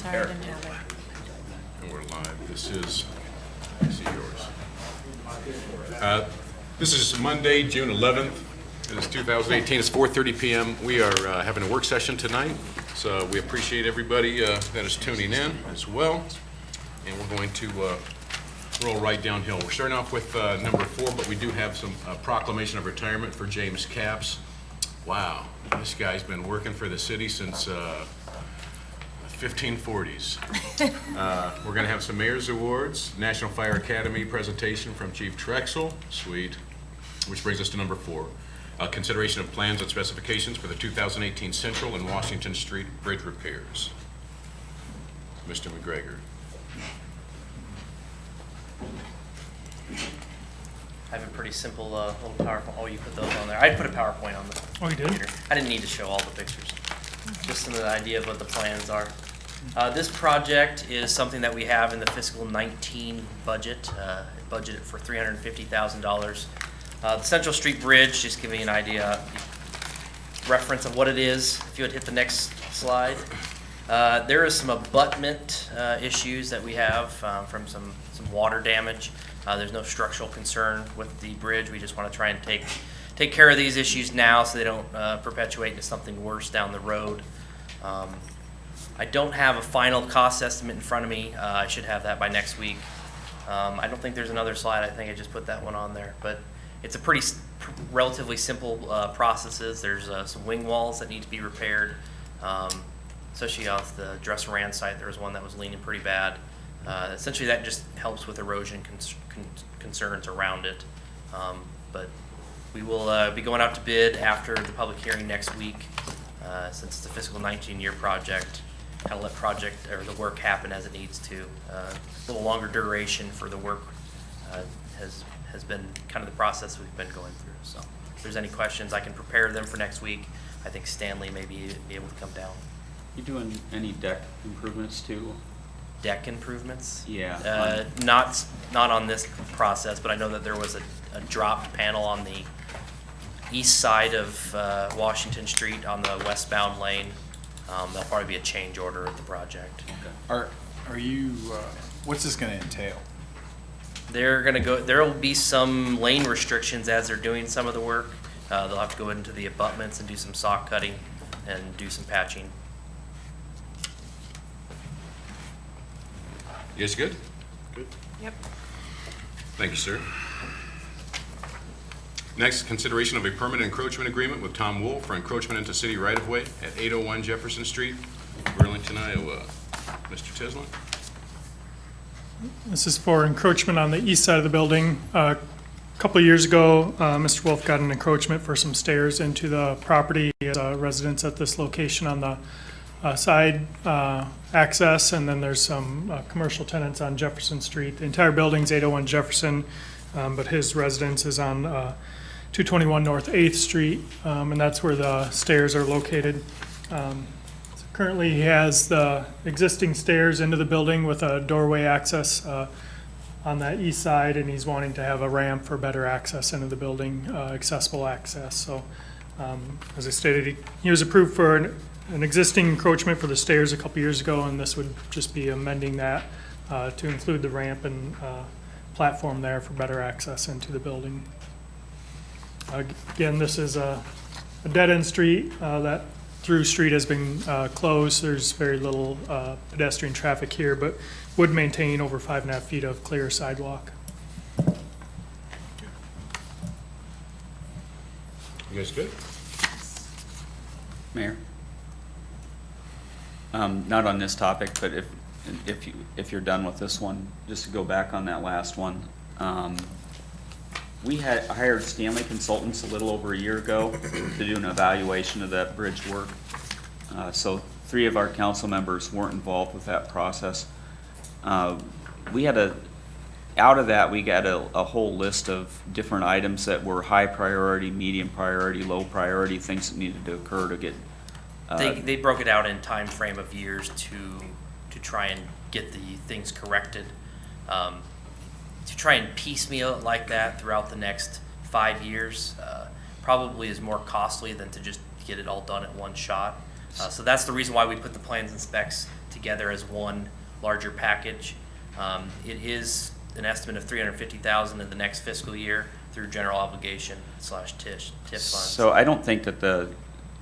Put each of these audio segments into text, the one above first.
Sorry, I didn't have it. And we're live. This is, I see yours. This is Monday, June 11th. It is 2018. It's 4:30 p.m. We are having a work session tonight, so we appreciate everybody that is tuning in as well. And we're going to roll right downhill. We're starting off with number 4, but we do have some proclamation of retirement for James Capps. Wow, this guy's been working for the city since 1540s. We're going to have some Mayor's Awards, National Fire Academy presentation from Chief Trexel, sweet, which brings us to number 4. Consideration of plans and specifications for the 2018 Central and Washington Street bridge repairs. Mr. McGregor. I have a pretty simple little PowerPoint. Oh, you put those on there. I put a PowerPoint on the computer. I didn't need to show all the pictures. Just an idea of what the plans are. This project is something that we have in the fiscal 19 budget, budgeted for $350,000. The Central Street Bridge, just giving you an idea, reference of what it is. If you would hit the next slide. There is some abutment issues that we have from some water damage. There's no structural concern with the bridge. We just want to try and take care of these issues now so they don't perpetuate into something worse down the road. I don't have a final cost estimate in front of me. I should have that by next week. I don't think there's another slide. I think I just put that one on there. But it's a relatively simple processes. There's some wing walls that need to be repaired, especially off the Dresser-Rand site. There was one that was leaning pretty bad. Essentially, that just helps with erosion concerns around it. But we will be going out to bid after the public hearing next week, since it's a fiscal 19-year project. Kind of let the work happen as it needs to. A little longer duration for the work has been kind of the process we've been going through. So if there's any questions, I can prepare them for next week. I think Stanley may be able to come down. You doing any deck improvements too? Deck improvements? Yeah. Not on this process, but I know that there was a dropped panel on the east side of Washington Street on the westbound lane. There'll probably be a change order of the project. Are you, what's this gonna entail? There will be some lane restrictions as they're doing some of the work. They'll have to go into the abutments and do some saw cutting and do some patching. You guys good? Good. Yep. Thank you, sir. Next, consideration of a permanent encroachment agreement with Tom Wolf for encroachment into city right-of-way at 801 Jefferson Street, Burlington, Iowa. Mr. Tislin? This is for encroachment on the east side of the building. A couple of years ago, Mr. Wolf got an encroachment for some stairs into the property. He has residents at this location on the side access, and then there's some commercial tenants on Jefferson Street. The entire building's 801 Jefferson, but his residence is on 221 North 8th Street, and that's where the stairs are located. Currently, he has the existing stairs into the building with a doorway access on that east side, and he's wanting to have a ramp for better access into the building, accessible access. So, as I stated, he was approved for an existing encroachment for the stairs a couple years ago, and this would just be amending that to include the ramp and platform there for better access into the building. Again, this is a dead-end street. That through street has been closed. There's very little pedestrian traffic here, but would maintain over 5.5 feet of clear sidewalk. You guys good? Mayor? Not on this topic, but if you're done with this one, just to go back on that last one. We had hired Stanley Consultants a little over a year ago to do an evaluation of that bridge work. So 3 of our council members weren't involved with that process. Out of that, we got a whole list of different items that were high priority, medium priority, low priority, things that needed to occur to get. They broke it out in time frame of years to try and get the things corrected. To try and piecemeal it like that throughout the next 5 years probably is more costly than to just get it all done at one shot. So that's the reason why we put the plans and specs together as one larger package. It is an estimate of $350,000 in the next fiscal year through general obligation / TIF funds. So I don't think that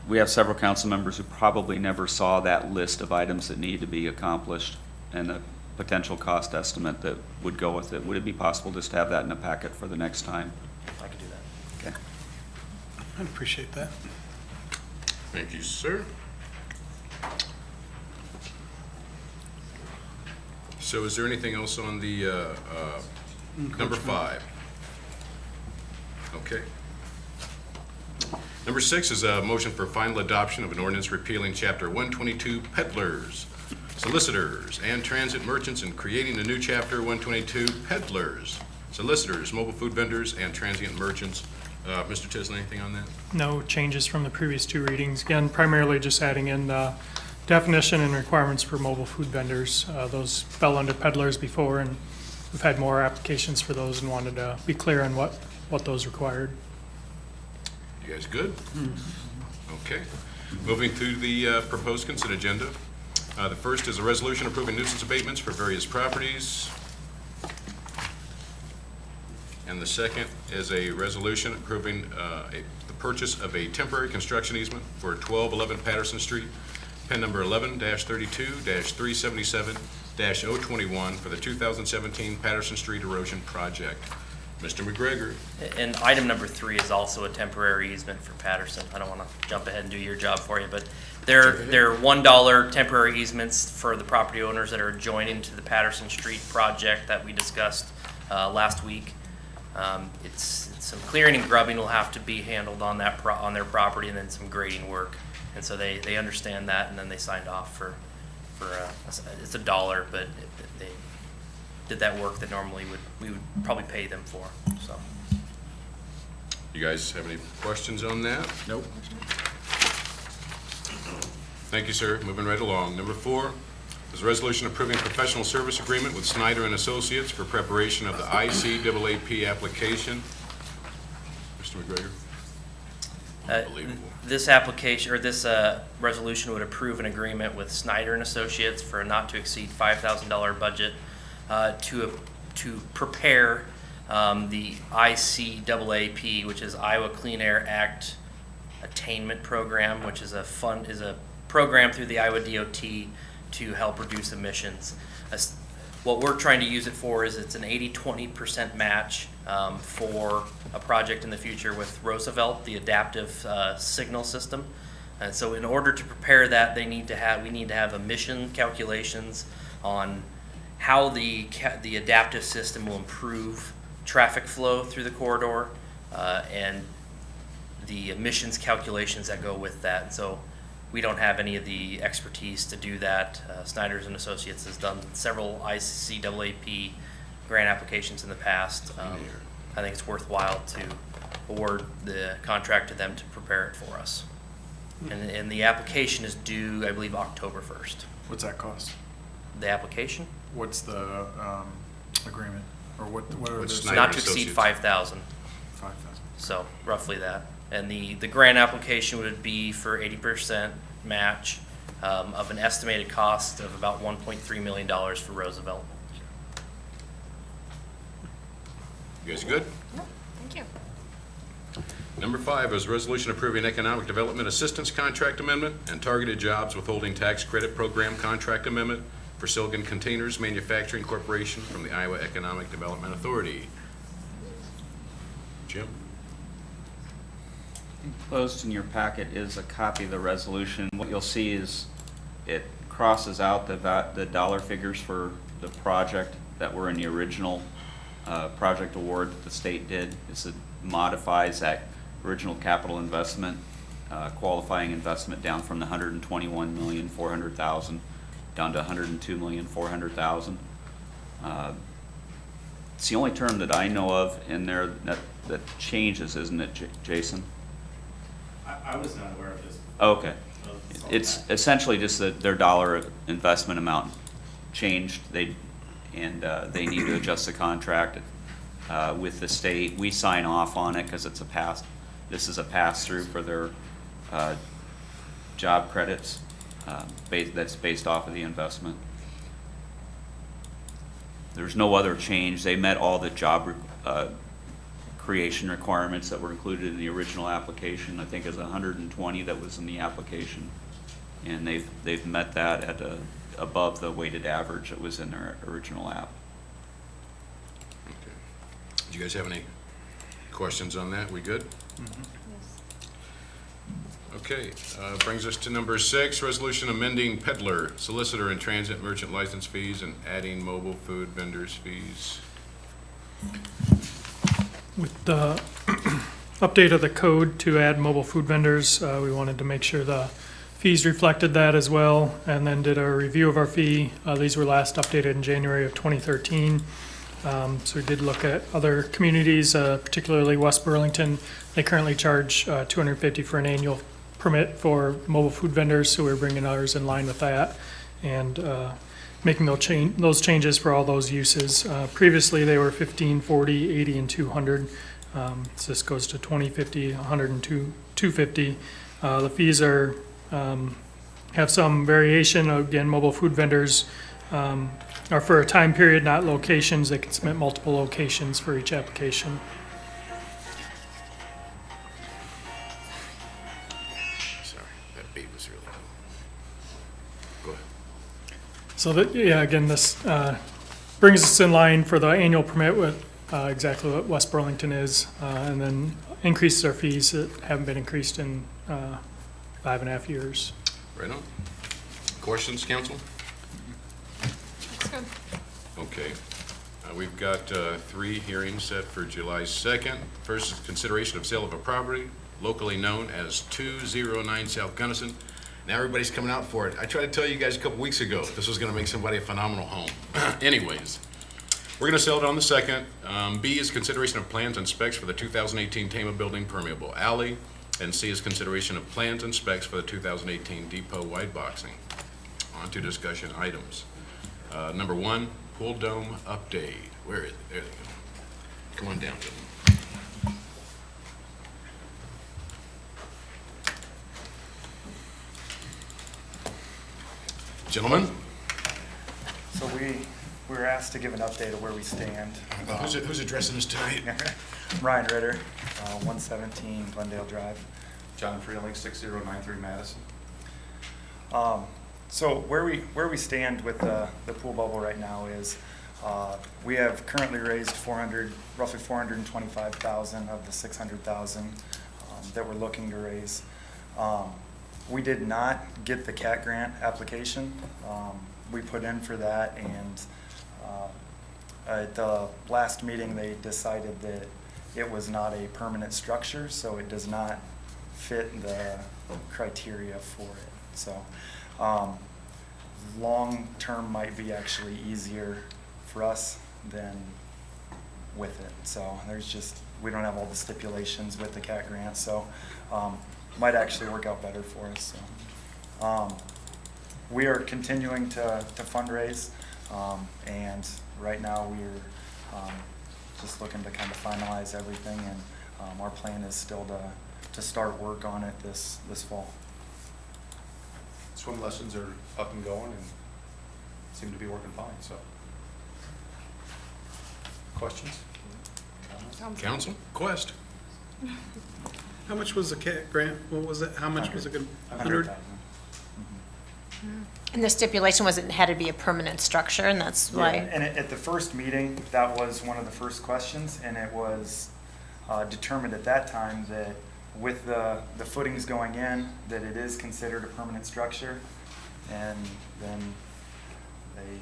we have several council members who probably never saw that list of items that need to be accomplished and the potential cost estimate that would go with it. Would it be possible just to have that in a packet for the next time? I could do that. Okay. I'd appreciate that. Thank you, sir. So is there anything else on the number 5? Okay. Number 6 is a motion for final adoption of an ordinance repealing Chapter 122 peddlers, solicitors, and transit merchants, and creating a new Chapter 122 peddlers, solicitors, mobile food vendors, and transient merchants. Mr. Tisland, anything on that? No changes from the previous 2 readings. Again, primarily just adding in the definition and requirements for mobile food vendors. Those fell under peddlers before, and we've had more applications for those and wanted to be clear on what those required. You guys good? Okay. Moving through the proposed consent agenda. The first is a resolution approving nuisance abatements for various properties. And the second is a resolution approving the purchase of a temporary construction easement for 1211 Patterson Street, pen number 11-32-377-021 for the 2017 Patterson Street erosion project. Mr. McGregor. And item number 3 is also a temporary easement for Patterson. I don't want to jump ahead and do your job for you, but they're $1 temporary easements for the property owners that are adjoining to the Patterson Street project that we discussed last week. It's some clearing and grubbing will have to be handled on that on their property, and then some grading work. And so they understand that, and then they signed off for it's $1, but they did that work that normally we would probably pay them for. So. You guys have any questions on that? Nope. Thank you, sir. Moving right along. Number 4 is a resolution approving professional service agreement with Snyder and Associates for preparation of the ICAAP application. Mr. McGregor. Unbelievable. This application, or this resolution would approve an agreement with Snyder and Associates for a not to exceed $5,000 budget to prepare the ICAAP, which is Iowa Clean Air Act Attainment Program, which is a program through the Iowa DOT to help reduce emissions. What we're trying to use it for is it's an 80-20% match for a project in the future with Roosevelt, the adaptive signal system. And so in order to prepare that, we need to have emission calculations on how the adaptive system will improve traffic flow through the corridor and the emissions calculations that go with that. And so we don't have any of the expertise to do that. Snyder's and Associates has done several ICAAP grant applications in the past. I think it's worthwhile to award the contract to them to prepare it for us. And the application is due, I believe, October 1st. What's that cost? The application? What's the agreement? Or what are What's those? Snyder Not to exceed Associates. 5,000, 5,000. so roughly that. And the grant application would be for 80% match of an estimated cost of about $1.3 million for Roosevelt. You guys good? Thank you. Number 5 is a resolution approving economic development assistance contract amendment and targeted jobs withholding tax credit program contract amendment for Silgan Containers Manufacturing Corporation from the Iowa Economic Development Authority. Jim? Enclosed in your packet is a copy of the resolution. What you'll see is it crosses out the dollar figures for the project that were in the original project award that the state did. It modifies that original capital investment, qualifying investment down from the $121,400,000 down to $102,400,000. It's the only term that I know of in there that changes, isn't it, Jason? I was not aware of this. Okay. It's essentially just that their dollar investment amount changed. They need to adjust the contract with the state. We sign off on it because this is a pass-through for their job credits, that's based off of the investment. There's no other change. They met all the job creation requirements that were included in the original application. I think it's 120 that was in the application. And they've met that at above the weighted average that was in their original app. Okay. Do you guys have any questions on that? We good? Okay, brings us to number 6, resolution amending peddler, solicitor, and transit merchant license fees and adding mobile food vendors fees. With the update of the code to add mobile food vendors, we wanted to make sure the fees reflected that as well, and then did a review of our fee. These were last updated in January of 2013. So we did look at other communities, particularly West Burlington. They currently charge $250 for an annual permit for mobile food vendors, so we're bringing ours in line with that and making those changes for all those uses. Previously, they were $15, $40, $80, and $200. So this goes to $20, $50, $100, and $250. The fees are have some variation. Again, mobile food vendors are for a time period, not locations. They can submit multiple locations for each application. Sorry, that beat was really low. Go ahead. So that, yeah, again, this brings us in line for the annual permit with exactly what West Burlington is, and then increases our fees that haven't been increased in 5.5 years. Right on. Questions, council? Okay. We've got 3 hearings set for July 2nd. First is consideration of sale of a property locally known as 209 South Gunnison. Now everybody's coming out for it. I tried to tell you guys a couple weeks ago this was going to make somebody a phenomenal home. Anyways, we're going to sell it on the 2nd. B is consideration of plans and specs for the 2018 Tama Building Permeable Alley. And C is consideration of plans and specs for the 2018 Depot Wide Boxing. On to discussion items. Number 1, pool dome update. Where is it? There they go. Come on down. Gentlemen, So we were asked to give an update of where we stand. who's addressing us tonight? Ryan Ritter, 117 Glendale Drive. John Freeling, 6093 Madison. So where we stand with the pool bubble right now is we have currently raised roughly 425,000 of the 600,000 that we're looking to raise. We did not get the CAT grant application. We put in for that, and at the last meeting, they decided that it was not a permanent structure, so it does not fit the criteria for it. So long-term might be actually easier for us than with it. So we don't have all the stipulations with the CAT grant, so might actually work out better for us. So, we are continuing to fundraise, and right now we're just looking to kind of finalize everything, and our plan is still to start work on it this fall. Swim lessons are up and going and seem to be working fine, so. Questions? Comments? Council? Quest? How much was the CAT grant? What was it? How much was it? 100? 100,000. And the stipulation was it had to be a permanent structure, and that's Yeah, why. and at the first meeting, that was one of the first questions, and it was determined at that time that with the footings going in, that it is considered a permanent structure, and then they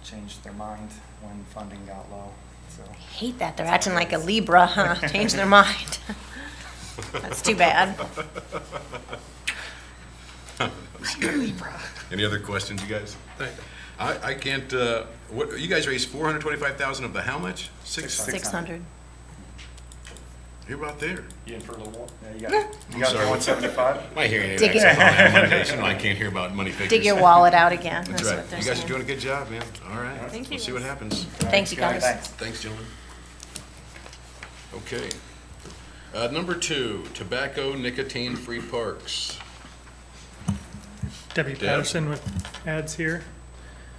changed their mind when funding got low, so. I hate that. They're acting like a Libra, huh? Change their mind. That's too bad. Any other questions, you guys? I can't, what, you guys raised 425,000 of the how much? 600. You're about there. You in for a little more? Yeah, you got sorry. 175? My hearing aid Dig it. accident on Monday, so I can't hear about money figures. Dig your wallet out again. That's That's right. what they're You guys are saying. doing a good job, man. All right. Thank We'll you. see what happens. Thanks, you guys. Thanks. Thanks, gentlemen. Okay. Number 2, tobacco nicotine-free parks. Debbie Deb? Patterson with ads here.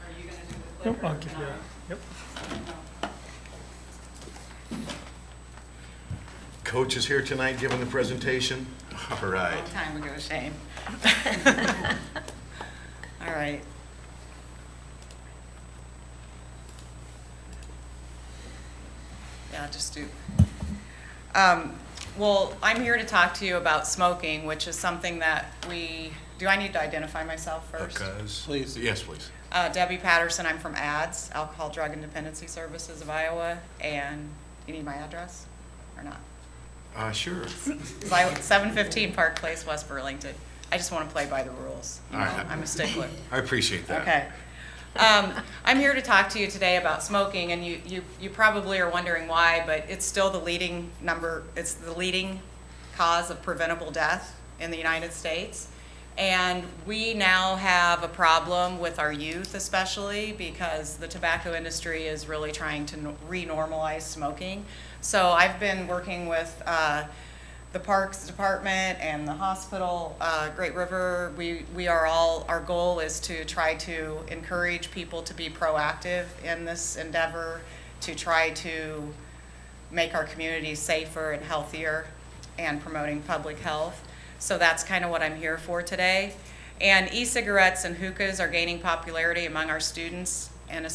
Are you gonna do the Nope, clip I'll or give you, not? yep. Coach is here tonight giving the presentation. All right. Long time ago, Shane. All right. Yeah, just do. Well, I'm here to talk to you about smoking, which is something that do I need to identify myself first? Please. Yes, please. Debbie Patterson, I'm from ADS, Alcohol, Drug, and Dependency Services of Iowa, and you need my address or not? Sure. 715 Park Place, West Burlington. I just want to play by the rules. You All know, right. I'm a stickler. I appreciate that. Okay. I'm here to talk to you today about smoking, and you probably are wondering why, but it's still the leading cause of preventable death in the United States. And we now have a problem with our youth, especially because the tobacco industry is really trying to re-normalize smoking. So I've been working with the Parks Department and the hospital, Great River. Our goal is to try to encourage people to be proactive in this endeavor, to try to make our communities safer and healthier and promoting public health. So that's kind of what I'm here for today. And e-cigarettes and hookahs are gaining popularity among our students, and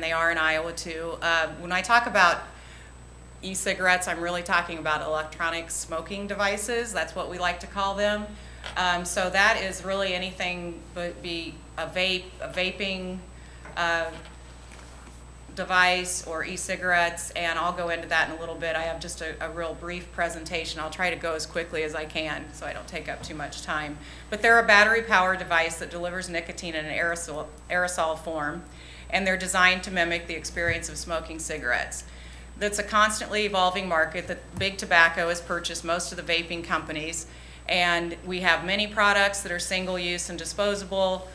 they are in Iowa too. When I talk about e-cigarettes, I'm really talking about electronic smoking devices. That's what we like to call them. So that is really anything but be a vaping device or e-cigarettes, and I'll go into that in a little bit. I have just a real brief presentation. I'll try to go as quickly as I can so I don't take up too much time. But they're a battery-powered device that delivers nicotine in an aerosol form, and they're designed to mimic the experience of smoking cigarettes. That's a constantly evolving market that Big Tobacco has purchased most of the vaping companies, and we have many products that are single-use and disposable,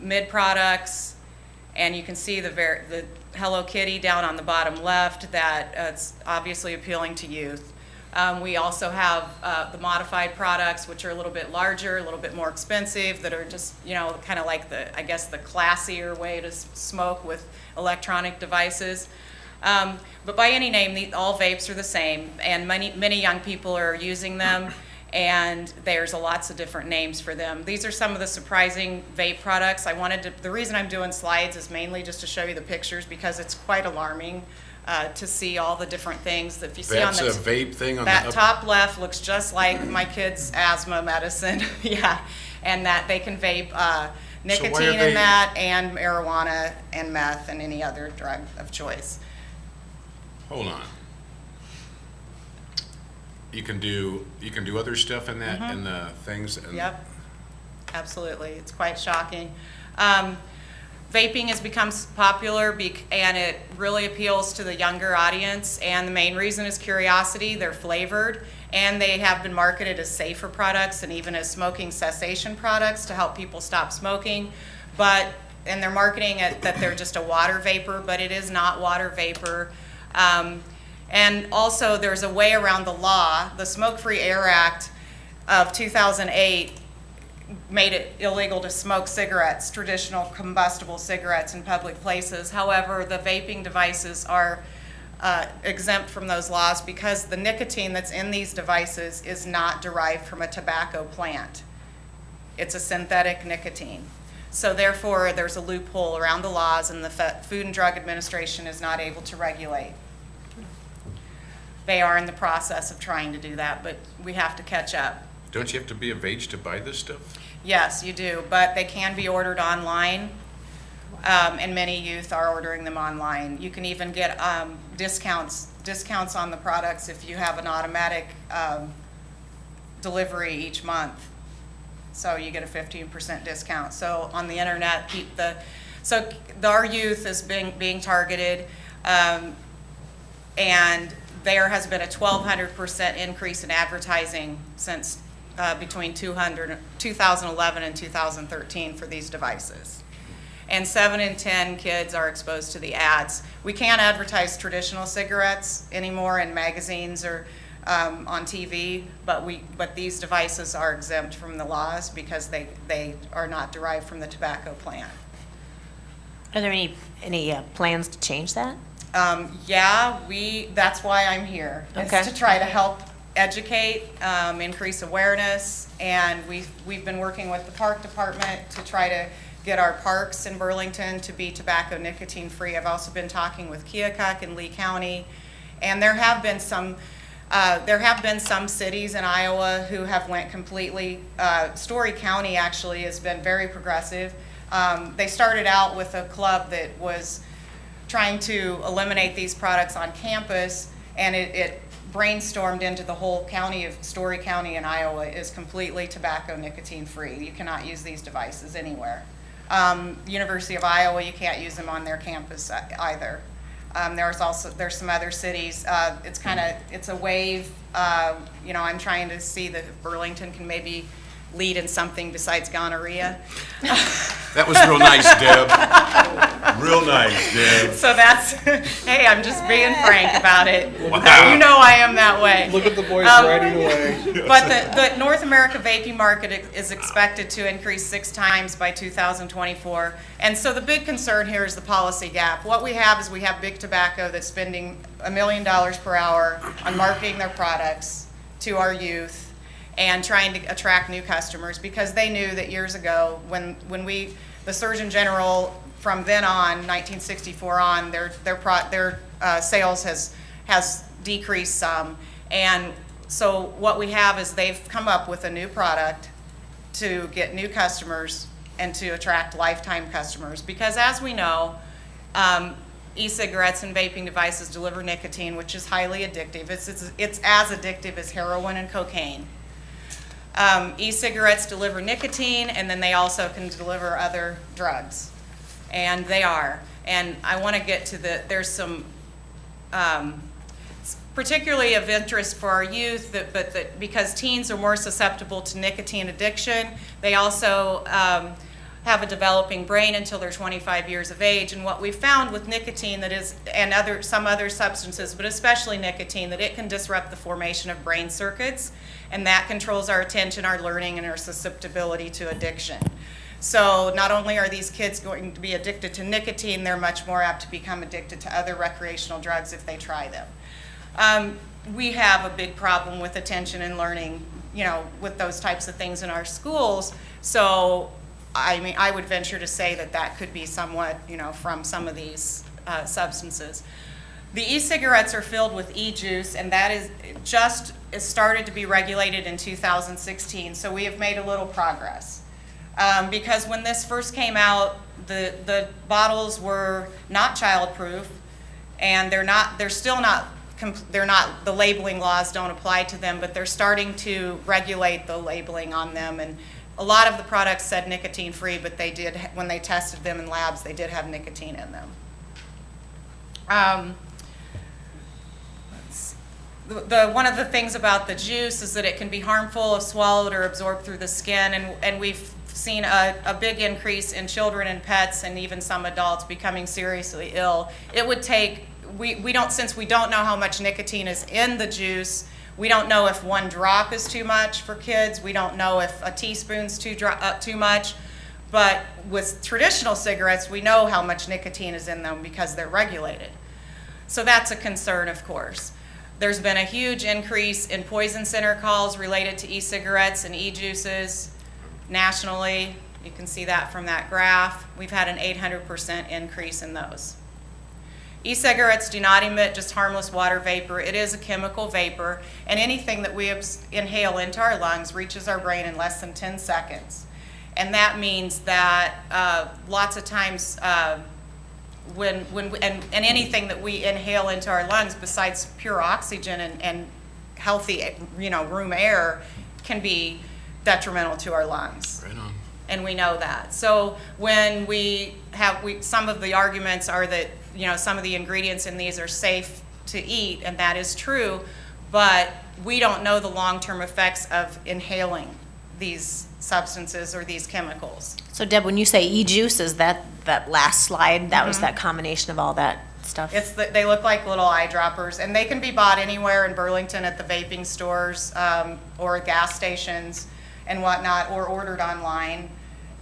mid products, and you can see the Hello Kitty down on the bottom left that it's obviously appealing to youth. We also have the modified products, which are a little bit larger, a little bit more expensive, that are just, kind of like the classier way to smoke with electronic devices. But by any name, all vapes are the same, and many young people are using them, and there's lots of different names for them. These are some of the surprising vape products. The reason I'm doing slides is mainly just to show you the pictures, because it's quite alarming to see all the different things. If you see That's on a vape thing on the that up- top left looks just like my kid's asthma medicine, yeah, and that they can vape nicotine they- in that, and marijuana and meth and any other drug of choice. Hold on. You can do other stuff in that, in the things. And Yep, absolutely. It's quite shocking. Vaping has become popular and it really appeals to the younger audience, and the main reason is curiosity. They're flavored, and they have been marketed as safer products and even as smoking cessation products to help people stop smoking. And they're marketing it that they're just a water vapor, but it is not water vapor. And also there's a way around the law. The Smoke-Free Air Act of 2008 made it illegal to smoke cigarettes, traditional combustible cigarettes, in public places. However, the vaping devices are exempt from those laws because the nicotine that's in these devices is not derived from a tobacco plant. It's a synthetic nicotine. So therefore, there's a loophole around the laws, and the Food and Drug Administration is not able to regulate. They are in the process of trying to do that, but we have to catch up. Don't you have to be of age to buy this stuff? Yes, you do, but they can be ordered online, and many youth are ordering them online. You can even get discounts on the products if you have an automatic delivery each month. So you get a 15% discount. So on the internet, our youth is being targeted, and there has been a 1,200% increase in advertising since between 2011 and 2013 for these devices. And 7 in 10 kids are exposed to the ads. We can't advertise traditional cigarettes anymore in magazines or on TV, but these devices are exempt from the laws because they are not derived from the tobacco plant. Are there any plans to change that? Yeah, that's why I'm here, Okay. is to try to help educate, increase awareness, and we've been working with the park department to try to get our parks in Burlington to be tobacco nicotine free. I've also been talking with Keokuk and Lee County, and there have been some cities in Iowa who have went completely, Story County actually has been very progressive. They started out with a club that was trying to eliminate these products on campus, and it brainstormed into the whole county of Story County in Iowa is completely tobacco nicotine free. You cannot use these devices anywhere. University of Iowa, you can't use them on their campus either. There's some other cities. It's a wave. I'm trying to see that if Burlington can maybe lead in something besides gonorrhea. That was real nice, Deb. Real nice, Deb. So hey, I'm just being frank about it. Wow. You know I am that way. Look at the boys riding away. But the North America vaping market is expected to increase 6 times by 2024. And so the big concern here is the policy gap. What we have is we have Big Tobacco that's spending $1 million per hour on marketing their products to our youth and trying to attract new customers, because they knew that years ago when the Surgeon General from then on, 1964 on, their sales has decreased some. And so what we have is they've come up with a new product to get new customers and to attract lifetime customers, because as we know, e-cigarettes and vaping devices deliver nicotine, which is highly addictive. It's as addictive as heroin and cocaine. E-cigarettes deliver nicotine, and then they also can deliver other drugs, and they are. And I want to get to there's some particularly of interest for our youth, but because teens are more susceptible to nicotine addiction, they also have a developing brain until they're 25 years of age. And what we found with nicotine and some other substances, but especially nicotine, that it can disrupt the formation of brain circuits, and that controls our attention, our learning, and our susceptibility to addiction. So not only are these kids going to be addicted to nicotine, they're much more apt to become addicted to other recreational drugs if they try them. We have a big problem with attention and learning, with those types of things in our schools. So I would venture to say that could be somewhat, from some of these substances. The e-cigarettes are filled with e-juice, and that is started to be regulated in 2016. So we have made a little progress. Because when this first came out, the bottles were not childproof, and they're still not. The labeling laws don't apply to them, but they're starting to regulate the labeling on them. And a lot of the products said nicotine free, but when they tested them in labs, they did have nicotine in them. One of the things about the juice is that it can be harmful if swallowed or absorbed through the skin, and we've seen a big increase in children and pets and even some adults becoming seriously ill. It would take, since we don't know how much nicotine is in the juice, we don't know if 1 drop is too much for kids. We don't know if a teaspoon's too much. But with traditional cigarettes, we know how much nicotine is in them because they're regulated. So that's a concern, of course. There's been a huge increase in poison center calls related to e-cigarettes and e-juices nationally. You can see that from that graph. We've had an 800% increase in those. E-cigarettes do not emit just harmless water vapor. It is a chemical vapor, and anything that we inhale into our lungs reaches our brain in less than 10 seconds. And that means that lots of times when anything that we inhale into our lungs besides pure oxygen and healthy, room air can be detrimental to our lungs. Right on. And we know that. So when some of the arguments are that, some of the ingredients in these are safe to eat, and that is true, but we don't know the long-term effects of inhaling these substances or these chemicals. So Deb, when you say e-juice, is that last slide, that was that combination of all that stuff. They look like little eyedroppers, and they can be bought anywhere in Burlington at the vaping stores, or gas stations and whatnot, or ordered online.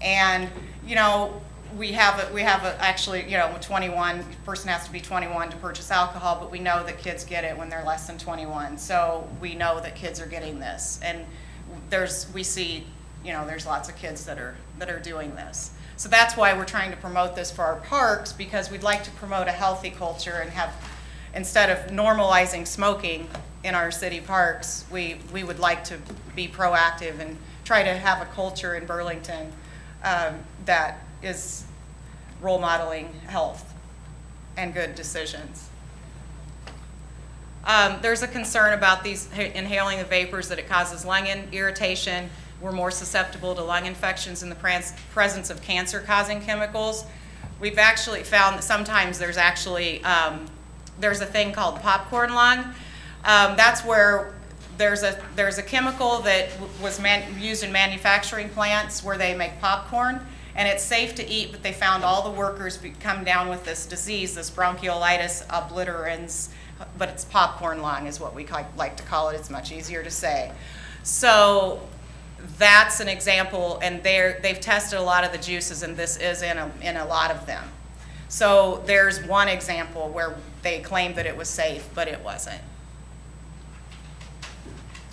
And, you know, we have actually, you know, 21, person has to be 21 to purchase alcohol, but we know that kids get it when they're less than 21. So we know that kids are getting this. And we see, you know, there's lots of kids that are doing this. So that's why we're trying to promote this for our parks, because we'd like to promote a healthy culture and have, instead of normalizing smoking in our city parks, we would like to be proactive and try to have a culture in Burlington that is role modeling health and good decisions. There's a concern about these inhaling the vapors, that it causes lung irritation. We're more susceptible to lung infections in the presence of cancer-causing chemicals. We've actually found that sometimes there's actually, there's a thing called popcorn lung. That's where there's a chemical that was used in manufacturing plants where they make popcorn, and it's safe to eat, but they found all the workers come down with this disease, this bronchiolitis obliterans, but it's popcorn lung is what we like to call it. It's much easier to say. So that's an example, and they've tested a lot of the juices, and this is in a lot of them. So there's one example where they claimed that it was safe, but it wasn't.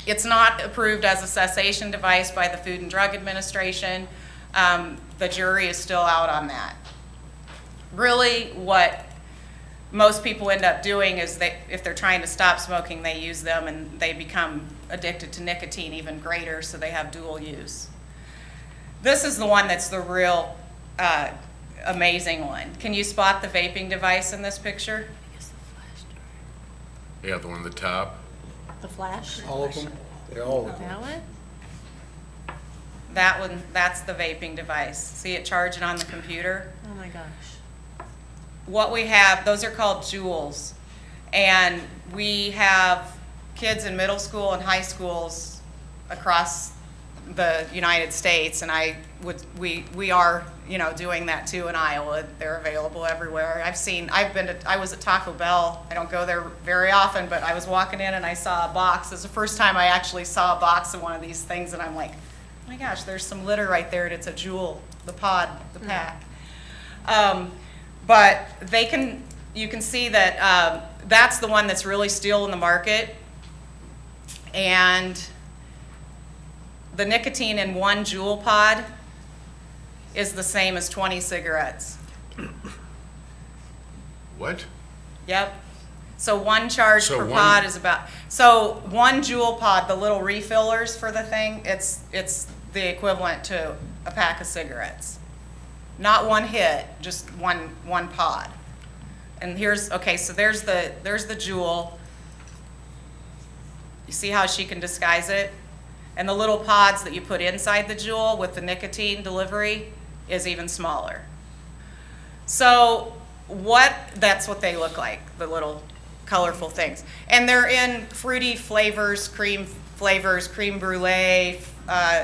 It's not approved as a cessation device by the Food and Drug Administration. The jury is still out on that. Really, what most people end up doing is if they're trying to stop smoking, they use them and they become addicted to nicotine even greater, so they have dual use. This is the one that's the real amazing one. Can you spot the vaping device in this picture? Yeah, the one at the top. The flash? All of them? They're all of them. That one? That one, that's the vaping device. See it charging on the computer? Oh my gosh. What we have, those are called Juuls. And we have kids in middle school and high schools across the United States, and we are, you know, doing that too in Iowa. They're available everywhere. I was at Taco Bell. I don't go there very often, but I was walking in and I saw a box. It's the first time I actually saw a box of one of these things, and I'm like, oh my gosh, there's some litter right there, and it's a Juul, the pod, the pack. But you can see that that's the one that's really still in the market. And the nicotine in one Juul pod is the same as 20 cigarettes. What? Yep. So one charge So per one- pod is so one Juul pod, the little refillers for the thing, it's the equivalent to a pack of cigarettes. Not one hit, just one pod. And so there's the Juul. You see how she can disguise it? And the little pods that you put inside the Juul with the nicotine delivery is even smaller. So that's what they look like, the little colorful things. And they're in fruity flavors, cream brulee,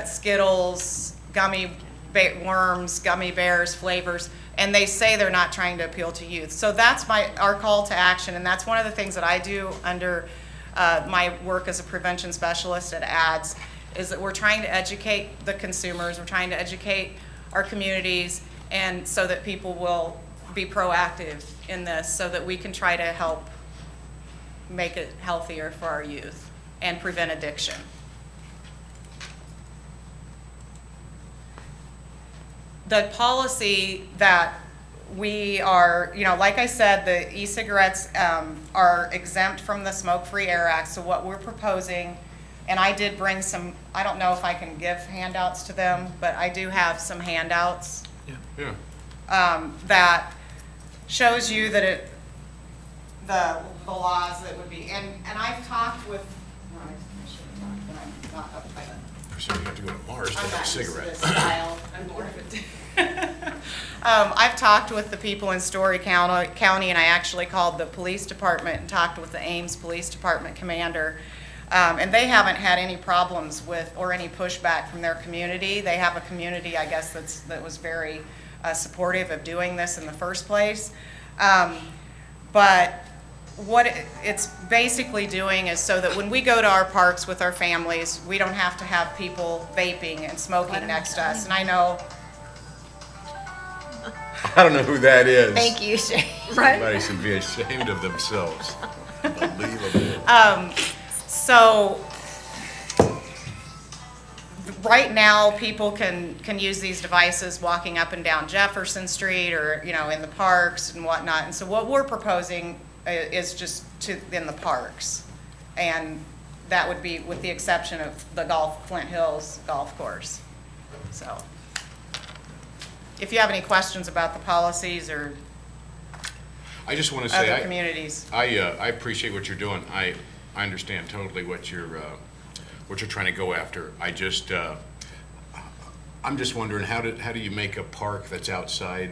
Skittles, gummy worms, gummy bears flavors, and they say they're not trying to appeal to youth. So that's our call to action, and that's one of the things that I do under my work as a prevention specialist at ADS, is that we're trying to educate the consumers, we're trying to educate our communities, and so that people will be proactive in this, so that we can try to help make it healthier for our youth and prevent addiction. The policy that we are, like I said, the e-cigarettes are exempt from the Smoke-Free Air Act. So what we're proposing, and I did bring some, I don't know if I can give handouts to them, but I do have some handouts Yeah. that shows you that the laws that would be, and I've talked with, I should have talked, but I'm not up by the. So you have to go to Mars to I'm have a not used to cigarette. this style. I'm more of a I've talked with the people in Story County, and I actually called the police department and talked with the Ames Police Department commander. And they haven't had any problems with, or any pushback from their community. They have a community, I guess, that was very supportive of doing this in the first place. But what it's basically doing is so that when we go to our parks with our families, we don't have to have people vaping and smoking next to us. And I know, I don't know who that is. Thank you, Shane. Somebody should be ashamed of themselves. Unbelievable. so right now, people can use these devices walking up and down Jefferson Street or, you know, in the parks and whatnot. And so what we're proposing is just in the parks. And that would be with the exception of the Flint Hills Golf Course. So if you have any questions about the policies or I just want to say, other communities. I appreciate what you're doing. I understand totally what you're trying to go after. I'm just wondering, how do you make a park that's outside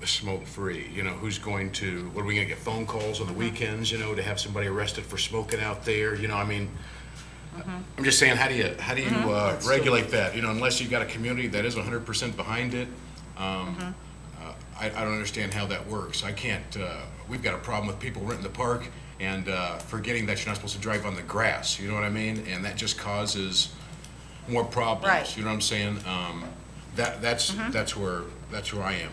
smoke-free? You know, what are we gonna get phone calls on the weekends, you know, to have somebody arrested for smoking out there? You know, I mean, I'm just saying, how do you regulate that? You know, unless you've got a community that is 100% behind it, I don't understand how that works. I can't, we've got a problem with people renting the park and forgetting that you're not supposed to drive on the grass, you know what I mean? And that just causes more problems, Right. you know what I'm saying? That's where I am.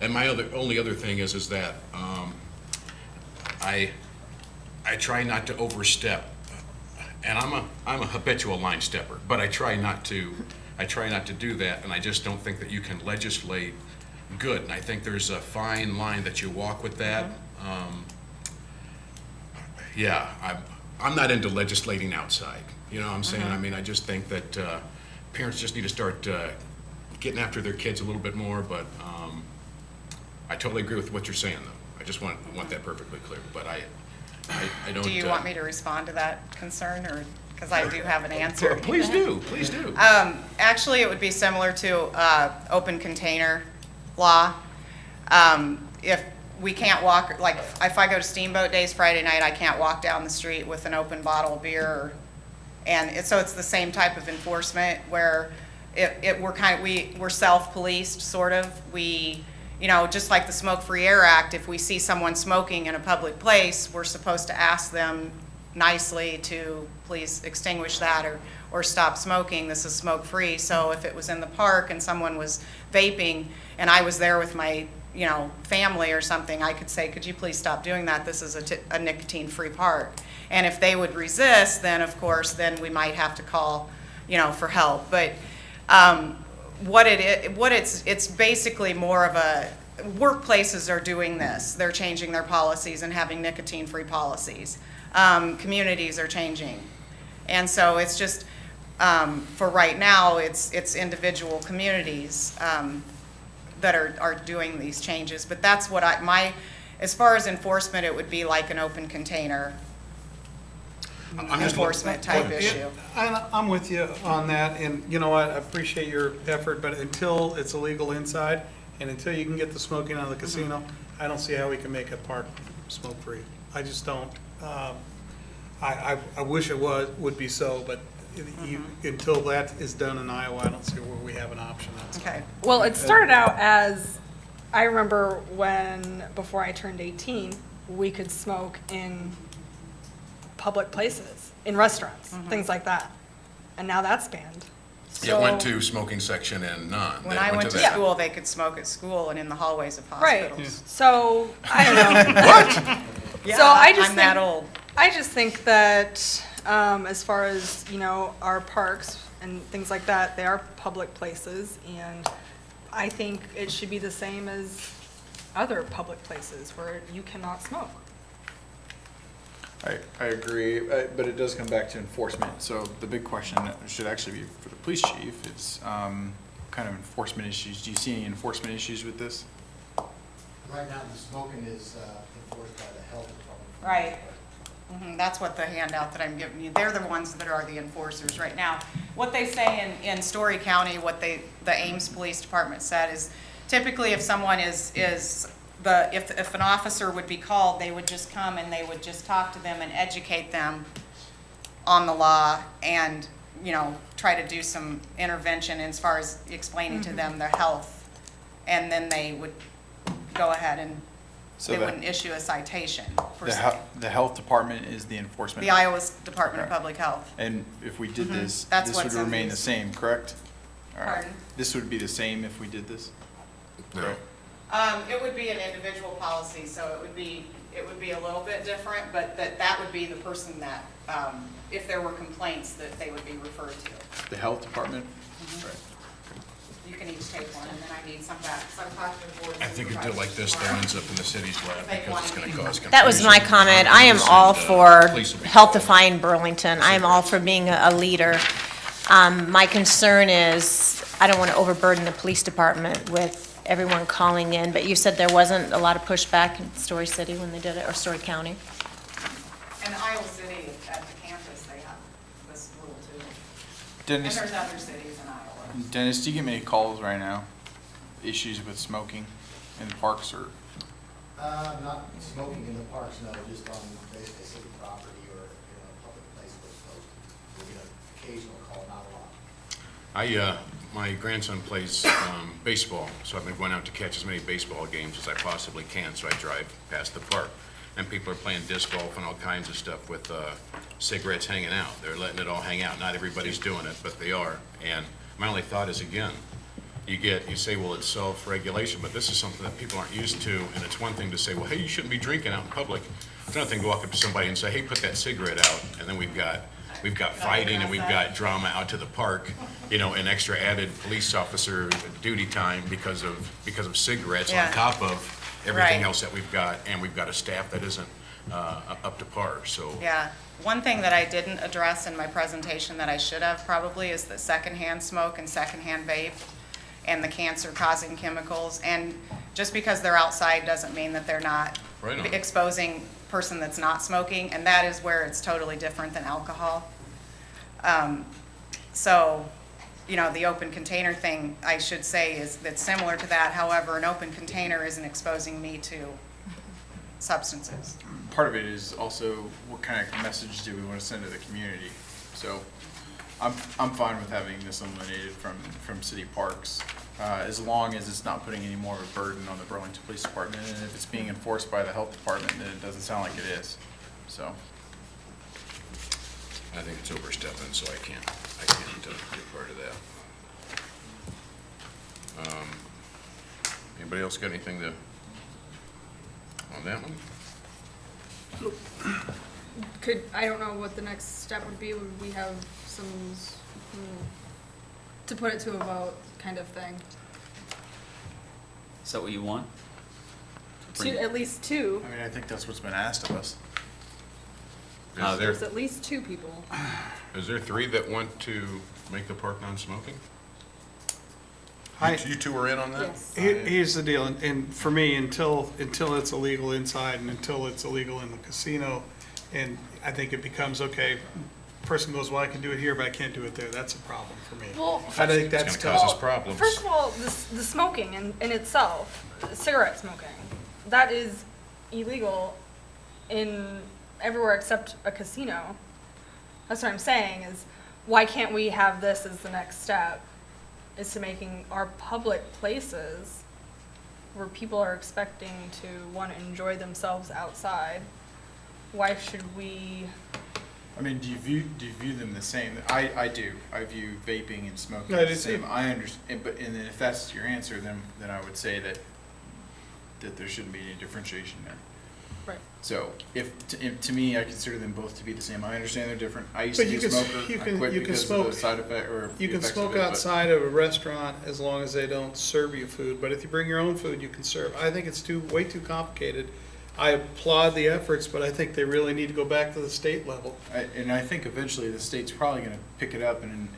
And my only other thing is that I try not to overstep. And I'm a habitual line stepper, but I try not to do that, and I just don't think that you can legislate good. And I think there's a fine line that you walk with that. I'm not into legislating outside. You know what I'm saying? I mean, I just think that parents just need to start getting after their kids a little bit more, but I totally agree with what you're saying, though. I just want that perfectly clear, but I don't. Do you want me to respond to that concern, or, because I do have an answer? Please do. Actually, it would be similar to open container law. If we can't walk, like, if I go to Steamboat Days Friday night, I can't walk down the street with an open bottle of beer. So it's the same type of enforcement where we're self-policed, sort of. We, you know, just like the Smoke Free Air Act, if we see someone smoking in a public place, we're supposed to ask them nicely to please extinguish that or stop smoking. This is smoke-free. So if it was in the park and someone was vaping and I was there with my, you know, family or something, I could say, could you please stop doing that? This is a nicotine-free park. And if they would resist, then of course, then we might have to call, you know, for help. But it's basically more of a, workplaces are doing this. They're changing their policies and having nicotine-free policies. Communities are changing. And so it's just, for right now, it's individual communities that are doing these changes. But that's what as far as enforcement, it would be like an open container enforcement type issue. I'm with you on that, and you know what, I appreciate your effort, but until it's illegal inside, and until you can get the smoking out of the casino, I don't see how we can make a park smoke-free. I just don't. I wish it would be so, but until that is done in Iowa, I don't see where we have an option. Okay. Well, it started out as, I remember before I turned 18, we could smoke in public places, in restaurants, things like that. And now that's banned. It went to smoking section and none. When I went to that. school, they could smoke at school and in the hallways of hospitals. Right. So, I don't know. Yeah, So I'm that old. I just think that as far as, you know, our parks and things like that, they are public places, and I think it should be the same as other public places where you cannot smoke. I agree, but it does come back to enforcement. So the big question should actually be for the police chief. It's what kind of enforcement issues? Do you see any enforcement issues with this? Right now, the smoking is enforced by the health department. Right. That's what the handout that I'm giving you, they're the ones that are the enforcers right now. What they say in Story County, the Ames Police Department said is typically if someone if an officer would be called, they would just come and they would just talk to them and educate them on the law and, you know, try to do some intervention as far as explaining to them their health. And then they would go ahead and So They the- wouldn't issue a citation for The health department is the enforcement. the Iowa Department of Okay. Public Health. And if we did this, That's this would what's remain the used. same, correct? All right. Pardon? This would be the same if we did this? No. It would be an individual policy, so it would be a little bit different, but that would be the person that, if there were complaints, that they would be referred to. The health department? Right. You can each take one, and then I need some back, so I'm talking to the board. I think a deal like this, though, ends up in the city's lap because it's gonna cause confusion. That was my comment. I am all for healthifying Burlington. I am all for being a leader. My concern is, I don't want to overburden the police department with everyone calling in, but you said there wasn't a lot of pushback in Story City when they did it, or Story County? And Iowa City, at the campus, they have this rule too. And Dennis, there's other cities in Iowa. Dennis, do you get many calls right now? Issues with smoking in the parks or? Not smoking in the parks, no, just on basically city property or, a public place where smoke. We get an occasional call, not a lot. My grandson plays baseball, so I've been going out to catch as many baseball games as I possibly can, so I drive past the park. And people are playing disc golf and all kinds of stuff with cigarettes hanging out. They're letting it all hang out. Not everybody's doing it, but they are. And my only thought is, again, you say, well, it's self-regulation, but this is something that people aren't used to, and it's one thing to say, well, hey, you shouldn't be drinking out in public. It's another thing to walk up to somebody and say, hey, put that cigarette out, and then we've got fighting and we've got drama out to the park, an extra added police officer duty time because of cigarettes on Yeah. top of everything Right. else that we've got, and we've got a staff that isn't up to par, so. Yeah. One thing that I didn't address in my presentation that I should have probably is the secondhand smoke and secondhand vape and the cancer-causing chemicals. And just because they're outside doesn't mean that they're not Right on. exposing person that's not smoking, and that is where it's totally different than alcohol. So, the open container thing, I should say, is that's similar to that. However, an open container isn't exposing me to substances. Part of it is also what kind of message do we want to send to the community? So I'm fine with having this eliminated from city parks, as long as it's not putting any more of a burden on the Burlington Police Department. And if it's being enforced by the health department, then it doesn't sound like it is. So, I think it's overstepping, so I can't be part of that. Anybody else got anything on that one? I don't know what the next step would be. Would we have some, to put it to a vote kind of thing? Is that what you want? At least two. I mean, I think that's what's been asked of us. There's at least two people. Is there three that want to make the park non-smoking? I- You two are in on that? Yes. Here's the deal, and for me, until it's illegal inside and until it's illegal in the casino, and I think it becomes, okay, person goes, well, I can do it here, but I can't do it there, that's a problem for me. Well, I think It's that's gonna cause us tough. problems. first of all, the smoking in itself, cigarette smoking, that is illegal in everywhere except a casino. That's what I'm saying is, why can't we have this as the next step? Is to making our public places where people are expecting to want to enjoy themselves outside. Why should we? I mean, do you view them the same? I do. I view vaping and smoking I the do same. too. I understand, and then if that's your answer, then I would say that there shouldn't be any differentiation there. Right. So if to me, I consider them both to be the same. I understand they're different. I used But to be you a can- smoker. you I can- quit you can because of smoke- the side effect or You the can effects of smoke it, but- outside of a restaurant as long as they don't serve you food, but if you bring your own food, you can serve. I think it's way too complicated. I applaud the efforts, but I think they really need to go back to the state level. And I think eventually the state's probably going to pick it up and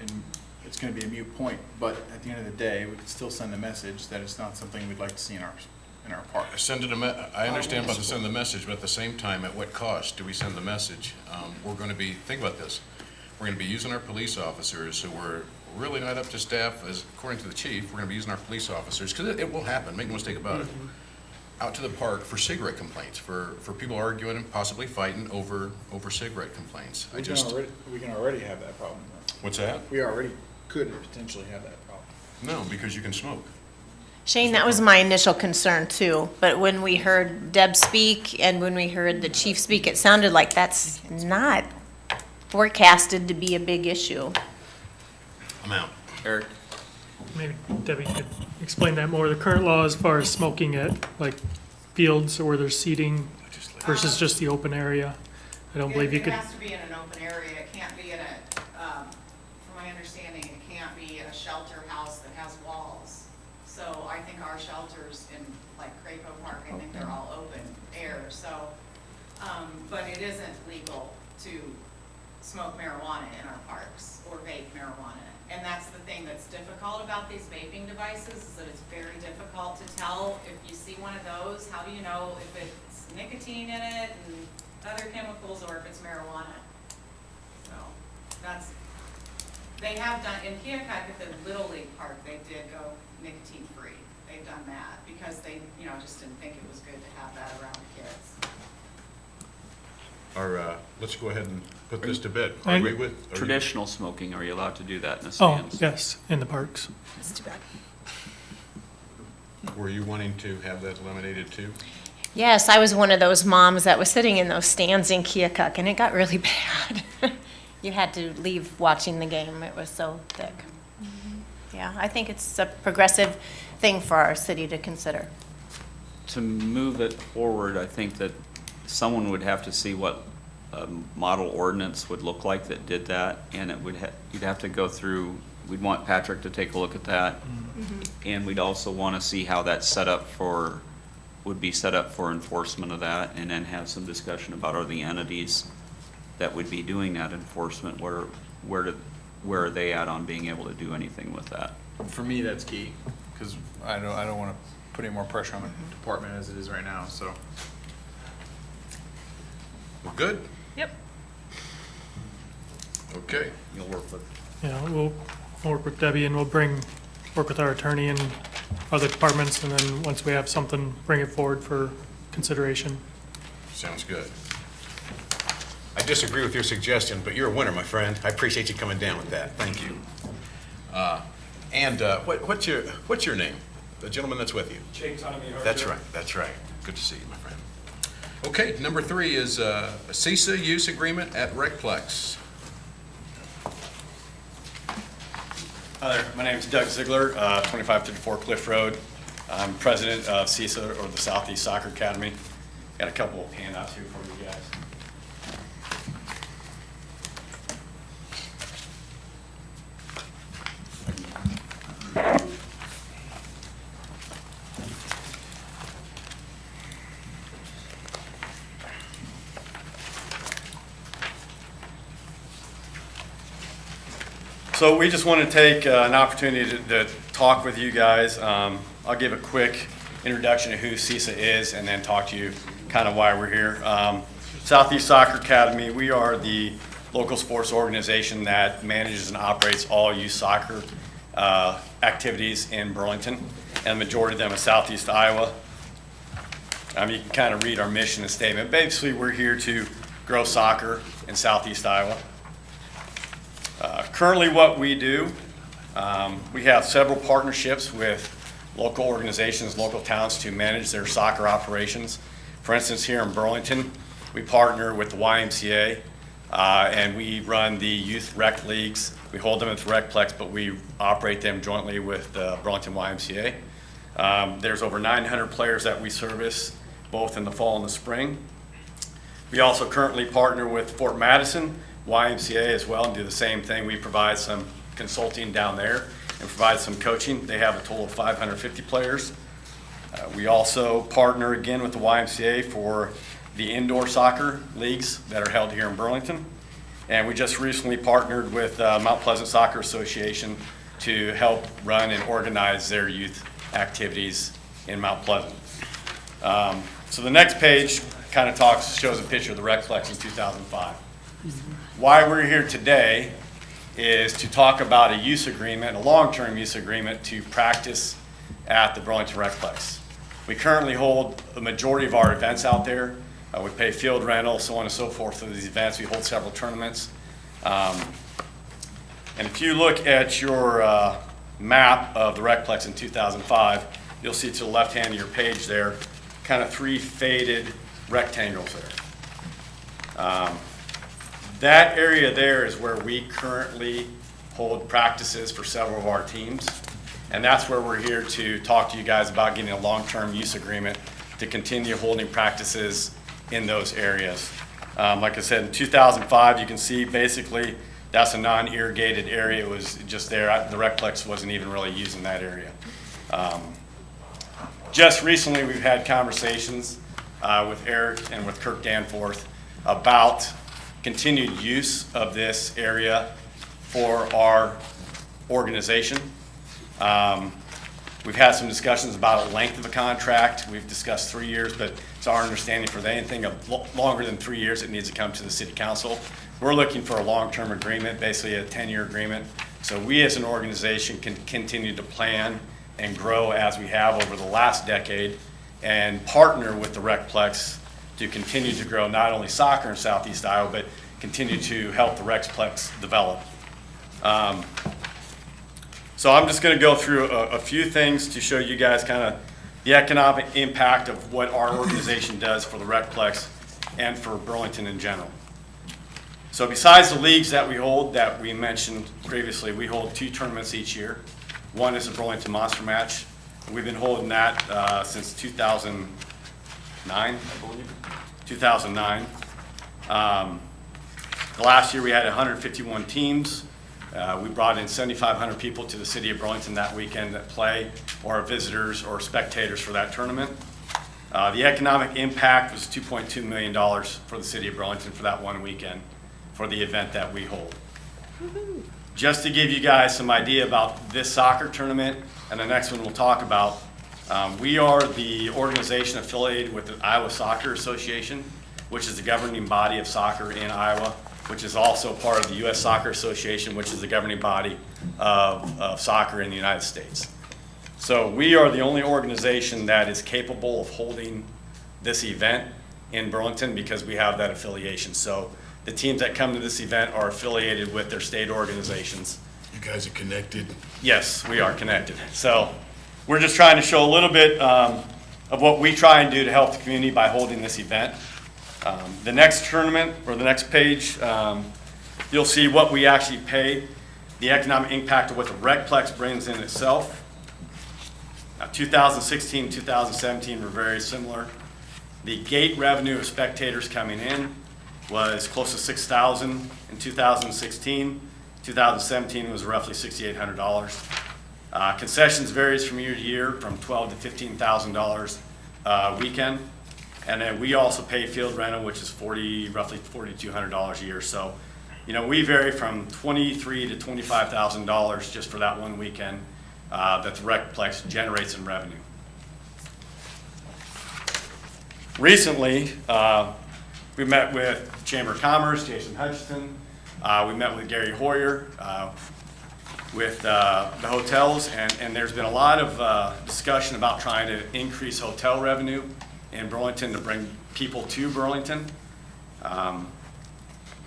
it's going to be a moot point. But at the end of the day, we can still send a message that it's not something we'd like to see in our park. I understand about to send the message, but at the same time, at what cost do we send the message? We're going to be, think about this, we're going to be using our police officers who were really not up to staff, as according to the chief, we're going to be using our police officers, because it will happen, make no mistake about it, out to the park for cigarette complaints, for people arguing and possibly fighting over cigarette complaints. We can already have that problem. What's that? We already could potentially have that problem. No, because you can smoke. Shane, that was my initial concern too, but when we heard Deb speak and when we heard the chief speak, it sounded like that's not forecasted to be a big issue. I'm out. Eric? Maybe Debbie could explain that more. The current law as far as smoking at like fields or where there's seating versus just the open area. I don't believe you could. It has to be in an open area. It can't be in a, from my understanding, it can't be in a shelter house that has walls. So I think our shelters in like Crapo Park, I think they're all open air, so, but it isn't legal to smoke marijuana in our parks or vape marijuana. And that's the thing that's difficult about these vaping devices, is that it's very difficult to tell if you see one of those, how do you know if it's nicotine in it and other chemicals or if it's marijuana? So that's, they have done, in Keokuk at the Little League Park, they did go nicotine free. They've done that because they, just didn't think it was good to have that around kids. Let's go ahead and put this to bed. Agree with? are you- Traditional smoking, are you allowed to do that in the Oh, stands? yes, in the parks. It's too bad. Were you wanting to have that eliminated too? Yes, I was one of those moms that was sitting in those stands in Keokuk, and it got really bad. You had to leave watching the game. It was so thick. Yeah, I think it's a progressive thing for our city to consider. To move it forward, I think that someone would have to see what a model ordinance would look like that did that, and it would you'd have to go through, we'd want Patrick to take a look at that. And we'd also want to see how that's set up would be set up for enforcement of that, and then have some discussion about are the entities that would be doing that enforcement, where are they at on being able to do anything with that? For me, that's key, because I don't want to put any more pressure on the department as it is right now, so. We're good? Yep. Okay. You'll work with. Yeah, we'll work with Debbie and we'll work with our attorney and other departments, and then once we have something, bring it forward for consideration. Sounds good. I disagree with your suggestion, but you're a winner, my friend. I appreciate you coming down with that. Thank you. What's your name? The gentleman that's with you? James Automator. That's right, that's right. Good to see you, my friend. Okay, number 3 is a CISA use agreement at Recplex. Hi there, my name is Doug Ziegler, 2554 Cliff Road. I'm president of CISA, or the Southeast Soccer Academy. Got a couple of handouts here for you guys. So we just want to take an opportunity to talk with you guys. I'll give a quick introduction to who CISA is and then talk to you kind of why we're here. Southeast Soccer Academy, we are the local sports organization that manages and operates all youth soccer activities in Burlington, and the majority of them in Southeast Iowa. You can kind of read our mission and statement. Basically, we're here to grow soccer in Southeast Iowa. Currently what we do, we have several partnerships with local organizations, local towns to manage their soccer operations. For instance, here in Burlington, we partner with the YMCA and we run the youth rec leagues. We hold them at the Recplex, but we operate them jointly with the Burlington YMCA. There's over 900 players that we service both in the fall and the spring. We also currently partner with Fort Madison YMCA as well and do the same thing. We provide some consulting down there and provide some coaching. They have a total of 550 players. We also partner again with the YMCA for the indoor soccer leagues that are held here in Burlington. And we just recently partnered with Mount Pleasant Soccer Association to help run and organize their youth activities in Mount Pleasant. So the next page kind of shows a picture of the Recplex in 2005. Why we're here today is to talk about a use agreement, a long-term use agreement to practice at the Burlington Recplex. We currently hold the majority of our events out there. We pay field rental, so on and so forth for these events. We hold several tournaments. And if you look at your map of the Recplex in 2005, you'll see to the left hand of your page there, kind of 3 faded rectangles there. That area there is where we currently hold practices for several of our teams. And that's where we're here to talk to you guys about getting a long-term use agreement to continue holding practices in those areas. Like I said, in 2005, you can see basically that's a non-irrigated area. It was just there. The Recplex wasn't even really using that area. Just recently, we've had conversations with Eric and with Kirk Danforth about continued use of this area for our organization. We've had some discussions about a length of a contract. We've discussed 3 years, but it's our understanding for anything longer than 3 years, it needs to come to the city council. We're looking for a long-term agreement, basically a 10-year agreement. So we as an organization can continue to plan and grow as we have over the last decade and partner with the Recplex to continue to grow not only soccer in Southeast Iowa, but continue to help the Recplex develop. So I'm just going to go through a few things to show you guys kind of the economic impact of what our organization does for the Recplex and for Burlington in general. So besides the leagues that we hold that we mentioned previously, we hold 2 tournaments each year. One is the Burlington Monster Match. We've been holding that since 2009, I believe. 2009. The last year we had 151 teams. We brought in 7,500 people to the city of Burlington that weekend that play or visitors or spectators for that tournament. The economic impact was $2.2 million for the city of Burlington for that one weekend for the event that we hold. Just to give you guys some idea about this soccer tournament and the next one we'll talk about, we are the organization affiliated with the Iowa Soccer Association, which is the governing body of soccer in Iowa, which is also part of the U.S. Soccer Association, which is the governing body of soccer in the United States. So we are the only organization that is capable of holding this event in Burlington because we have that affiliation. So the teams that come to this event are affiliated with their state organizations. You guys are connected? Yes, we are connected. So we're just trying to show a little bit of what we try and do to help the community by holding this event. The next tournament, or the next page, you'll see what we actually pay, the economic impact of what the Recplex brings in itself. Now, 2016, 2017 were very similar. The gate revenue of spectators coming in was close to $6,000 in 2016. 2017 was roughly $6,800. Concessions varies from year to year, from $12,000 to $15,000 a weekend. And then we also pay field rental, which is roughly $4,200 a year. So, you know, we vary from $23,000 to $25,000 just for that one weekend that the Recplex generates in revenue. Recently, we met with Chamber of Commerce, Jason Hutchinson. We met with Gary Hoyer with the hotels, and there's been a lot of discussion about trying to increase hotel revenue in Burlington to bring people to Burlington.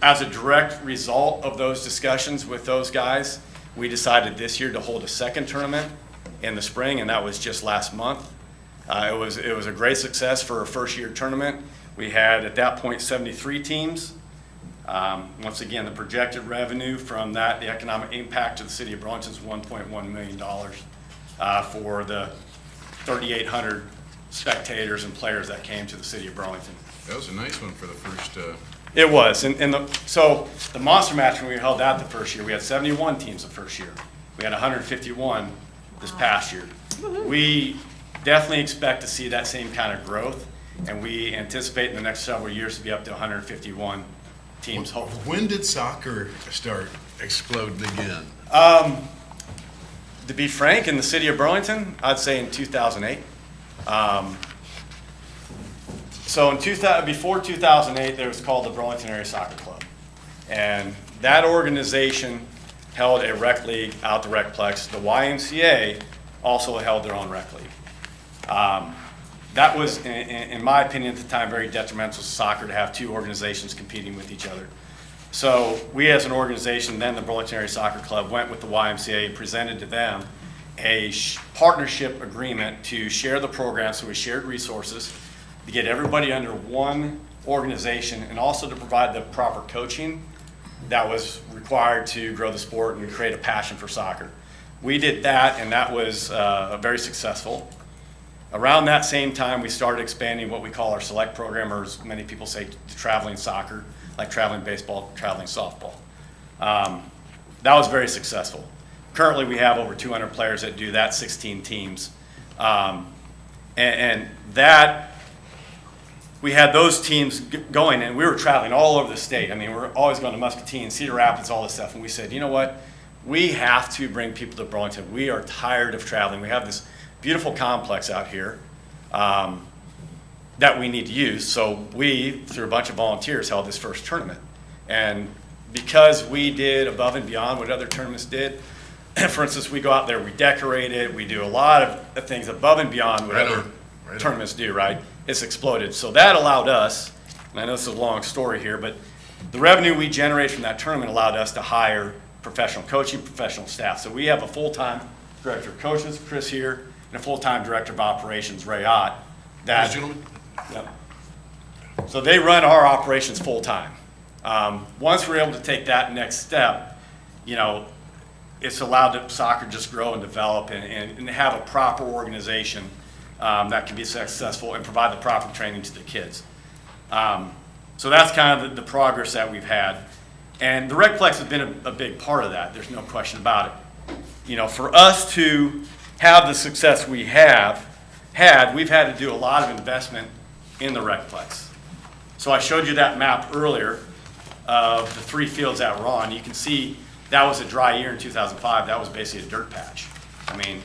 As a direct result of those discussions with those guys, we decided this year to hold a second tournament in the spring, and that was just last month. It was a great success for a first-year tournament. We had, at that point, 73 teams. Once again, the projected revenue from that, the economic impact to the city of Burlington is $1.1 million for the 3,800 spectators and players that came to the city of Burlington. That was a nice one for the first. It was, so the Monster Match, when we held that the first year, we had 71 teams the first year. We had 151 this past year. We definitely expect to see that same kind of growth, and we anticipate in the next several years to be up to 151 teams, hopefully. When did soccer start exploding again? To be frank, in the city of Burlington, I'd say in 2008. So before 2008, there was called the Burlington Area Soccer Club. And that organization held a rec league out the Recplex. The YMCA also held their own rec league. That was, in my opinion at the time, very detrimental to soccer to have two organizations competing with each other. So we as an organization, then the Burlington Area Soccer Club, went with the YMCA and presented to them a partnership agreement to share the program, so we shared resources, to get everybody under one organization, and also to provide the proper coaching that was required to grow the sport and create a passion for soccer. We did that, and that was very successful. Around that same time, we started expanding what we call our select program, or as many people say, traveling soccer, like traveling baseball, traveling softball. That was very successful. Currently, we have over 200 players that do that, 16 teams. And that, we had those teams going, and we were traveling all over the state. I mean, we're always going to Muscatine, Cedar Rapids, all this stuff. And we said, you know what? We have to bring people to Burlington. We are tired of traveling. We have this beautiful complex out here that we need to use. So we, through a bunch of volunteers, held this first tournament. And because we did above and beyond what other tournaments did, for instance, we go out there, we decorate it, we do a lot of things above and beyond what other tournaments do, right? It's exploded. So that allowed us, and I know this is a long story here, but the revenue we generated from that tournament allowed us to hire professional coaching, professional staff. So we have a full-time director of coaches, Chris here, and a full-time director of operations, Ray Ott. That, Gentlemen? Yep. So they run our operations full-time. Once we're able to take that next step, you know, it's allowed soccer just grow and develop and have a proper organization that can be successful and provide the proper training to the kids. So that's kind of the progress that we've had. And the Recplex has been a big part of that. There's no question about it. You know, for us to have the success we have had, we've had to do a lot of investment in the Recplex. So I showed you that map earlier of the 3 fields that we're on. You can see that was a dry year in 2005. That was basically a dirt patch. I mean,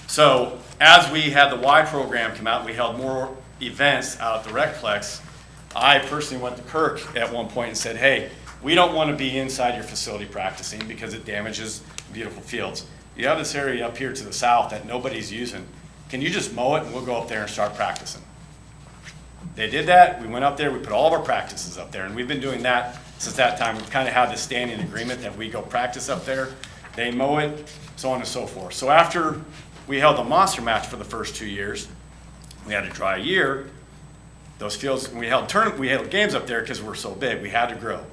so as we had the Y program come out, we held more events out at the Recplex. I personally went to Kirk at one point and said, hey, we don't want to be inside your facility practicing because it damages beautiful fields. You have this area up here to the south that nobody's using. Can you just mow it and we'll go up there and start practicing? They did that. We went up there. We put all of our practices up there, and we've been doing that since that time. We've kind of had this standing agreement that we go practice up there. They mow it, so on and so forth. So after we held the monster match for the first 2 years, we had a dry year. Those fields, we held games up there because we're so big. We had to grow.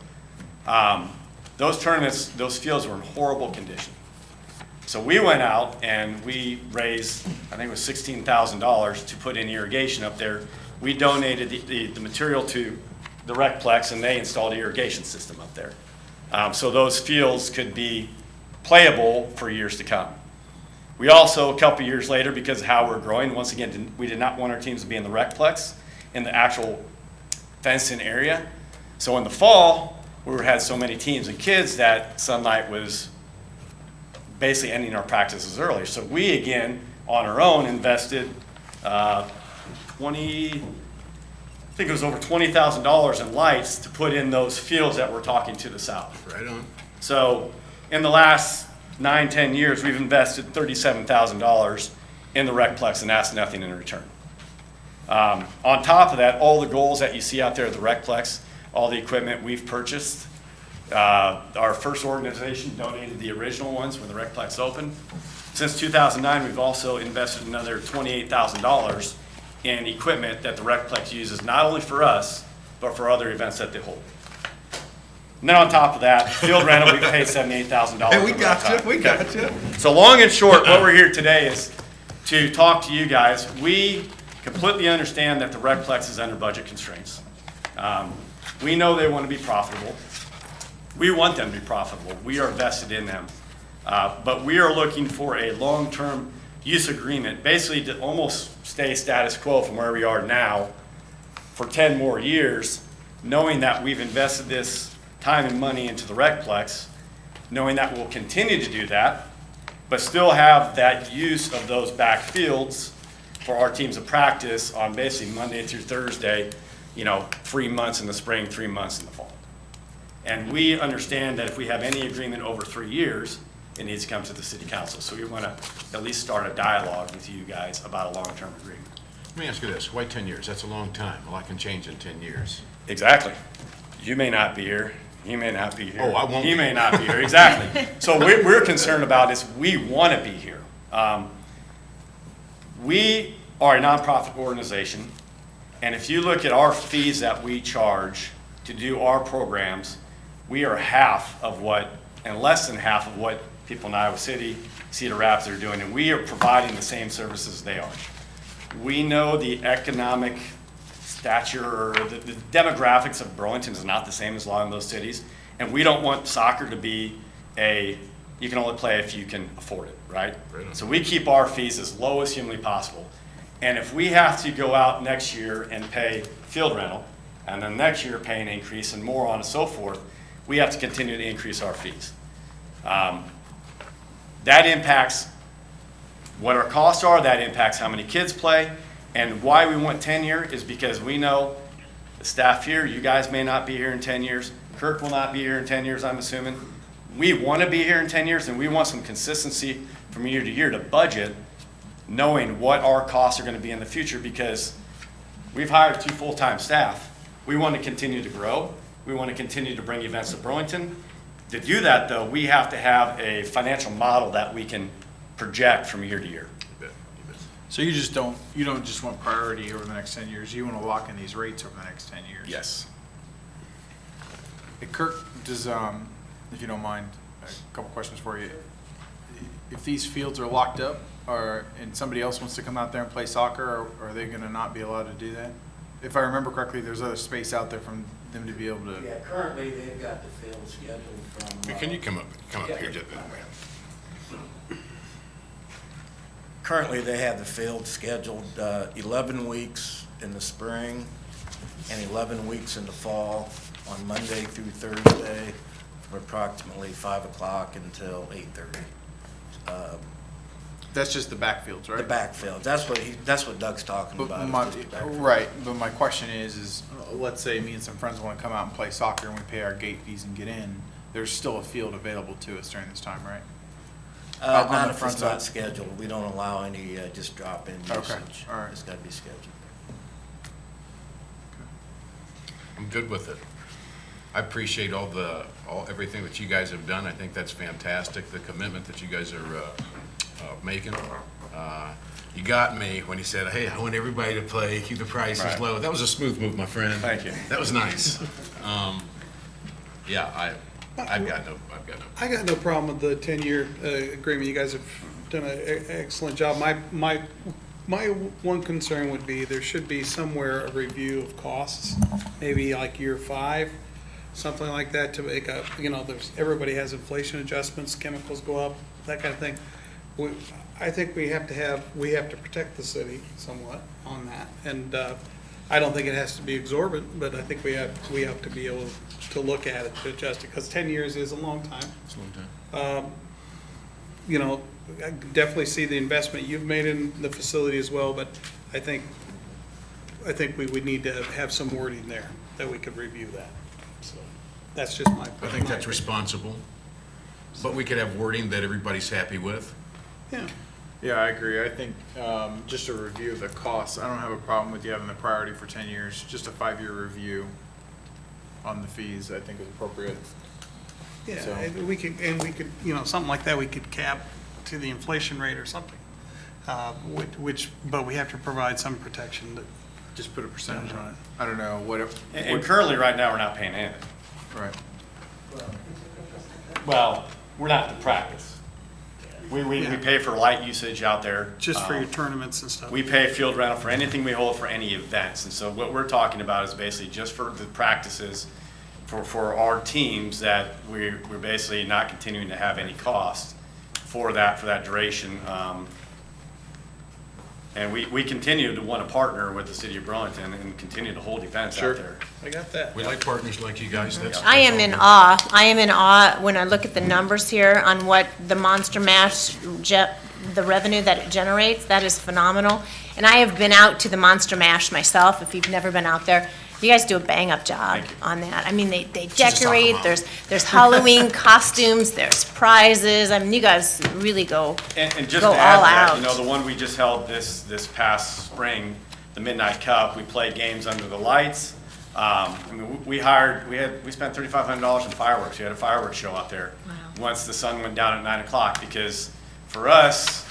Those tournaments, those fields were in horrible condition. So we went out and we raised, I think it was $16,000 to put in irrigation up there. We donated the material to the Recplex, and they installed an irrigation system up there. So those fields could be playable for years to come. We also, a couple years later, because of how we're growing, once again, we did not want our teams to be in the Recplex, in the actual fenced-in area. So in the fall, we had so many teams and kids that sunlight was basically ending our practices earlier. So we, again, on our own, invested I think it was over $20,000 in lights to put in those fields that we're talking to the south. Right on. So in the last 9-10 years, we've invested $37,000 in the Recplex and asked nothing in return. On top of that, all the goals that you see out there at the Recplex, all the equipment we've purchased. Our first organization donated the original ones when the Recplex opened. Since 2009, we've also invested another $28,000 in equipment that the Recplex uses not only for us, but for other events that they hold. And then on top of that, field rental, we paid $78,000. Hey, we got you. So long and short, what we're here today is to talk to you guys. We completely understand that the Recplex is under budget constraints. We know they want to be profitable. We want them to be profitable. We are vested in them. But we are looking for a long-term use agreement, basically to almost stay status quo from where we are now for 10 more years, knowing that we've invested this time and money into the Recplex, knowing that we'll continue to do that, but still have that use of those back fields for our teams of practice on basically Monday through Thursday, 3 months in the spring, 3 months in the fall. And we understand that if we have any agreement over 3 years, it needs to come to the city council. So we want to at least start a dialogue with you guys about a long-term agreement. Let me ask you this, why 10 years? That's a long time. A lot can change in 10 years. Exactly. You may not be here. He may not be here. Oh, I won't He be. may not be here. Exactly. So what we're concerned about is we want to be here. We are a nonprofit organization, and if you look at our fees that we charge to do our programs, we are half of what, and less than half of what people in Iowa City, Cedar Rapids are doing, and we are providing the same services they are. We know the economic stature or the demographics of Burlington is not the same as a lot of those cities, and we don't want soccer to be you can only play if you can afford it, right? So we keep our fees as low as humanly possible. And if we have to go out next year and pay field rental, and then next year pay an increase and more on and so forth, we have to continue to increase our fees. That impacts what our costs are, that impacts how many kids play, and why we want tenure is because we know the staff here, you guys may not be here in 10 years, Kirk will not be here in 10 years, I'm assuming. We want to be here in 10 years, and we want some consistency from year to year to budget, knowing what our costs are going to be in the future, because we've hired 2 full-time staff. We want to continue to grow. We want to continue to bring events to Burlington. To do that, though, we have to have a financial model that we can project from year to year. So you don't just want priority over the next 10 years, you want to lock in these rates over the next 10 years? Yes. Hey, Kirk, does, if you don't mind, a couple questions for you. If these fields are locked up, and somebody else wants to come out there and play soccer, are they gonna not be allowed to do that? If I remember correctly, there's other space out there for them to be able to. Yeah, currently, they've got the field scheduled from. Can you come up here, Jeff? Currently, they have the field scheduled 11 weeks in the spring and 11 weeks in the fall on Monday through Thursday from approximately 5 o'clock until 8:30. That's just the backfields, right? The backfield, that's what Doug's talking But about. is just the backfield. right, but my question is let's say me and some friends want to come out and play soccer and we pay our gate fees and get in, there's still a field available to us during this time, right? On Not the if front it's not side? scheduled, we don't allow any just drop-in Okay, usage. all right. It's gotta be scheduled. I'm good with it. I appreciate everything that you guys have done. I think that's fantastic, the commitment that you guys are making. You got me when he said, hey, I want everybody to play, keep the prices Right. low. That was a smooth move, my friend. Thank you. That was nice. Yeah, I've got no. I got no problem with the 10-year agreement. You guys have done an excellent job. My one concern would be there should be somewhere a review of costs, maybe like year 5, something like that to make up, everybody has inflation adjustments, chemicals go up, that kind of thing. I think we have to protect the city somewhat on that. And I don't think it has to be exorbitant, but I think we have to be able to look at it, to adjust it, because 10 years is a long time. It's a long time. I definitely see the investment you've made in the facility as well, but I think we would need to have some wording there that we could review that. So that's just my. I think that's responsible, but we could have wording that everybody's happy with. Yeah. Yeah, I agree. I think just a review of the costs, I don't have a problem with you having the priority for 10 years. Just a 5-year review on the fees, I think is appropriate. Yeah, So- and we could, something like that, we could cap to the inflation rate or something. But we have to provide some protection that. Just put a percentage on it. I don't know, And currently, right now, we're not paying anything. right. Well, we're not to practice. We pay for light usage out there. Just for your tournaments and stuff. We pay field rental for anything we hold for any events. And so what we're talking about is basically just for the practices for our teams that we're basically not continuing to have any cost for that duration. And we continue to want to partner with the city of Burlington and continue to hold events out there. I got that. We like partners like you guys. I am in awe. I am in awe when I look at the numbers here on what the Monster Mash, the revenue that it generates. That is phenomenal. And I have been out to the Monster Mash myself, if you've never been out there. You guys do a bang-up job on that. I mean, they decorate, there's Halloween costumes, there's prizes. I mean, you guys really go And just Go to add all to that, out. the one we just held this past spring, the Midnight Cup, we played games under the lights. We spent $3,500 in fireworks. We had a fireworks show out there. Once the sun went down at 9 o'clock, because for us,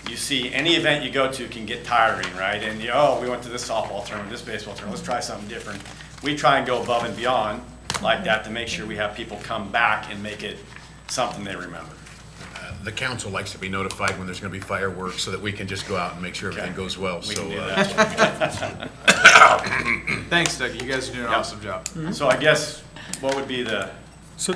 you see, any event you go to can get tiring, right? And oh, we went to this softball tournament, this baseball tournament, let's try something different. We try and go above and beyond like that to make sure we have people come back and make it something they remember. The council likes to be notified when there's going to be fireworks so that we can just go out and make sure everything Okay. goes well. We So, can do that. Thanks, Doug, you guys are doing an awesome job. So I guess, what would be the, So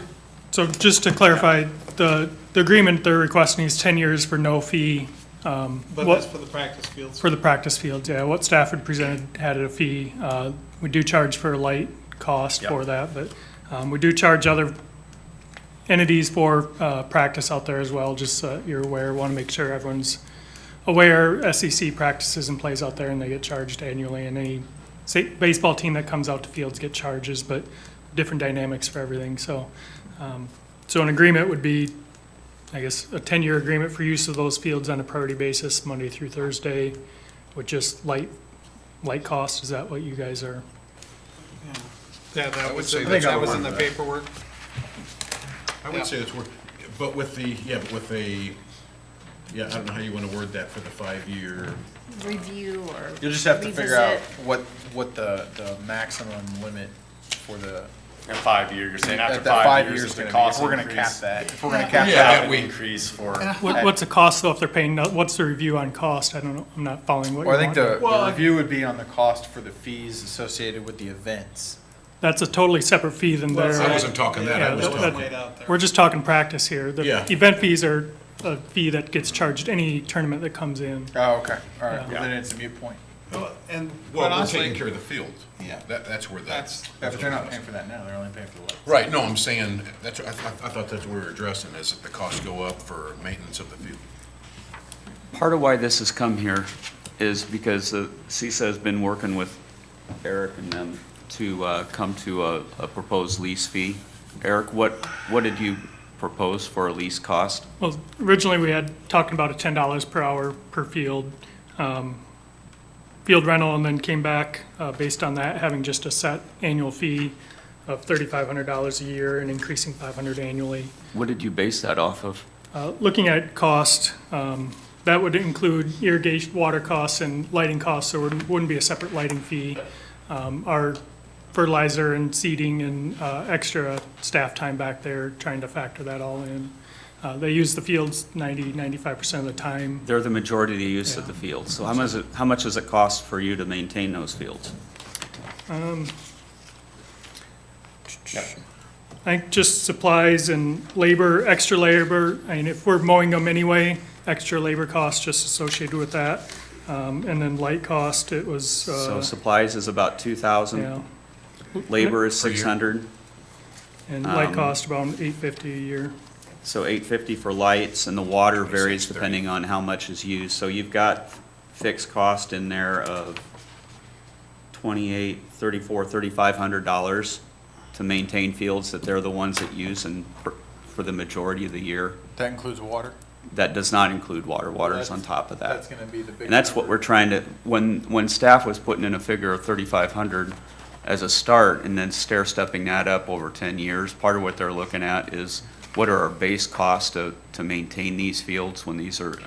just to clarify, the agreement they're requesting is 10 years for no fee. But What- that's for the practice fields. For the practice fields, yeah. What staff had presented had a fee. We do charge for a light cost Yep. for that, but we do charge other entities for practice out there as well, just so you're aware. Want to make sure everyone's aware SEC practices and plays out there, and they get charged annually. And any baseball team that comes out to fields get charges, but different dynamics for everything. So an agreement would be, I guess, a 10-year agreement for use of those fields on a priority basis, Monday through Thursday, with just light cost. Is that what you guys are? Yeah, that would was, say that that's was what in the we're- paperwork. I would say it's worth, but with the, I don't know how you want to word that for the 5-year. Review or You'll just have to figure out revisit. what the maximum limit for the, in 5 years, you're saying after that 5 years, is the gonna be. cost If we're gonna increase? cap that, if we're gonna cap Yeah, that, That would we- increase for, What's the cost though if they're paying, what's the review on cost? I don't know, I'm not following what you well, I think want. the review would be on the cost for the fees associated with the events. That's a totally separate fee than their. I wasn't talking that, I was Yeah, talking. Laid out there. We're just talking practice here. The Yeah. event fees are a fee that gets charged any tournament that comes in. Oh, okay, all right, Yeah. well, then it's a moot point. Well, and Well, quite we're honestly, taking care of the field. Yeah. That's where that's, Yeah, but they're not paying for that now, they're only paying for the lights. Right, no, I'm saying, I thought that's what we were addressing, is that the costs go up for maintenance of the field. Part of why this has come here is because CISA has been working with Eric and them to come to a proposed lease fee. Eric, what did you propose for a lease cost? Well, originally we had talking about a $10 per hour per field, field rental, and then came back based on that, having just a set annual fee of $3,500 a year and increasing $500 annually. What did you base that off of? Looking at cost, that would include irrigation, water costs, and lighting costs, so it wouldn't be a separate lighting fee. Our fertilizer and seeding and extra staff time back there, trying to factor that all in. They use the fields 95% of the time. They're the majority of the use of the field. So how much does it cost for you to maintain those fields? I think just supplies and labor, extra labor, I mean, if we're mowing them anyway, extra labor costs just associated with that. And then light cost, it was, So supplies is about 2,000, yeah. labor is 600, And light cost about $850 a year. so 850 for lights, and the water varies 630. depending on how much is used. So you've got fixed cost in there of $2,800, $3,400, $3,500 to maintain fields that they're the ones that use and for the majority of the year. That includes water? That does not include water. Water is on top of that. That's gonna be the big. And that's what number. we're trying to, when staff was putting in a figure of 3,500 as a start and then stair-stepping that up over 10 years, part of what they're looking at is what are our base costs to maintain these fields when these are,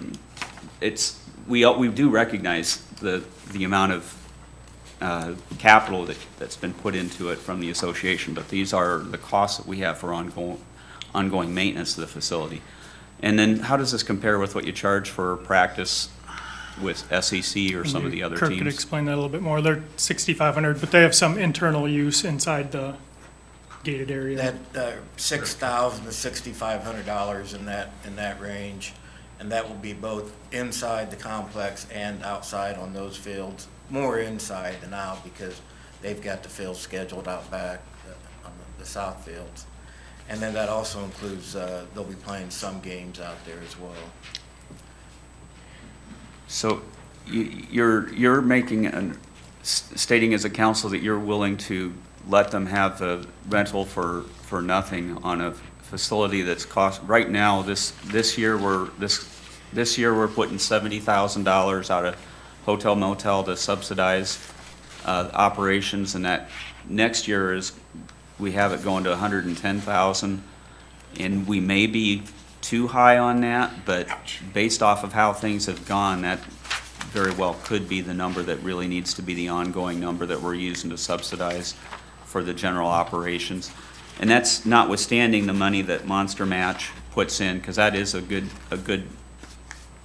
we do recognize the amount of capital that's been put into it from the association, but these are the costs that we have for ongoing maintenance of the facility. And then how does this compare with what you charge for practice with SEC or some of the other Kirk could teams? explain that a little bit more. They're $6,500, but they have some internal use inside the gated area. That $6,000 to $6,500 in that range, and that will be both inside the complex and outside on those fields. More inside than out because they've got the fields scheduled out back on the south fields. And then that also includes, they'll be playing some games out there as well. So you're making stating as a council that you're willing to let them have the rental for nothing on a facility that's cost, right now, this year we're putting $70,000 out of hotel motel to subsidize operations, and that next year we have it going to $110,000, and we may be too high on that, but based off of how things have gone, that very well could be the number that really needs to be the ongoing number that we're using to subsidize for the general operations. And that's notwithstanding the money that Monster Match puts in, because that is a good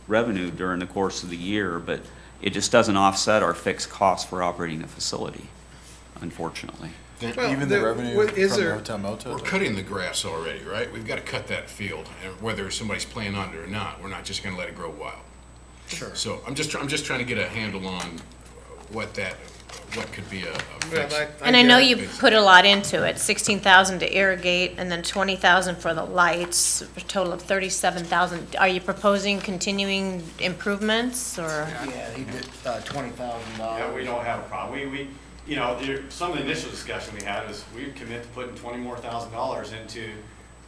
revenue during the course of the year, but it just doesn't offset our fixed costs for operating the facility, unfortunately. Well, Even the revenue is from the there- hotel motel? We're cutting the grass already, right? We've got to cut that field, and whether somebody's playing on it or not, we're not just going to let it grow wild. Sure. So I'm just trying to get a handle on what could be a fix. And I know get you it. put a lot into it, 16,000 to irrigate and then 20,000 for the lights, a total of 37,000. Are you proposing continuing improvements or? Yeah, he did $20,000. Yeah, we don't have a problem. We you know, some of the initial discussion we had is we commit to putting $20,000 more into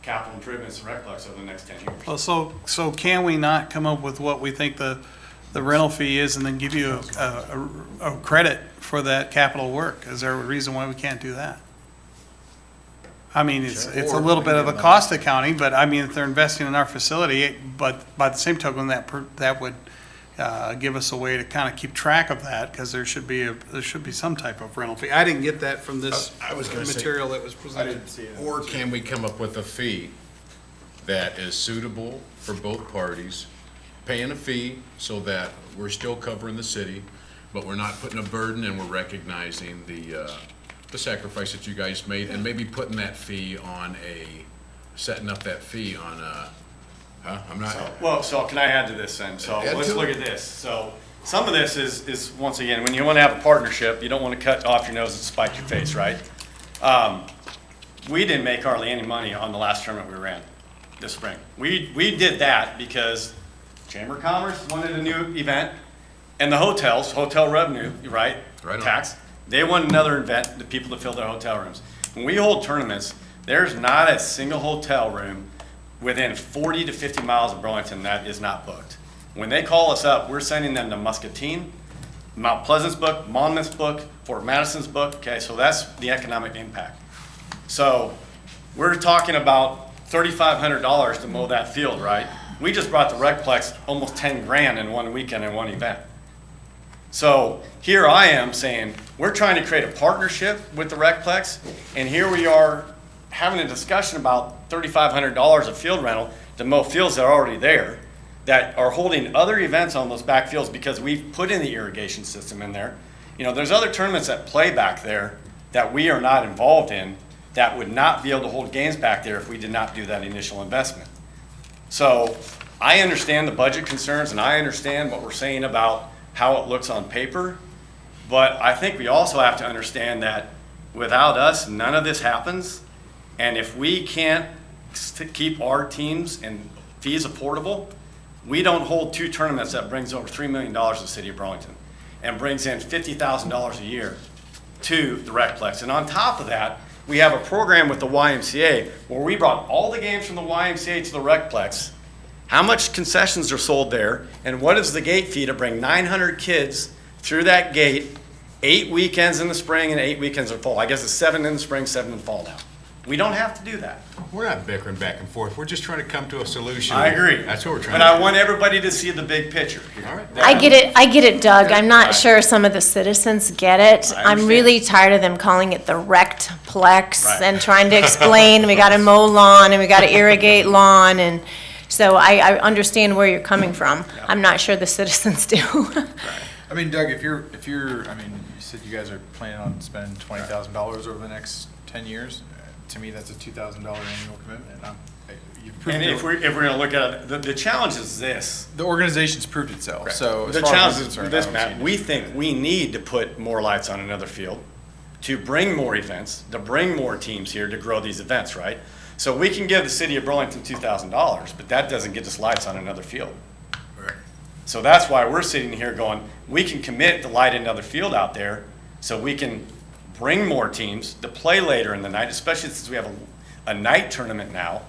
capital improvements in Recplex over the next 10 years. Well, so can we not come up with what we think the rental fee is and then give you a credit for that capital work? Is there a reason why we can't do that? I mean, it's a little bit of a cost accounting, but I mean, if they're investing in our facility, but by the same token, that would give us a way to kind of keep track of that, because there should be some type of rental fee. I didn't get that from this I was gonna say- material that was I presented. didn't see it. Or can we come up with a fee that is suitable for both parties, paying a fee so that we're still covering the city, but we're not putting a burden and we're recognizing the sacrifice that you guys made, and maybe putting that fee on setting up that fee on I'm not. Well, so can I add to this then? So Add let's to look it. at this. So some of this is, once again, when you want to have a partnership, you don't want to cut off your nose and spite your face, right? We didn't make hardly any money on the last tournament we ran this spring. We did that because Chamber of Commerce wanted a new event, and the hotels, hotel revenue, right? Right on. Tax, they want another event, the people to fill their hotel rooms. When we hold tournaments, there's not a single hotel room within 40 to 50 miles of Burlington that is not booked. When they call us up, we're sending them to Muscatine, Mount Pleasant's book, Monmouth's book, Fort Madison's book, okay, so that's the economic impact. So we're talking about $3,500 to mow that field, right? We just brought the Recplex almost 10 grand in one weekend in one event. So here I am saying, we're trying to create a partnership with the Recplex, and here we are having a discussion about $3,500 of field rental to mow fields that are already there, that are holding other events on those back fields because we've put in the irrigation system in there. You know, there's other tournaments that play back there that we are not involved in that would not be able to hold games back there if we did not do that initial investment. So I understand the budget concerns and I understand what we're saying about how it looks on paper, but I think we also have to understand that without us, none of this happens. And if we can't keep our teams and fees affordable, we don't hold two tournaments that brings over $3 million to the city of Burlington and brings in $50,000 a year to the Recplex. And on top of that, we have a program with the YMCA where we brought all the games from the YMCA to the Recplex. How much concessions are sold there, and what is the gate fee to bring 900 kids through that gate 8 weekends in the spring and 8 weekends in the fall? I guess it's 7 in the spring, 7 in the fall now. We don't have to do that. We're not bickering back and forth. We're just trying to come to a solution. I agree. That's what we're trying But to I do. want everybody to see the big picture. All right. I get it, Doug. I'm not sure some of the citizens get it. I I'm understand. really tired of them calling it the wrecked plex Right. and trying to explain, we gotta mow lawn and we gotta irrigate lawn, and so I understand where you're coming from. I'm not sure the citizens do. I mean, Doug, if you're, I mean, you said you guys are planning on spending $20,000 over the next 10 years. To me, that's a $2,000 annual commitment. You've proved And if we're gonna look at it, the challenge is this. the organization's proved itself. So as The far as challenge I'm is concerned, this, I don't Matt, see an we issue. think we need to put more lights on another field, to bring more events, to bring more teams here to grow these events, right? So we can give the city of Burlington $2,000, but that doesn't get us lights on another field. Right. So that's why we're sitting here going, we can commit to light another field out there so we can bring more teams to play later in the night, especially since we have a night tournament now.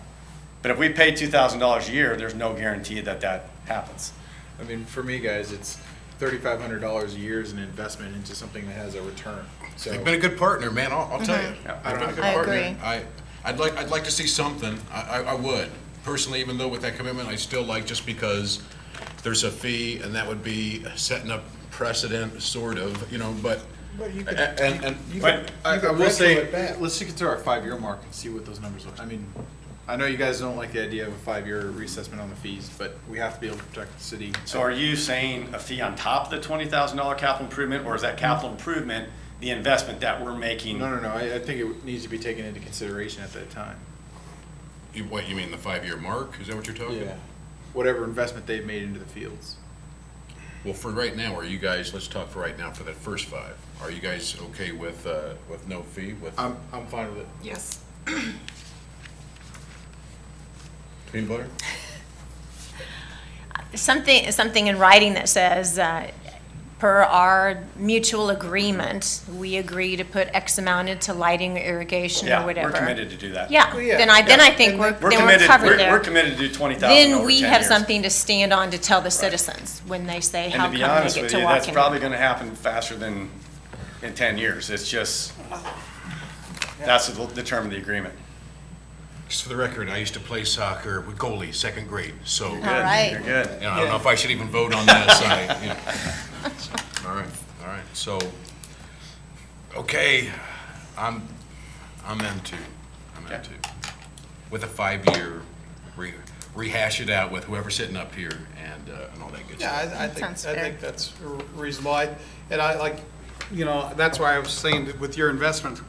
But if we pay $2,000 a year, there's no guarantee that that happens. I mean, for me, guys, it's $3,500 a year is an investment into something that has a return. So They've been a good partner, man. I'll tell you. Yeah. They've been a good I partner. agree. I'd like to see something. I would. personally, even though with that commitment, I still like just because there's a fee and that would be setting a precedent, sort of, you know, but, But you could, and, you But could, I you could will say, retro it back. let's get to our 5-year mark and see what those numbers look. I mean, I know you guys don't like the idea of a 5-year reassessment on the fees, but we have to be able to protect the city. So are you saying a fee on top of the $20,000 capital improvement, or is that capital improvement the investment that we're making? No, I think it needs to be taken into consideration at that time. what, you mean the 5-year mark? Is that what you're talking? Whatever investment they've made into the fields. Well, for right now, are you guys, let's talk for right now for that first 5. Are you guys okay with no fee, with I'm fine with it. Yes. peanut butter? Something in writing that says, per our mutual agreement, we agree to put X amount into lighting or irrigation or Yeah, whatever. we're committed to do that. Yeah, Well, yeah. then I think We're then we're committed, covered we're there. committed to do 20,000 Then over we 10 have years. something to stand on to tell the citizens when they say, how And to come be they honest get with to you, walk that's in? probably gonna happen faster than in 10 years. It's just, that's the term of the agreement. Just for the record, I used to play soccer with goalie, 2nd grade, so, All right. You're good. you know, I don't know if I should even vote on that side, you know. All right, so, okay, I'm into. With a 5-year, rehash it out with whoever's sitting up here and all that good Yeah, stuff. I think, Sounds I fair. think that's reasonable. And I like, you know, that's why I was saying that with your investment,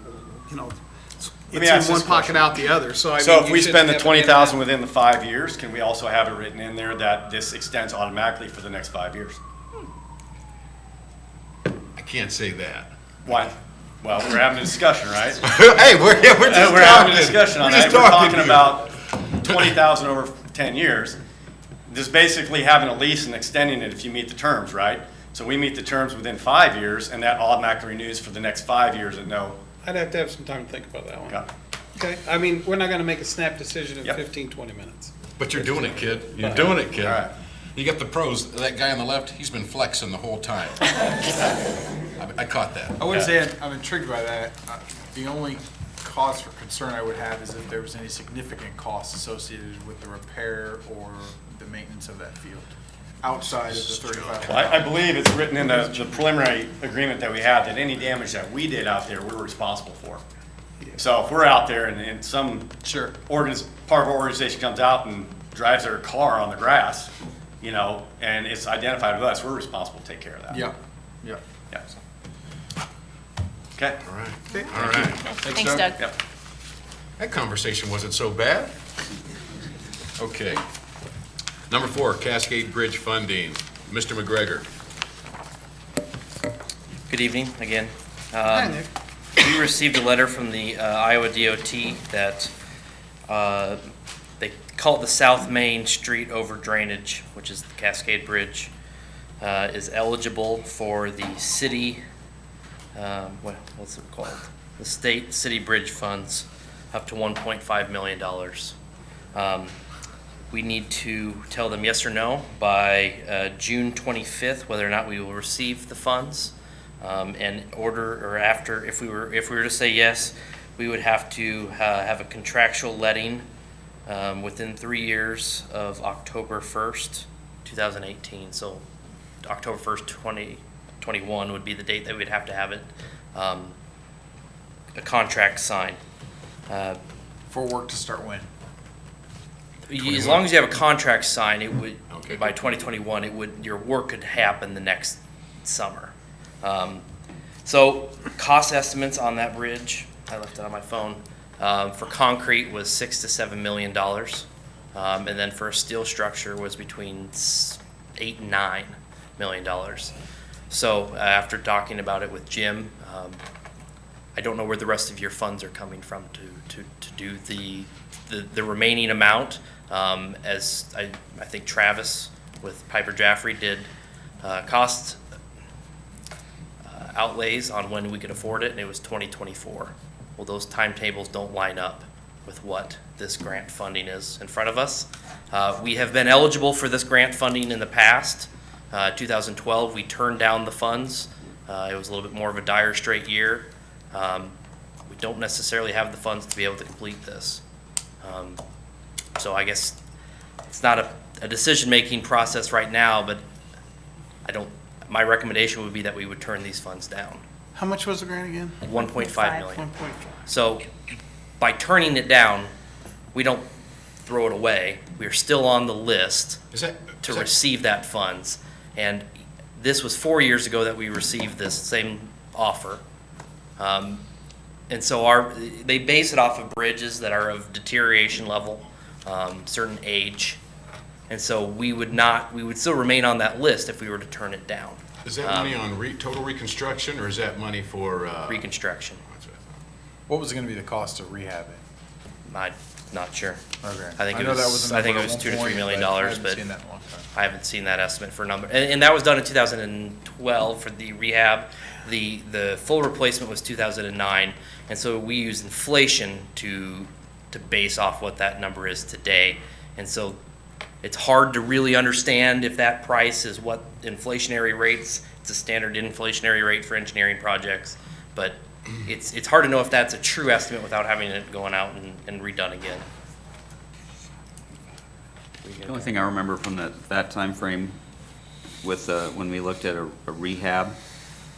you know, Let me it's ask in this one pocket question. out the other, so I mean. So if you we should spend the have it in 20,000 that. within the 5 years, can we also have it written in there that this extends automatically for the next 5 years? I can't say that. Why? Well, we're having a discussion, right? Hey, we're just We're talking. having a discussion on We're that. just We're talking here. about 20,000 over 10 years. Just basically having a lease and extending it if you meet the terms, right? So we meet the terms within 5 years, and that automatically renews for the next 5 years at no. I'd have to have some time to think about that one. Yeah. Okay, I mean, we're not gonna make a snap decision in Yep. 15, 20 minutes. But you're doing it, kid. You're doing it, kid. All right. You got the pros. That guy on the left, he's been flexing the whole time. I caught that. I would say I'm intrigued by that. The only cause for concern I would have is if there was any significant costs associated with the repair or the maintenance of that field outside of the 35. Well, I believe it's written in the preliminary agreement that we have that any damage that we did out there, we're responsible for. So if we're out there and some Sure. part of our organization comes out and drives their car on the grass, you know, and it's identified with us, we're responsible to take care of that. Yeah. Yeah. Okay. All right. All right. Thanks, Doug. Yep. That conversation wasn't so bad. Okay. Number 4, Cascade Bridge funding. Mr. McGregor. Good evening again. Hi, Nick. We received a letter from the Iowa DOT that they call it the South Main Street Over Drainage, which is the Cascade Bridge, is eligible for the city, what's it called? The state city bridge funds, up to $1.5 million. We need to tell them yes or no by June 25th, whether or not we will receive the funds. And order, or after, if we were to say yes, we would have to have a contractual letting within 3 years of October 1st, 2018. So October 1st, 2021 would be the date that we'd have to have it, a contract signed. For work to start when? As long as you have a contract signed, it would, Okay. by 2021, it would, your work could happen the next summer. So cost estimates on that bridge, I left it on my phone, for concrete was $6 to $7 million. And then for a steel structure was between $8 and $9 million. So after talking about it with Jim, I don't know where the rest of your funds are coming from to do the remaining amount. As I think Travis with Piper Jaffray did cost outlays on when we could afford it, and it was 2024. Well, those timetables don't line up with what this grant funding is in front of us. We have been eligible for this grant funding in the past. 2012, we turned down the funds. It was a little bit more of a dire straight year. We don't necessarily have the funds to be able to complete this. So I guess it's not a decision-making process right now, but my recommendation would be that we would turn these funds down. How much was the grant again? 1.5 million. 1.5. So by turning it down, we don't throw it away. We're still on the list to receive that funds. And this was 4 years ago that we received this same offer. And so they base it off of bridges that are of deterioration level, certain age. And so we would still remain on that list if we were to turn it down. Is that money on total reconstruction, or is that money for? Reconstruction. What was gonna be the cost to rehab it? I'm not sure. Okay. I think it know that was a number at $2 to one $3 point, million, I haven't but seen that in a long time. I haven't seen that estimate for a number. And that was done in 2012 for the rehab. The full replacement was 2009. And so we use inflation to base off what that number is today. And so it's hard to really understand if that price is what inflationary rates, it's a standard inflationary rate for engineering projects. But it's hard to know if that's a true estimate without having it going out and redone again. The only thing I remember from that timeframe with, when we looked at a rehab,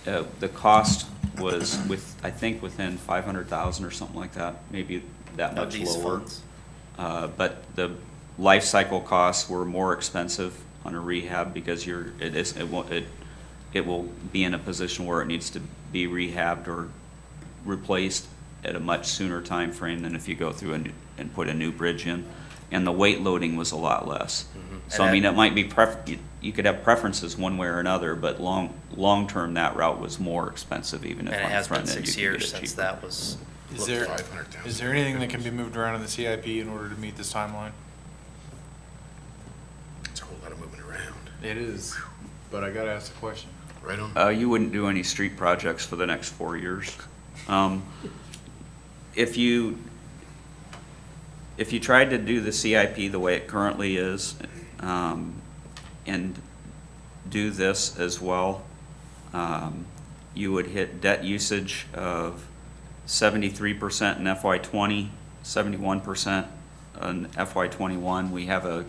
the cost was I think within 500,000 or something like that, maybe that Of much these lower. funds. But the life cycle costs were more expensive on a rehab because it will be in a position where it needs to be rehabbed or replaced at a much sooner time frame than if you go through and put a new bridge in. And the weight loading was a lot less. So, I mean, it might be, you could have preferences one way or another, but long-term, that route was more expensive, even if And it on the has been front end you 6 could years get it since cheaper. that was Is looked there, at. 500,000. is there anything that can be moved around in the CIP in order to meet this timeline? It's a whole lot of moving around. It is, but I gotta ask the question. Right on. You wouldn't do any street projects for the next 4 years. If you tried to do the CIP the way it currently is, and do this as well, you would hit debt usage of 73% in FY '20, 71% in FY '21. We have a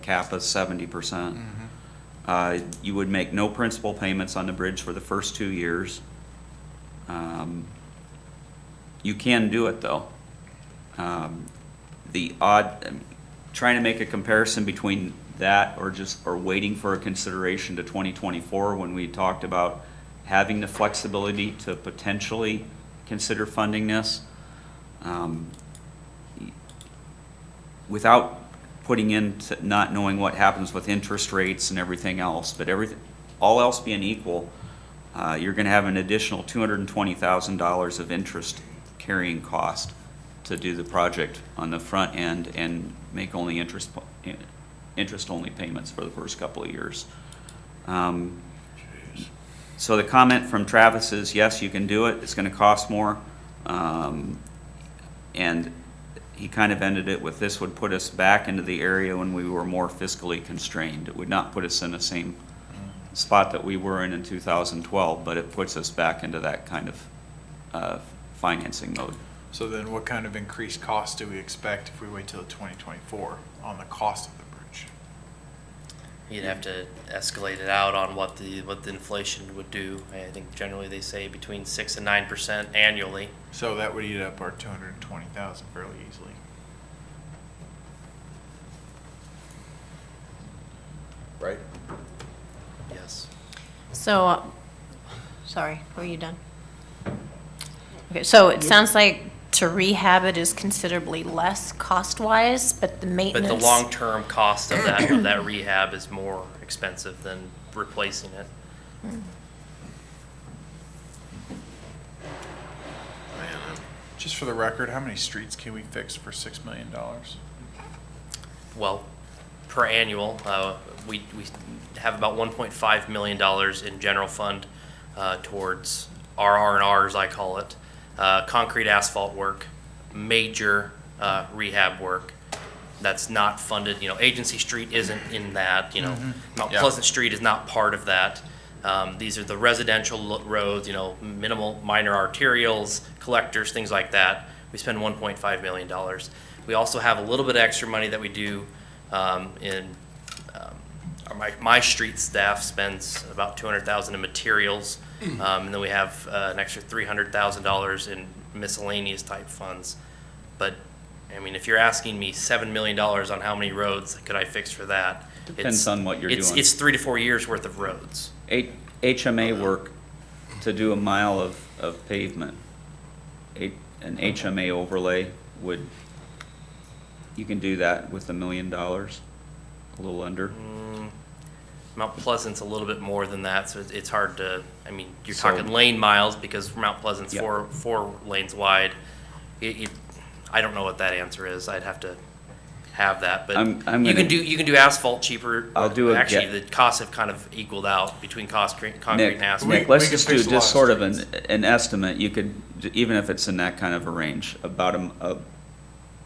cap of 70%. You would make no principal payments on the bridge for the first 2 years. You can do it, though. Trying to make a comparison between that or waiting for a consideration to 2024 when we talked about having the flexibility to potentially consider funding this, without putting into not knowing what happens with interest rates and everything else, but all else being equal, you're gonna have an additional $220,000 of interest carrying cost to do the project on the front end and make only interest-only payments for the first couple of years. So the comment from Travis is, yes, you can do it, it's gonna cost more. And he kind of ended it with, this would put us back into the area when we were more fiscally constrained. It would not put us in the same spot that we were in 2012, but it puts us back into that kind of financing mode. So then what kind of increased cost do we expect if we wait till 2024 on the cost of the bridge? You'd have to escalate it out on what the inflation would do. I think generally they say between 6 and 9% annually. So that would eat up our 220,000 fairly easily. Right? Yes. So, sorry, were you done? Okay, so it sounds like to rehab it is considerably less cost-wise, but the But maintenance. the long-term cost of that rehab is more expensive than replacing it. Just for the record, how many streets can we fix for $6 million? Well, per annual, we have about $1.5 million in general fund towards R&Rs, I call it, concrete asphalt work, major rehab work. That's not funded, Agency Street isn't in that, Mount Yeah. Pleasant Street is not part of that. These are the residential roads, minimal, minor arterials, collectors, things like that. We spend $1.5 million. We also have a little bit of extra money that we do My street staff spends about $200,000 in materials, and then we have an extra $300,000 in miscellaneous type funds. But, I mean, if you're asking me $7 million on how many roads could I fix for that? Depends on what you're doing. It's 3 to 4 years worth of roads. HMA work to do a mile of pavement, an HMA overlay would, you can do that with $1 million, a little under. Mount Pleasant's a little bit more than that, so it's hard to, I mean, you're So- talking lane miles, because Mount Pleasant's Yep. four lanes wide. I don't know what that answer is, I'd have to have that, but I'm you gonna- can do asphalt cheaper. I'll do a Actually, get- the costs have kind of equaled out between concrete and asphalt. Nick, let's we just can do fix a lot just of sort of streets. an estimate, you could, even if it's in that kind of a range, about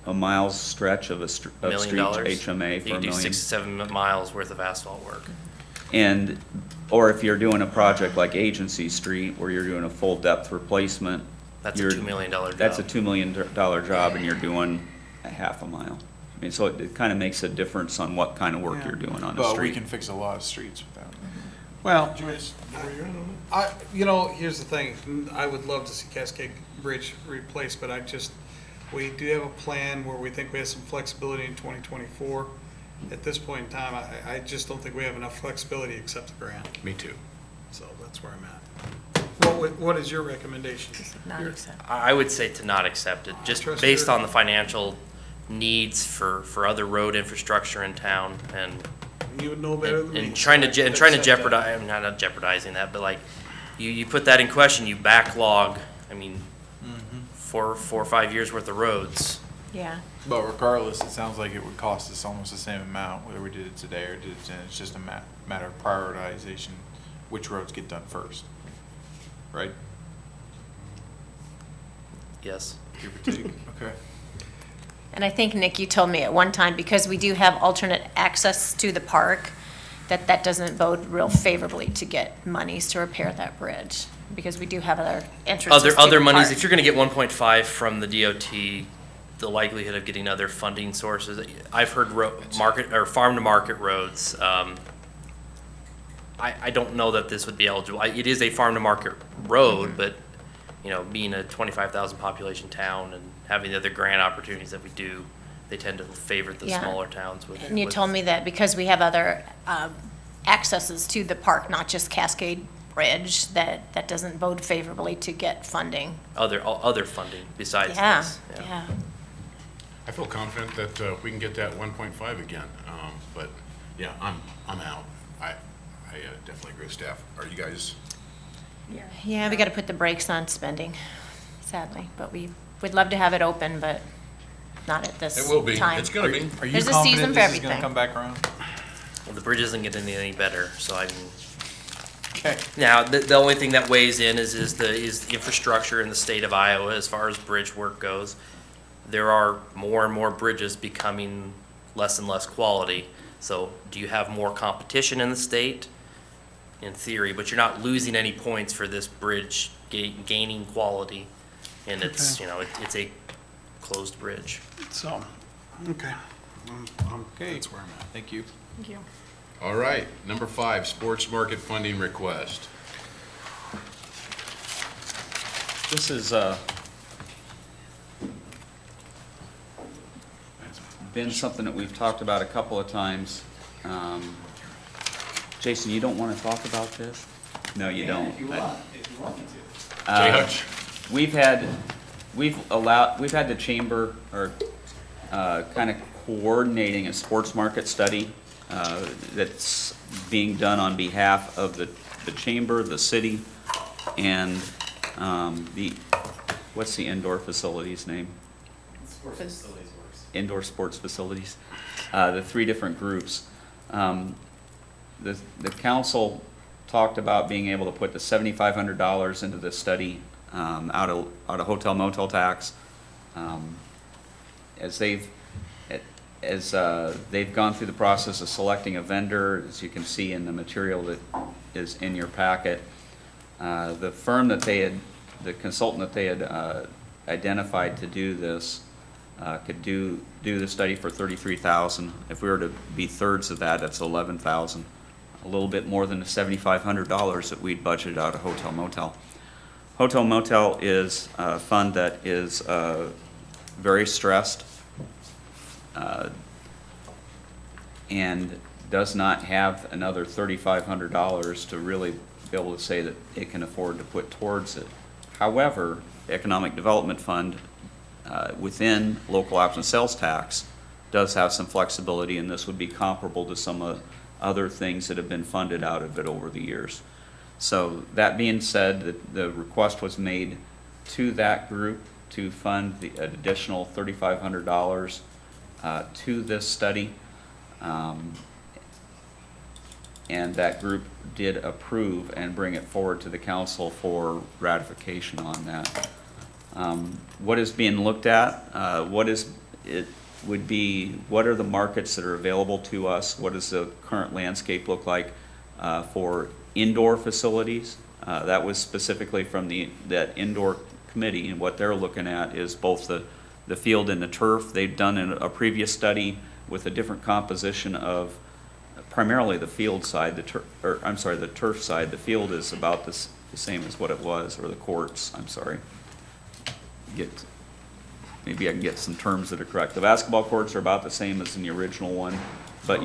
a mile's stretch of $1 of million street dollars. HMA You for can $1 do million. 6 to 7 miles worth of asphalt work. And, or if you're doing a project like Agency Street, where you're doing a full depth replacement. That's a you're- $2 million job. That's a $2 million job, and you're doing a half a mile. I mean, so it kind of makes a difference on what kind of work Yeah. you're doing on the But we street. can fix a lot of streets without. Well, here's the thing, I would love to see Cascade Bridge replaced, but we do have a plan where we think we have some flexibility in 2024. At this point in time, I just don't think we have enough flexibility to accept the grant, Me too. so that's where I'm at. What is your recommendation? Not acceptable. I would say to not accept it, just Trustee based Ritter. on the financial needs for other road infrastructure in town, and You would know better than me. and trying to Accept that. jeopardize, I'm not jeopardizing that, but like, you put that in question, you backlog, I mean, 4 or 5 years worth of roads. Yeah. But regardless, it sounds like it would cost us almost the same amount, whether we did it today or did it then. It's just a matter of prioritization, which roads get done first. Right? Yes. Give or take. Okay. And I think, Nick, you told me at one time, because we do have alternate access to the park, that doesn't bode real favorably to get monies to repair that bridge, because we do have other entrances to the Other monies, park. if you're gonna get 1.5 from the DOT, the likelihood of getting other funding sources, I've heard farm to market roads, I don't know that this would be eligible. It is a farm to market road, but, you know, being a 25,000 population town and having the other grant opportunities that we do, they tend to favor the Yeah. smaller towns with. And you with told me that because we have other accesses to the park, not just Cascade Bridge, that doesn't bode favorably to get funding. Other funding besides Yeah, this. yeah. I feel confident that we can get that 1.5 again, but yeah, I'm out. I definitely agree with staff. Are you guys? Yeah, we got to put the brakes on spending, sadly, but we'd love to have it open, but not at this It will be. time. It's gonna be. Are you There's a confident season for this is gonna everything. come back around? Well, the bridge isn't getting any better, so I mean, Okay. now, the only thing that weighs in is the infrastructure in the state of Iowa as far as bridge work goes. There are more and more bridges becoming less and less quality. So do you have more competition in the state? In theory, but you're not losing any points for this bridge gaining quality. And it's, you know, it's a closed bridge. So, okay. Okay. That's where I'm at. Thank you. Thank you. All right, number 5, sports market funding request. This is, been something that we've talked about a couple of times. Jason, you don't want to talk about this? No, you don't. If you want me to. Jay Hutch. We've had the chamber, or kind of coordinating a sports market study that's being done on behalf of the chamber, the city, and what's the indoor facilities name? Sports facilities works. Indoor sports facilities, the 3 different groups. The council talked about being able to put the $7,500 into the study out of hotel motel tax. As they've gone through the process of selecting a vendor, as you can see in the material that is in your packet, the consultant that they had identified to do this could do the study for $33,000. If we were to be thirds of that, that's $11,000. A little bit more than the $7,500 that we'd budgeted out of hotel motel. Hotel motel is a fund that is very stressed and does not have another $3,500 to really be able to say that it can afford to put towards it. However, the Economic Development Fund within local option sales tax does have some flexibility, and this would be comparable to some other things that have been funded out of it over the years. So that being said, the request was made to that group to fund the additional $3,500 to this study. And that group did approve and bring it forward to the council for ratification on that. What is being looked at? What are the markets that are available to us? What does the current landscape look like for indoor facilities? That was specifically from that indoor committee, and what they're looking at is both the field and the turf. They've done a previous study with a different composition of primarily the field side, the turf side. The field is about the same as what it was, or the courts, I'm sorry. Maybe I can get some terms that are correct. The basketball courts are about the same as in the original one, but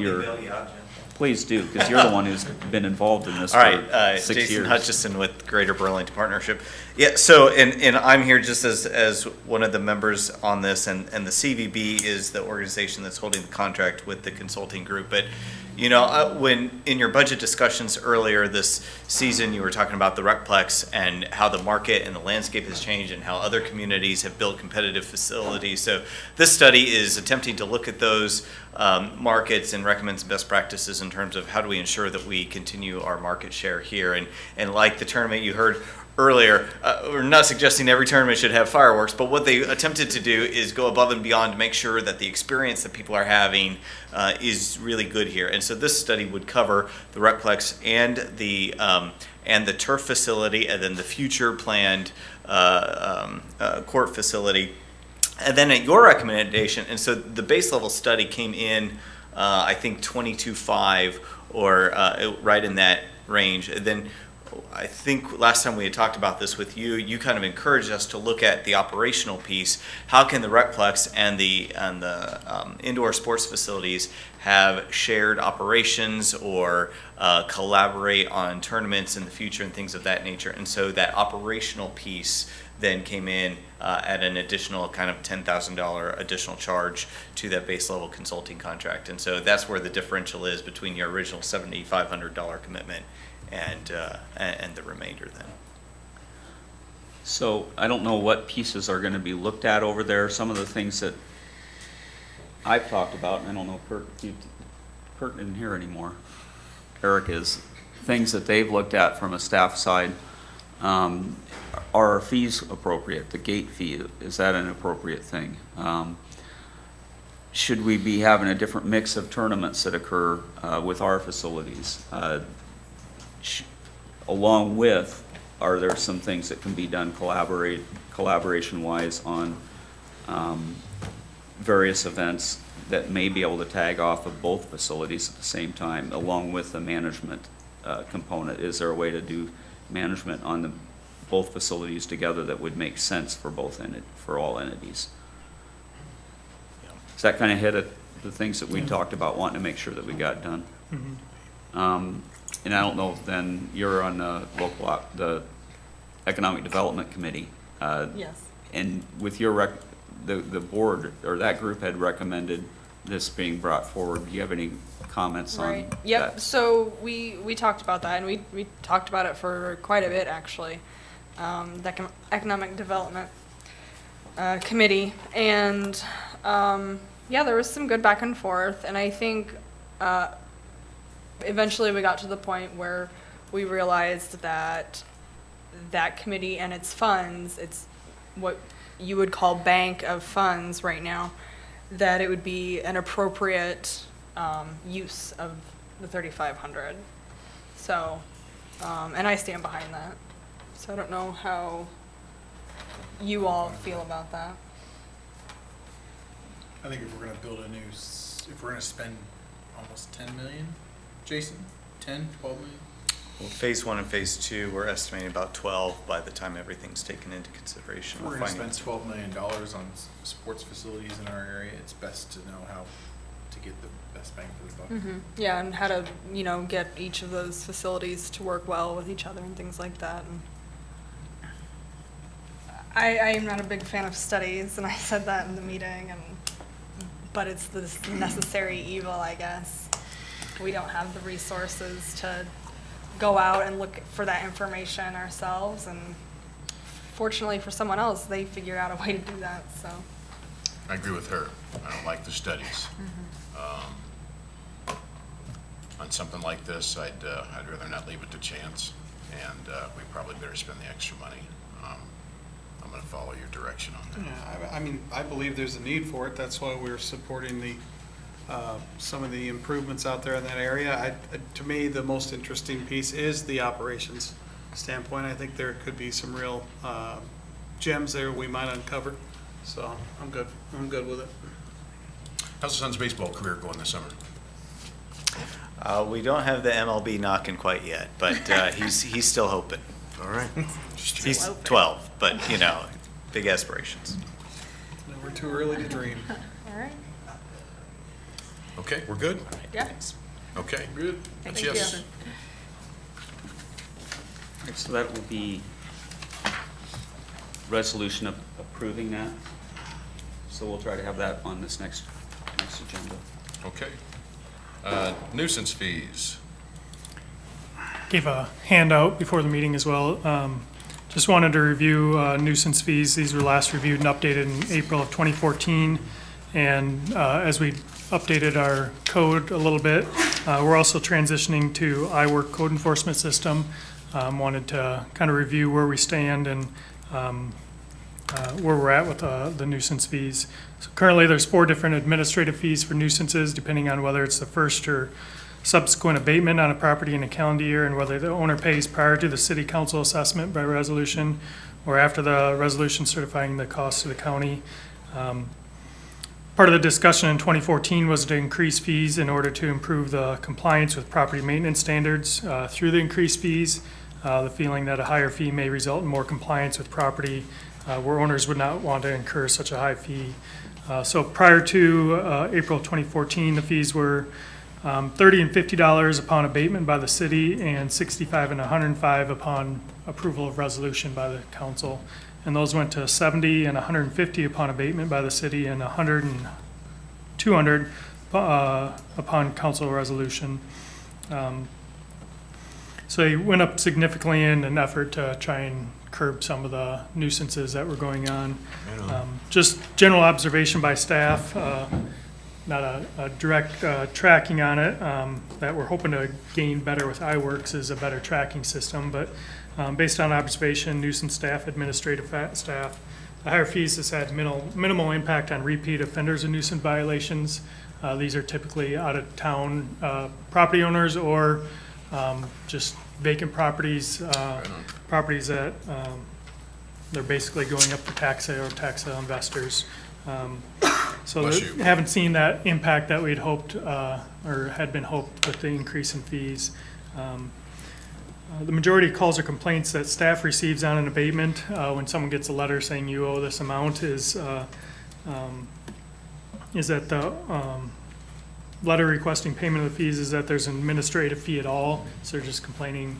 please do, because you're the one who's been involved in this All for right, 6 years. Jason Hutchison with Greater Burlington Partnership. Yeah, so, and I'm here just as one of the members on this, and the CVB is the organization that's holding the contract with the consulting group. But, you know, when in your budget discussions earlier this season, you were talking about the Recplex and how the market and the landscape has changed and how other communities have built competitive facilities. So this study is attempting to look at those markets and recommend some best practices in terms of how do we ensure that we continue our market share here. And like the tournament you heard earlier, we're not suggesting every tournament should have fireworks, but what they attempted to do is go above and beyond to make sure that the experience that people are having is really good here. And so this study would cover the Recplex and the turf facility, and then the future planned court facility. And then at your recommendation, and so the base level study came in, I think 22.5 or right in that range. And then I think last time we had talked about this with you, you kind of encouraged us to look at the operational piece. How can the Recplex and the indoor sports facilities have shared operations or collaborate on tournaments in the future and things of that nature? And so that operational piece then came in at an additional kind of $10,000 additional charge to that base level consulting contract. And so that's where the differential is between your original $7,500 commitment and the remainder then. So I don't know what pieces are going to be looked at over there. Some of the things that I've talked about, and I don't know, Kurt isn't here anymore. Eric is. Things that they've looked at from a staff side. Are fees appropriate? The gate fee, is that an appropriate thing? Should we be having a different mix of tournaments that occur with our facilities? Along with, are there some things that can be done collaboration-wise on various events that may be able to tag off of both facilities at the same time, along with the management component? Is there a way to do management on both facilities together that would make sense for for all entities? Does that kind of hit at the things that we talked about wanting to make sure that we got done? Mm-hmm. And I don't know if then you're on the Economic Development Committee. Yes. And with your the board or that group had recommended this being brought forward. Do you have any comments on Right. Yep. that? So we talked about that, and we talked about it for quite a bit actually. The Economic Development Committee, and yeah, there was some good back and forth, and I think eventually we got to the point where we realized that that committee and its funds, it's what you would call bank of funds right now, that it would be an appropriate use of the 3,500. So, and I stand behind that. So I don't know how you all feel about that. I think if we're gonna build a new, if we're gonna spend almost 10 million, Jason, 10, 12 million? Well, phase 1 and phase 2, we're estimating about 12 by the time everything's taken into consideration. If we're gonna spend $12 million on sports facilities in our area, it's best to know how to get the best bang for the buck. Yeah, and how to, you know, get each of those facilities to work well with each other and things like that. And I am not a big fan of studies, and I said that in the meeting, but it's this necessary evil, I guess. We don't have the resources to go out and look for that information ourselves, and fortunately for someone else, they figure out a way to do that, so. I agree with her. I don't like the studies. On something like this, I'd rather not leave it to chance, and we probably better spend the extra money. I'm gonna follow your direction on that. Yeah, I mean, I believe there's a need for it. That's why we're supporting the, some of the improvements out there in that area. To me, the most interesting piece is the operations standpoint. I think there could be some real gems there we might uncover. So I'm good with it. How's the son's baseball career going this summer? We don't have the MLB knocking quite yet, but he's still hoping. All right. He's 12, but, you know, big aspirations. Never too early to dream. All right. Okay, we're good? Yeah. Okay. Good. Thank Yes. you. All right, so that will be resolution of approving that. So we'll try to have that on this next agenda. Okay. Nuisance fees. Gave a handout before the meeting as well. Just wanted to review nuisance fees. These were last reviewed and updated in April of 2014. And as we updated our code a little bit, we're also transitioning to iWork code enforcement system. Wanted to kind of review where we stand and where we're at with the nuisance fees. So currently, there's 4 different administrative fees for nuisances, depending on whether it's the first or subsequent abatement on a property in a calendar year, and whether the owner pays prior to the city council assessment by resolution, or after the resolution certifying the cost to the county. Part of the discussion in 2014 was to increase fees in order to improve the compliance with property maintenance standards through the increased fees. The feeling that a higher fee may result in more compliance with property where owners would not want to incur such a high fee. So prior to April 2014, the fees were $30 and $50 upon abatement by the city, and $65 and $105 upon approval of resolution by the council. And those went to $70 and $150 upon abatement by the city, and $100 and $200 upon council resolution. So they went up significantly in an effort to try and curb some of the nuisances that were going on. Just general observation by staff, not a direct tracking on it, that we're hoping to gain better with iWorks is a better tracking system, but based on observation, nuisance staff, administrative staff, the higher fees has had minimal impact on repeat offenders and nuisance violations. These are typically out-of-town property owners or just vacant properties, properties that they're basically going up for tax sale or tax sale investors. So haven't seen that impact that we'd hoped or had been hoped with the increase in fees. The majority of calls or complaints that staff receives on an abatement when someone gets a letter saying you owe this amount is that the letter requesting payment of the fees is that there's an administrative fee at all. So they're just complaining,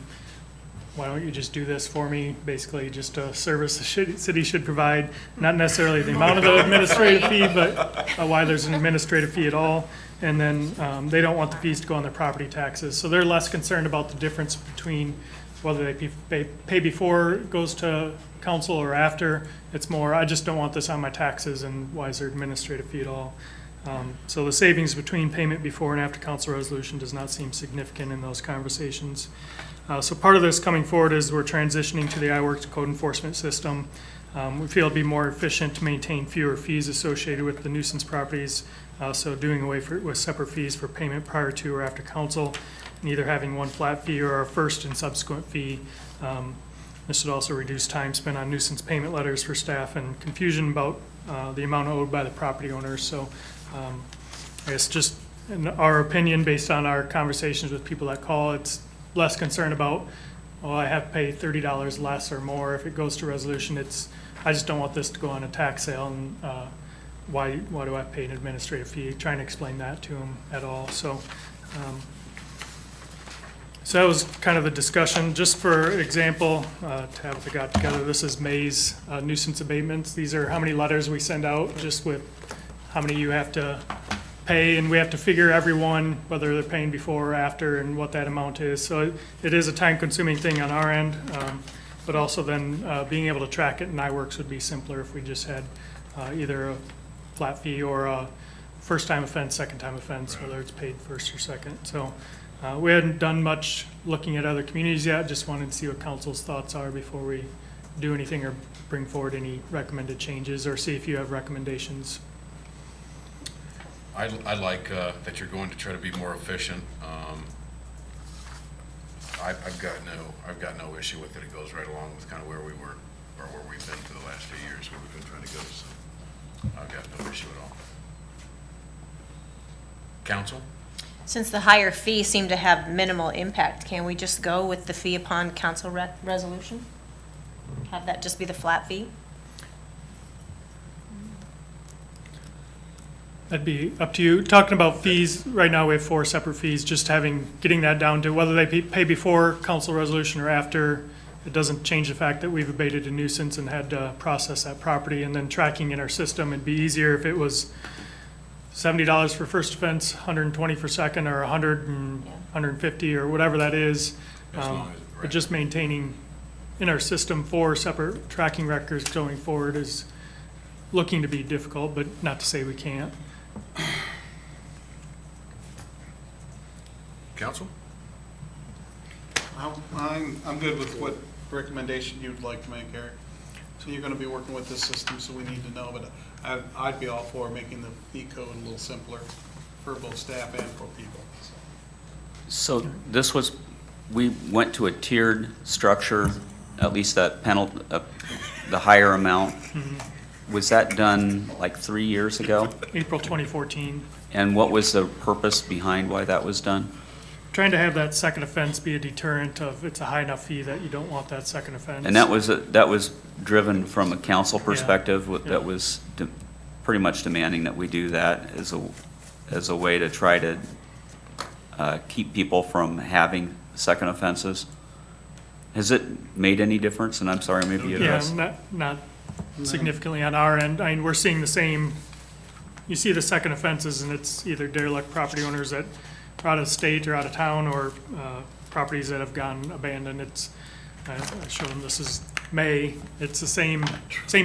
why don't you just do this for me? Basically, just a service the city should provide, not necessarily the amount of the administrative fee, but why there's an administrative fee at all. And then they don't want the fees to go on their property taxes. So they're less concerned about the difference between whether they pay before it goes to council or after. It's more, I just don't want this on my taxes, and why is there administrative fee at all? So the savings between payment before and after council resolution does not seem significant in those conversations. So part of this coming forward is we're transitioning to the iWorks code enforcement system. We feel it'd be more efficient to maintain fewer fees associated with the nuisance properties. So doing away with separate fees for payment prior to or after council, and either having one flat fee or a first and subsequent fee. This would also reduce time spent on nuisance payment letters for staff and confusion about the amount owed by the property owners. So I guess just in our opinion, based on our conversations with people that call, it's less concern about, oh, I have to pay $30 less or more if it goes to resolution. I just don't want this to go on a tax sale, and why do I pay an administrative fee? Trying to explain that to them at all. So that was kind of the discussion. Just for example, Tabitha got together, this is May's nuisance abatements. These are how many letters we send out, just with how many you have to pay, and we have to figure everyone, whether they're paying before or after, and what that amount is. So it is a time-consuming thing on our end, but also then being able to track it in iWorks would be simpler if we just had either a flat fee or a first-time offense, second-time offense, whether it's paid first or second. So we hadn't done much looking at other communities yet, just wanted to see what council's thoughts are before we do anything or bring forward any recommended changes, or see if you have recommendations. I like that you're going to try to be more efficient. I've got no issue with it. It goes right along with kind of where we were, or where we've been for the last few years, where we've been trying to go, so I've got no issue at all. Council? Since the higher fee seemed to have minimal impact, can we just go with the fee upon council resolution? Have that just be the flat fee? That'd be up to you. Talking about fees, right now we have 4 separate fees, just getting that down to whether they pay before council resolution or after. It doesn't change the fact that we've abated a nuisance and had to process that property, and then tracking in our system. It'd be easier if it was $70 for first offense, $120 for second, or $100 and $150, or whatever that is. As long as, But right. just maintaining in our system 4 separate tracking records going forward is looking to be difficult, but not to say we can't. Council? I'm good with what recommendation you'd like to make, Eric. So you're gonna be working with this system, so we need to know, but I'd be all for making the fee code a little simpler for both staff and for people. So this was, we went to a tiered structure, at least that penalty, the higher amount. Was that done like 3 years ago? April 2014. And what was the purpose behind why that was done? Trying to have that second offense be a deterrent of, it's a high enough fee that you don't want that second offense. And that was driven from a council perspective, that was pretty much demanding that we do that as a way to try to keep people from having second offenses. Has it made any difference? And I'm sorry, maybe you addressed. Yeah, not significantly on our end. I mean, we're seeing the same, you see the second offenses, and it's either derelict property owners that are out of state or out of town, or properties that have gone abandoned. It's, I showed them, this is May. It's the same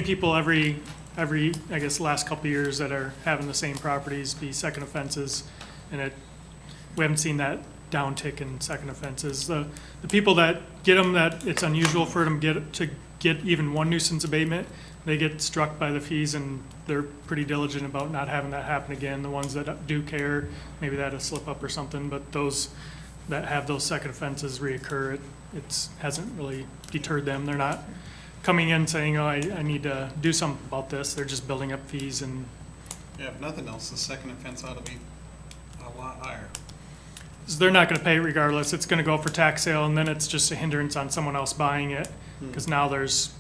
people every, I guess, last couple of years that are having the same properties be second offenses. And we haven't seen that downtick in second offenses. The people that get them, that it's unusual for them to get even one nuisance abatement, they get struck by the fees, and they're pretty diligent about not having that happen again. The ones that do care, maybe they had a slip up or something, but those that have those second offenses reoccur, it hasn't really deterred them. They're not coming in saying, oh, I need to do something about this. They're just building up fees. And Yeah, if nothing else, the second offense ought to be a lot higher. so they're not going to pay it regardless. It's going to go for tax sale, and then it's just a hindrance on someone else buying it, because now there's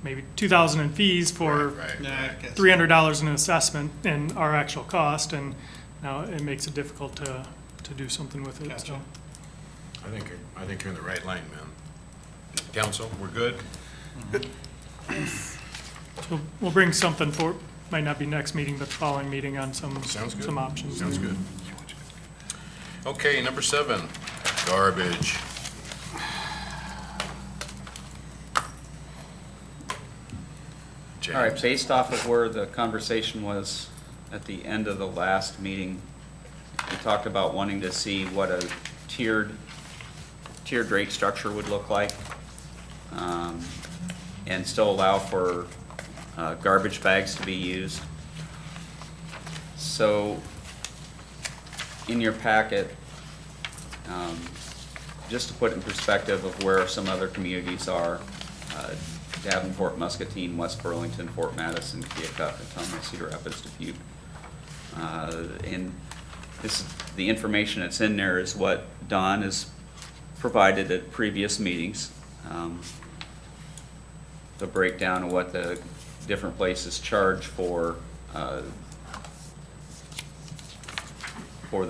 maybe $2,000 in fees for Yeah, I guess. $300 in assessment and our actual cost, and now it makes it difficult to do something with it. Gotcha. So I think you're in the right lane, man. Council, we're good? so we'll bring something for, might not be next meeting, but the following meeting on some options. Sounds good. Okay, number 7, garbage. All right, James. based off of where the conversation was at the end of the last meeting, we talked about wanting to see what a tiered rate structure would look like, and still allow for garbage bags to be used. So, in your packet, just to put in perspective of where some other communities are, Davenport, Muscatine, West Burlington, Fort Madison, Keokuk, Ottumwa, Cedar Rapids, Dubuque. And this, the information that's in there is what Don has provided at previous meetings. The breakdown of what the different places charge for the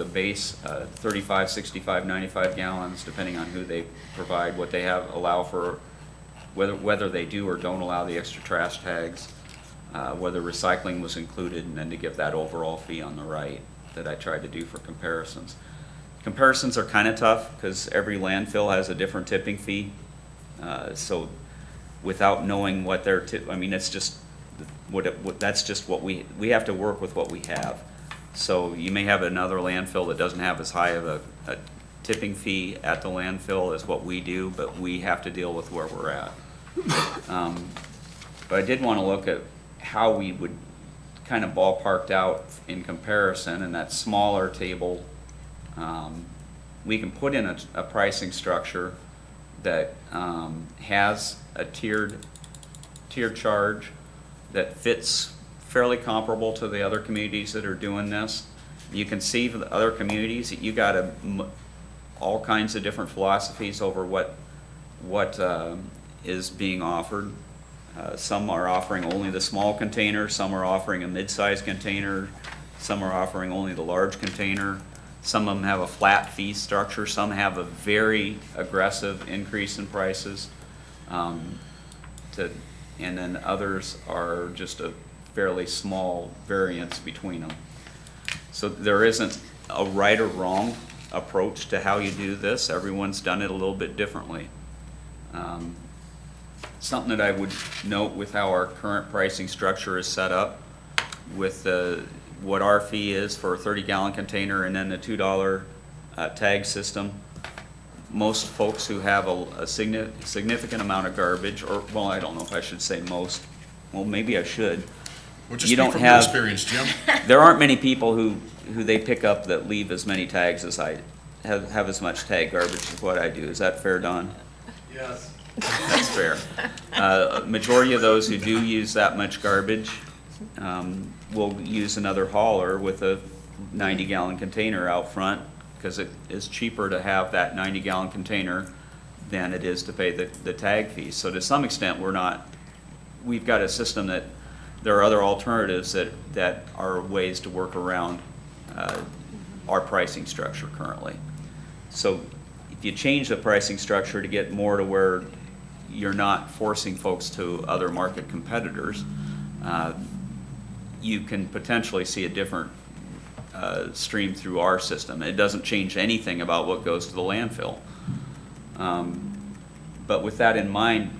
base, 35, 65, 95 gallons, depending on who they provide, what they have, allow for, whether they do or don't allow the extra trash tags, whether recycling was included, and then to give that overall fee on the right that I tried to do for comparisons. Comparisons are kind of tough because every landfill has a different tipping fee. So without knowing what their I mean, it's just that's just what we have to work with what we have. So you may have another landfill that doesn't have as high of a tipping fee at the landfill as what we do, but we have to deal with where we're at. But I did want to look at how we would kind of ballparked out in comparison, in that smaller table. We can put in a pricing structure that has a tiered charge that fits fairly comparable to the other communities that are doing this. You can see for the other communities, you got all kinds of different philosophies over what is being offered. Some are offering only the small container, some are offering a mid-sized container, some are offering only the large container. Some of them have a flat fee structure, some have a very aggressive increase in prices. And then others are just a fairly small variance between them. So there isn't a right or wrong approach to how you do this. Everyone's done it a little bit differently. Something that I would note with how our current pricing structure is set up with what our fee is for a 30-gallon container and then the $2 tag system. Most folks who have a significant amount of garbage, or, well, I don't know if I should say most, well, maybe I should. Well, just You speak don't from have- your experience, Jim. There aren't many people who they pick up that leave as many tags as I have as much tag garbage as what I do. Is that fair, Don? Yes. That's fair. Majority of those who do use that much garbage will use another hauler with a 90-gallon container out front, because it is cheaper to have that 90-gallon container than it is to pay the tag fee. So to some extent, we've got a system that there are other alternatives that are ways to work around our pricing structure currently. So if you change the pricing structure to get more to where you're not forcing folks to other market competitors, you can potentially see a different stream through our system. It doesn't change anything about what goes to the landfill. But with that in mind,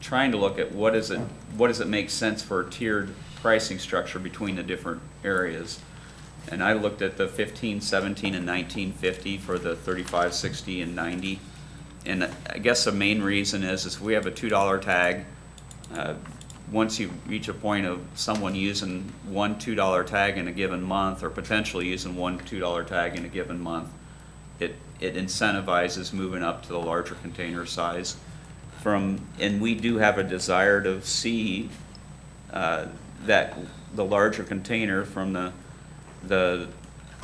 trying to look at what does it make sense for a tiered pricing structure between the different areas. And I looked at the 15, 17, and 1950 for the 35, 60, and 90. And I guess the main reason is we have a $2 tag. Once you reach a point of someone using one $2 tag in a given month, or potentially using one $2 tag in a given month, it incentivizes moving up to the larger container size. And we do have a desire to see that the larger container from the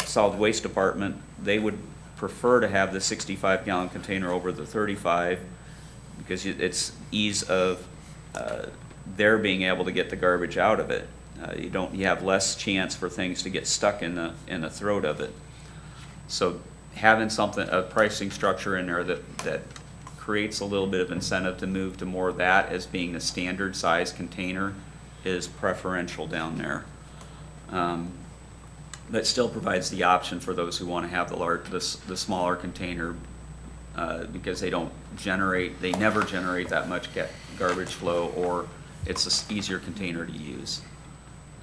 solid waste department, they would prefer to have the 65-gallon container over the 35, because it's ease of their being able to get the garbage out of it. You have less chance for things to get stuck in the throat of it. So having a pricing structure in there that creates a little bit of incentive to move to more of that as being the standard size container is preferential down there. That still provides the option for those who want to have the smaller container, because they never generate that much garbage flow, or it's an easier container to use.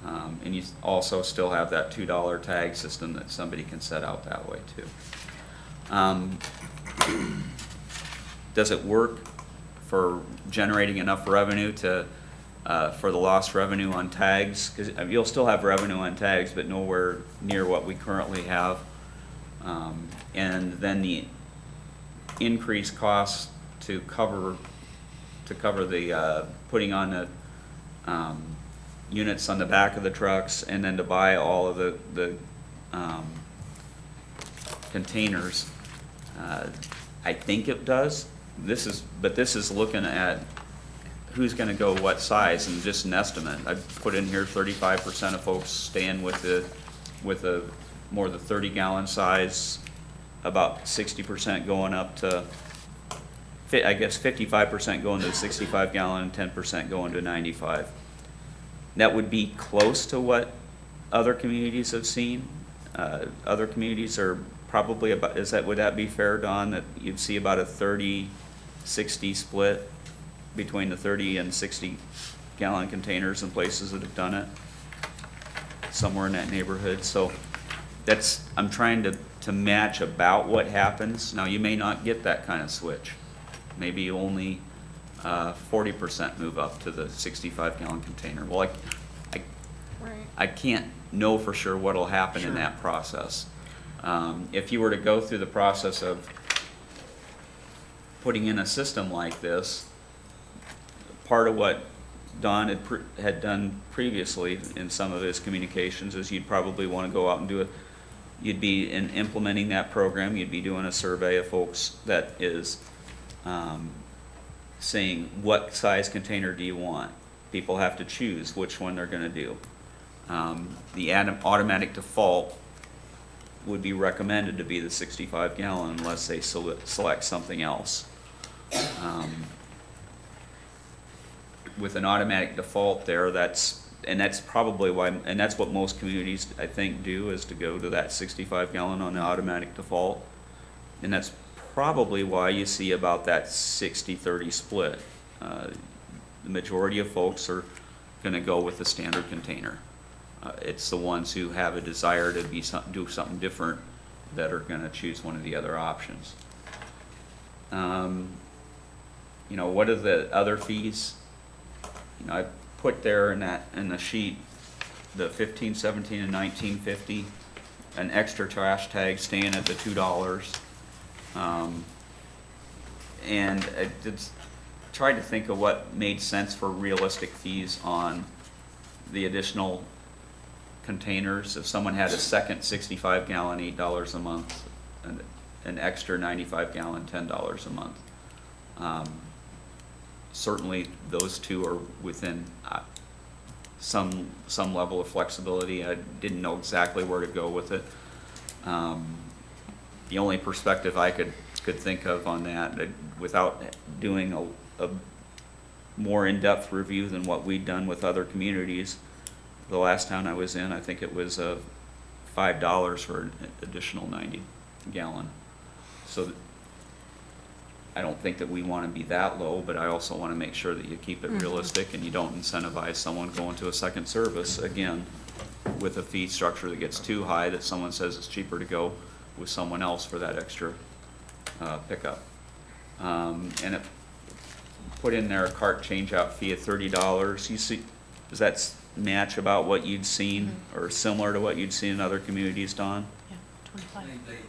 And you also still have that $2 tag system that somebody can set out that way too. Does it work for generating enough revenue for the lost revenue on tags? Because you'll still have revenue on tags, but nowhere near what we currently have. And then the increased costs to to cover the, putting on the, units on the back of the trucks, and then to buy all of the containers. I think it does. But this is looking at who's gonna go what size, and just an estimate. I put in here 35% of folks staying with the more the 30-gallon size, about 60% going up to, I guess 55% going to 65-gallon, and 10% going to 95. That would be close to what other communities have seen. Other communities are probably about, would that be fair, Don, that you'd see about a 30-60 split between the 30 and 60-gallon containers in places that have done it? Somewhere in that neighborhood. So that's, I'm trying to match about what happens. Now, you may not get that kind of switch. Maybe only 40% move up to the 65-gallon container. Well, I can't know for sure what'll happen in that process. If you were to go through the process of putting in a system like this, part of what Don had done previously in some of his communications is you'd probably want to go out and do you'd be in implementing that program, you'd be doing a survey of folks that is saying, what size container do you want? People have to choose which one they're going to do. The automatic default would be recommended to be the 65-gallon unless they select something else. With an automatic default there, that's probably why, and that's what most communities, I think, do, is to go to that 65-gallon on the automatic default. And that's probably why you see about that 60-30 split. The majority of folks are going to go with the standard container. It's the ones who have a desire to do something different that are going to choose one of the other options. You know, what are the other fees? You know, I put there in the sheet the $15, $17, and $19.50, an extra trash tag staying at the $2. And I tried to think of what made sense for realistic fees on the additional containers. If someone had a second 65-gallon, $8 a month, and an extra 95-gallon, $10 a month. Certainly, those two are within some level of flexibility. I didn't know exactly where to go with it. The only perspective I could think of on that, without doing a more in-depth review than what we'd done with other communities, the last town I was in, I think it was $5 for an additional 90-gallon. So I don't think that we want to be that low, but I also want to make sure that you keep it realistic and you don't incentivize someone going to a second service, again, with a fee structure that gets too high that someone says it's cheaper to go with someone else for that extra pickup. And it put in there a cart change-out fee of $30. You see, does that match about what you'd seen or similar to what you'd seen in other communities, Don? Yeah, 25. I think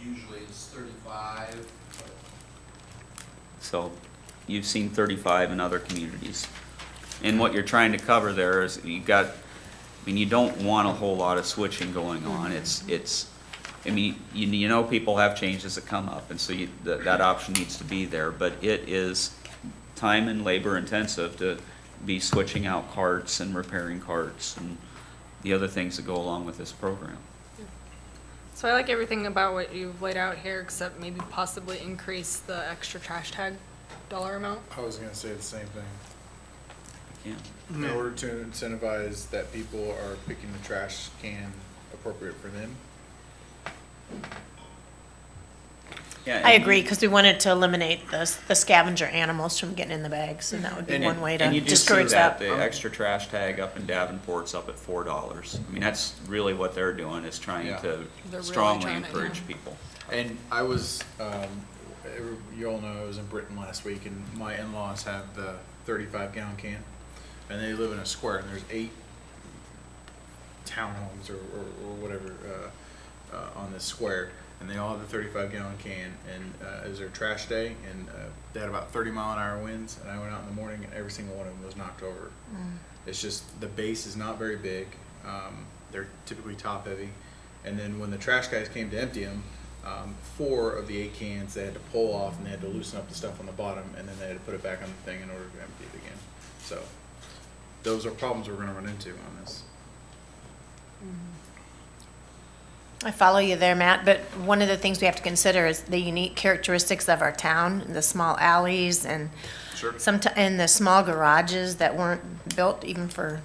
usually it's 35. So you've seen 35 in other communities. And what you're trying to cover there is you don't want a whole lot of switching going on. I mean, you know people have changes that come up, and so that option needs to be there, but it is time and labor intensive to be switching out carts and repairing carts and the other things that go along with this program. So I like everything about what you've laid out here, except maybe possibly increase the extra trash tag dollar amount. I was gonna say the same thing. Yeah. In order to incentivize that people are picking the trash can appropriate for them. Yeah, I and agree, because we wanted to eliminate the scavenger animals from getting in the bags, and that would be one way And to you do see discourage that. The extra trash tag up in Davenport's up at $4. I mean, that's really what they're doing, is trying Yeah. to They're really strongly trying to, encourage yeah. people. And I was, you all know I was in Britain last week, and my in-laws have the 35-gallon can, and they live in a square, and there's 8 townhomes or whatever on this square. and they all have the 35-gallon can, and it was their trash day, and they had about 30-mile-an-hour winds, and I went out in the morning, and every single one of them was knocked over. It's just, the base is not very big. They're typically top-heavy, and then when the trash guys came to empty them, 4 of the 8 cans they had to pull off, and they had to loosen up the stuff on the bottom, and then they had to put it back on the thing in order to empty it again. So those are problems we're gonna run into on this. I follow you there, Matt, but one of the things we have to consider is the unique characteristics of our town, the small alleys and Sure. and the small garages that weren't built even for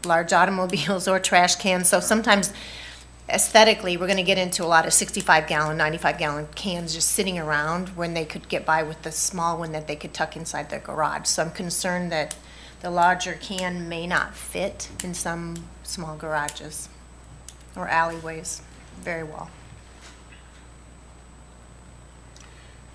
large automobiles or trash cans. So sometimes aesthetically, we're gonna get into a lot of 65-gallon, 95-gallon cans just sitting around when they could get by with the small one that they could tuck inside their garage. So I'm concerned that the larger can may not fit in some small garages or alleyways very well.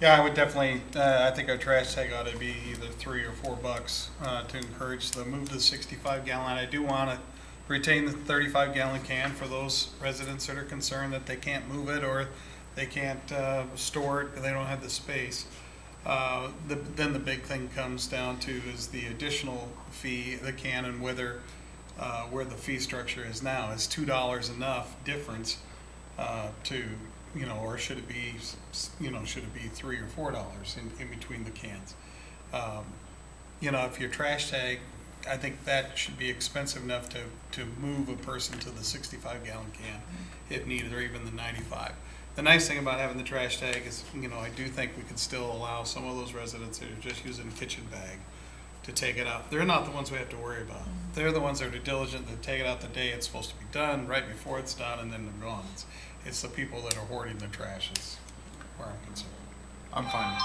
Yeah, I would definitely, I think our trash tag ought to be either $3 or $4 to encourage the move to the 65-gallon. I do want to retain the 35-gallon can for those residents that are concerned that they can't move it or they can't store it, or they don't have the space. Then the big thing comes down to is the additional fee, the can, and whether where the fee structure is now. Is $2 enough difference to, you know, or should it be, you know, should it be $3 or $4 in between the cans? You know, if your trash tag, I think that should be expensive enough to move a person to the 65-gallon can if needed, or even the 95. The nice thing about having the trash tag is, you know, I do think we can still allow some of those residents that are just using a kitchen bag to take it out. They're not the ones we have to worry about. They're the ones that are diligent, that take it out the day it's supposed to be done, right before it's done, and then they're gone. It's the people that are hoarding their trash is where I'm concerned. I'm fine.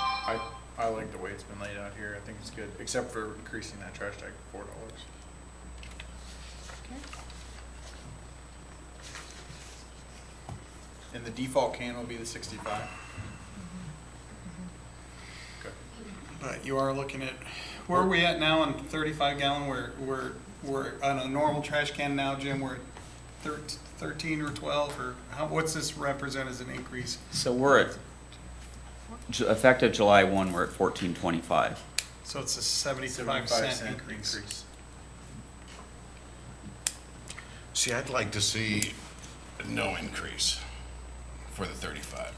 I like the way it's been laid out here. I think it's good, except for increasing that trash tag to $4. And the default can will be the 65. Okay. But you are looking at, where are we at now on 35-gallon? We're on a normal trash can now, Jim, we're at 13 or 12, or what's this represent as an increase? So we're at, effective July 1, we're at $14.25. So it's a 75-cent increase. See, I'd like to see no increase for the 35.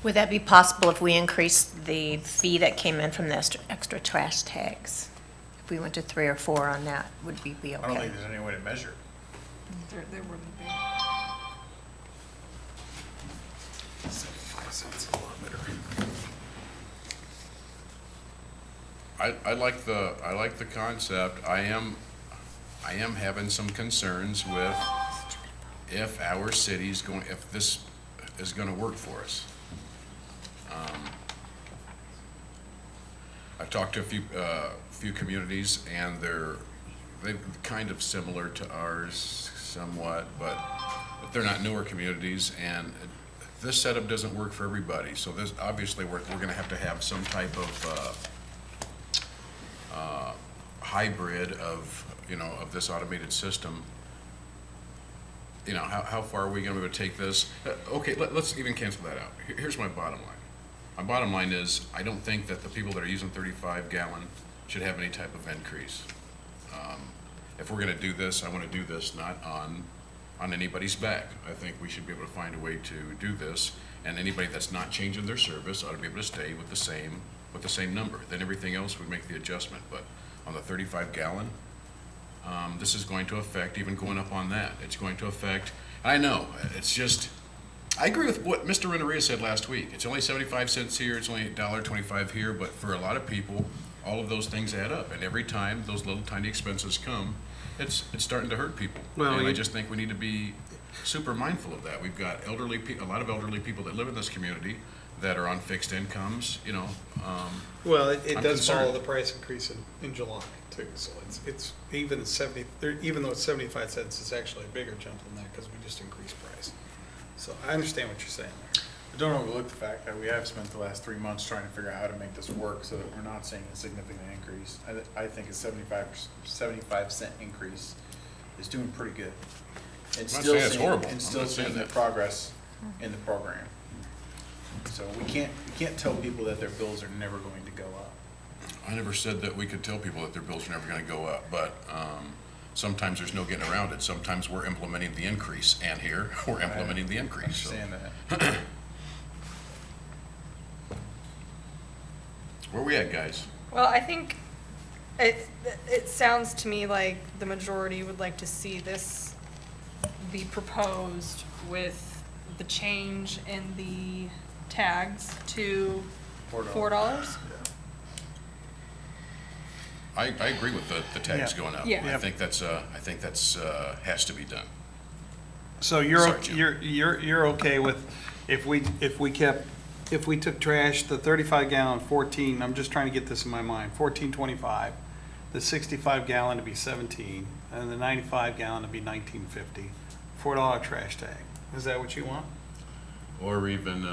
Would that be possible if we increased the fee that came in from the extra trash tags? If we went to 3 or 4 on that, would we be okay? I don't think there's any way to measure. There wouldn't be. 75 cents a kilometer. I like the concept. I am having some concerns with if our city's going, if this is going to work for us. I've talked to a few communities, and they're kind of similar to ours somewhat, but they're not newer communities, and this setup doesn't work for everybody. So this, obviously, we're going to have some type of hybrid of, you know, of this automated system. You know, how far are we going to be able to take this? Okay, let's even cancel that out. Here's my bottom line. My bottom line is, I don't think that the people that are using 35-gallon should have any type of increase. If we're going to do this, I want to do this not on anybody's back. I think we should be able to find a way to do this, and anybody that's not changing their service ought to be able to stay with the same number. Then everything else would make the adjustment. But on the 35-gallon, this is going to affect, even going up on that, it's going to affect, I know, it's just, I agree with what Mr. Renneria said last week. It's only 75 cents here, it's only $1.25 here, but for a lot of people, all of those things add up. And every time those little tiny expenses come, it's starting to hurt people. Well, and I just think we need to be super mindful of that. We've got a lot of elderly people that live in this community that are on fixed incomes, you know. Well, it I'm does follow concerned. the price increase in July too, so it's even 70, even though it's 75 cents, it's actually a bigger jump than that because we just increased price. So I understand what you're saying there. But don't overlook the fact that we have spent the last 3 months trying to figure out how to make this work so that we're not seeing a significant increase. I think a 75-cent increase is doing pretty good. I'm not saying it's horrible. And I'm still not saying seeing the that. progress in the program. So we can't tell people that their bills are never going to go up. I never said that we could tell people that their bills are never gonna go up, but, sometimes there's no getting around it. Sometimes we're implementing the increase, and here, we're implementing the I increase, so. understand that. Where we at, guys? Well, I think it sounds to me like the majority would like to see this be proposed with the change in the tags to $4. I agree with the tags Yeah. going up. Yeah. I think that's, has to be done. So Sorry, Jim. you're okay with, if we took trash, the 35 gallon, 14, I'm just trying to get this in my mind, 14.25, the 65 gallon to be 17, and the 95 gallon to be 19.50, $4 trash tag. Is that what you want? Or even,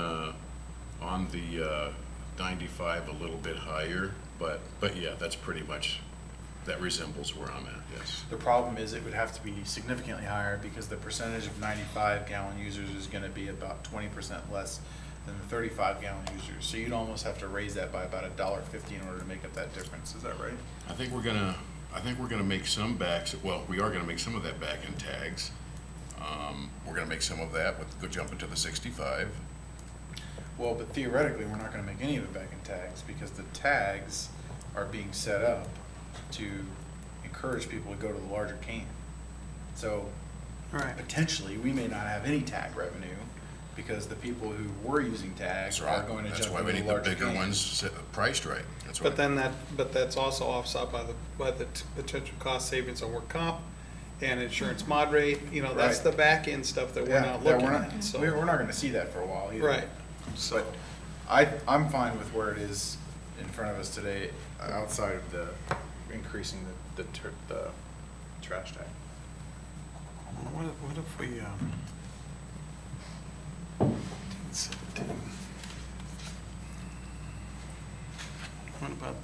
on the, 95 a little bit higher, but yeah, that's pretty much, that resembles where I'm at, yes. The problem is it would have to be significantly higher because the percentage of 95 gallon users is gonna be about 20% less than the 35 gallon users. So you'd almost have to raise that by about $1.50 in order to make up that difference. Is that right? I think we're gonna make some backs, well, we are gonna make some of that back in tags. We're gonna make some of that with, go jump into the 65. Well, but theoretically, we're not gonna make any of it back in tags because the tags are being set up to encourage people to go to the larger can. So Right. potentially, we may not have any tag revenue because the people who were using tags That's are right. going to That's jump why we into need the the larger bigger can. ones priced right. That's why. But that's also offset by the potential cost savings on work comp and insurance mod rate, that's Right. the back end stuff that we're Yeah, not yeah, looking we're not, at, so. we're not gonna see that for a while either. Right, so, I'm fine with where it is in front of us today, outside of the increasing the trash tag. what if we, 17. What about?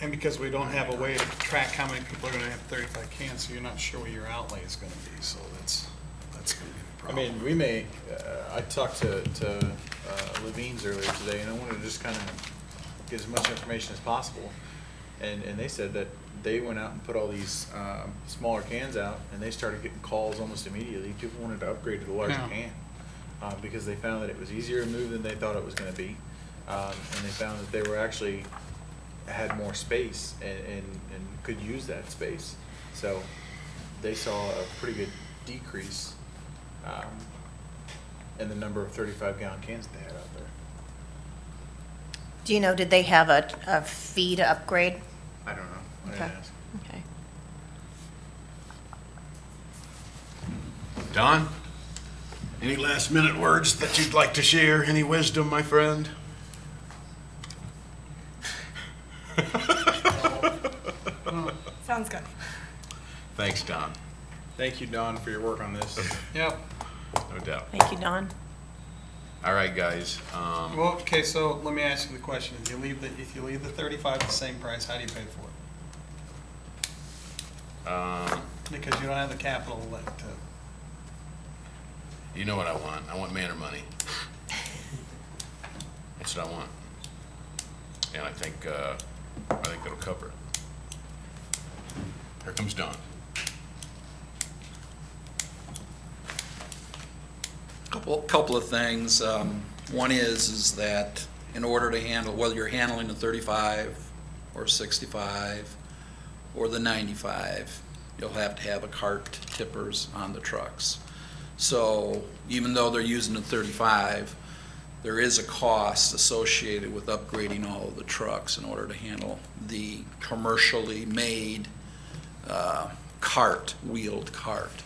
And because we don't have a way to track how many people are gonna have 35 cans, so you're not sure what your outlay is gonna be, so that's gonna be the I problem. mean, we may, I talked to Levine's earlier today, and I wanted to just kind of get as much information as possible. And they said that they went out and put all these smaller cans out, and they started getting calls almost immediately. People wanted to upgrade to the larger Yeah. can because they found that it was easier to move than they thought it was going to be. And they found that they were actually had more space and could use that space. So they saw a pretty good decrease in the number of 35 gallon cans that they had out there. Do you know, did they have a fee to upgrade? I don't know. I didn't Okay. ask. Okay. Don, any last minute words that you'd like to share? Any wisdom, my friend? Sounds good. Thanks, Don. Thank you, Don, for your work on this. Yep, No doubt. Thank you, Don. All right, guys. well, okay, so let me ask you the question, if you leave the 35 the same price, how do you pay for it? Because you don't have the capital left to. You know what I want. I want man or money. That's what I want. And I think that'll cover it. Here comes Don. Couple of things. One is that in order to handle, whether you're handling the 35 or 65 or the 95, you'll have to have a cart tippers on the trucks. So even though they're using the 35, there is a cost associated with upgrading all of the trucks in order to handle the commercially made wheeled cart.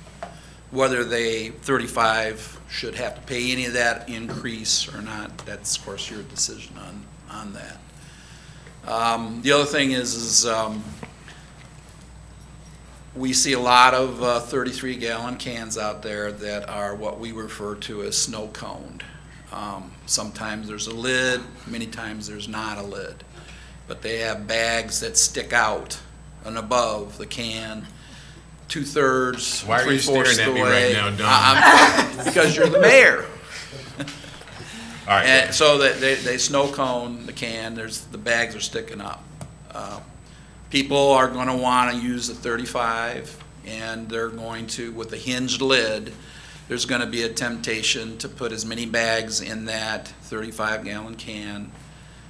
Whether they, 35 should have to pay any of that increase or not, that's of course your decision on that. The other thing is we see a lot of 33-gallon cans out there that are what we refer to as snow coned. Sometimes there's a lid, many times there's not a lid. But they have bags that stick out and above the can, 2/3, Why are you 3/4 staring at the me way. right now, Don? Because you're the mayor. All right. And so they snow cone the can, the bags are sticking up. People are gonna wanna use a 35, and they're going to, with a hinged lid, there's gonna be a temptation to put as many bags in that 35-gallon can.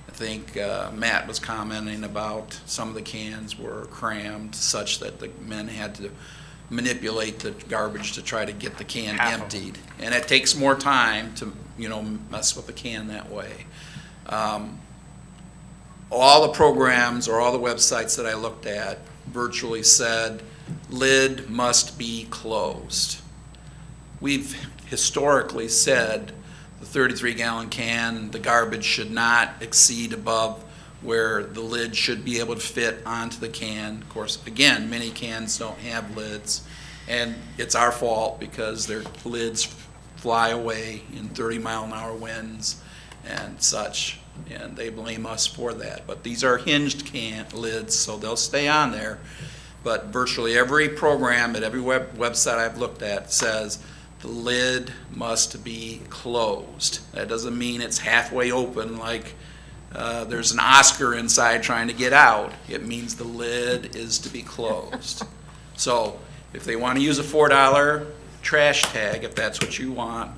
I think Matt was commenting about some of the cans were crammed such that the men had to manipulate the garbage to try to get the can emptied. And it takes more time to, mess with the can that way. All the programs or all the websites that I looked at virtually said lid must be closed. We've historically said the 33-gallon can, the garbage should not exceed above where the lid should be able to fit onto the can. Of course, again, many cans don't have lids, and it's our fault because their lids fly away in 30-mile-an-hour winds and such, and they blame us for that. But these are hinged lids, so they'll stay on there. But virtually every program at every website I've looked at says the lid must be closed. That doesn't mean it's halfway open like there's an Oscar inside trying to get out. It means the lid is to be closed. So if they want to use a $4 trash tag, if that's what you want,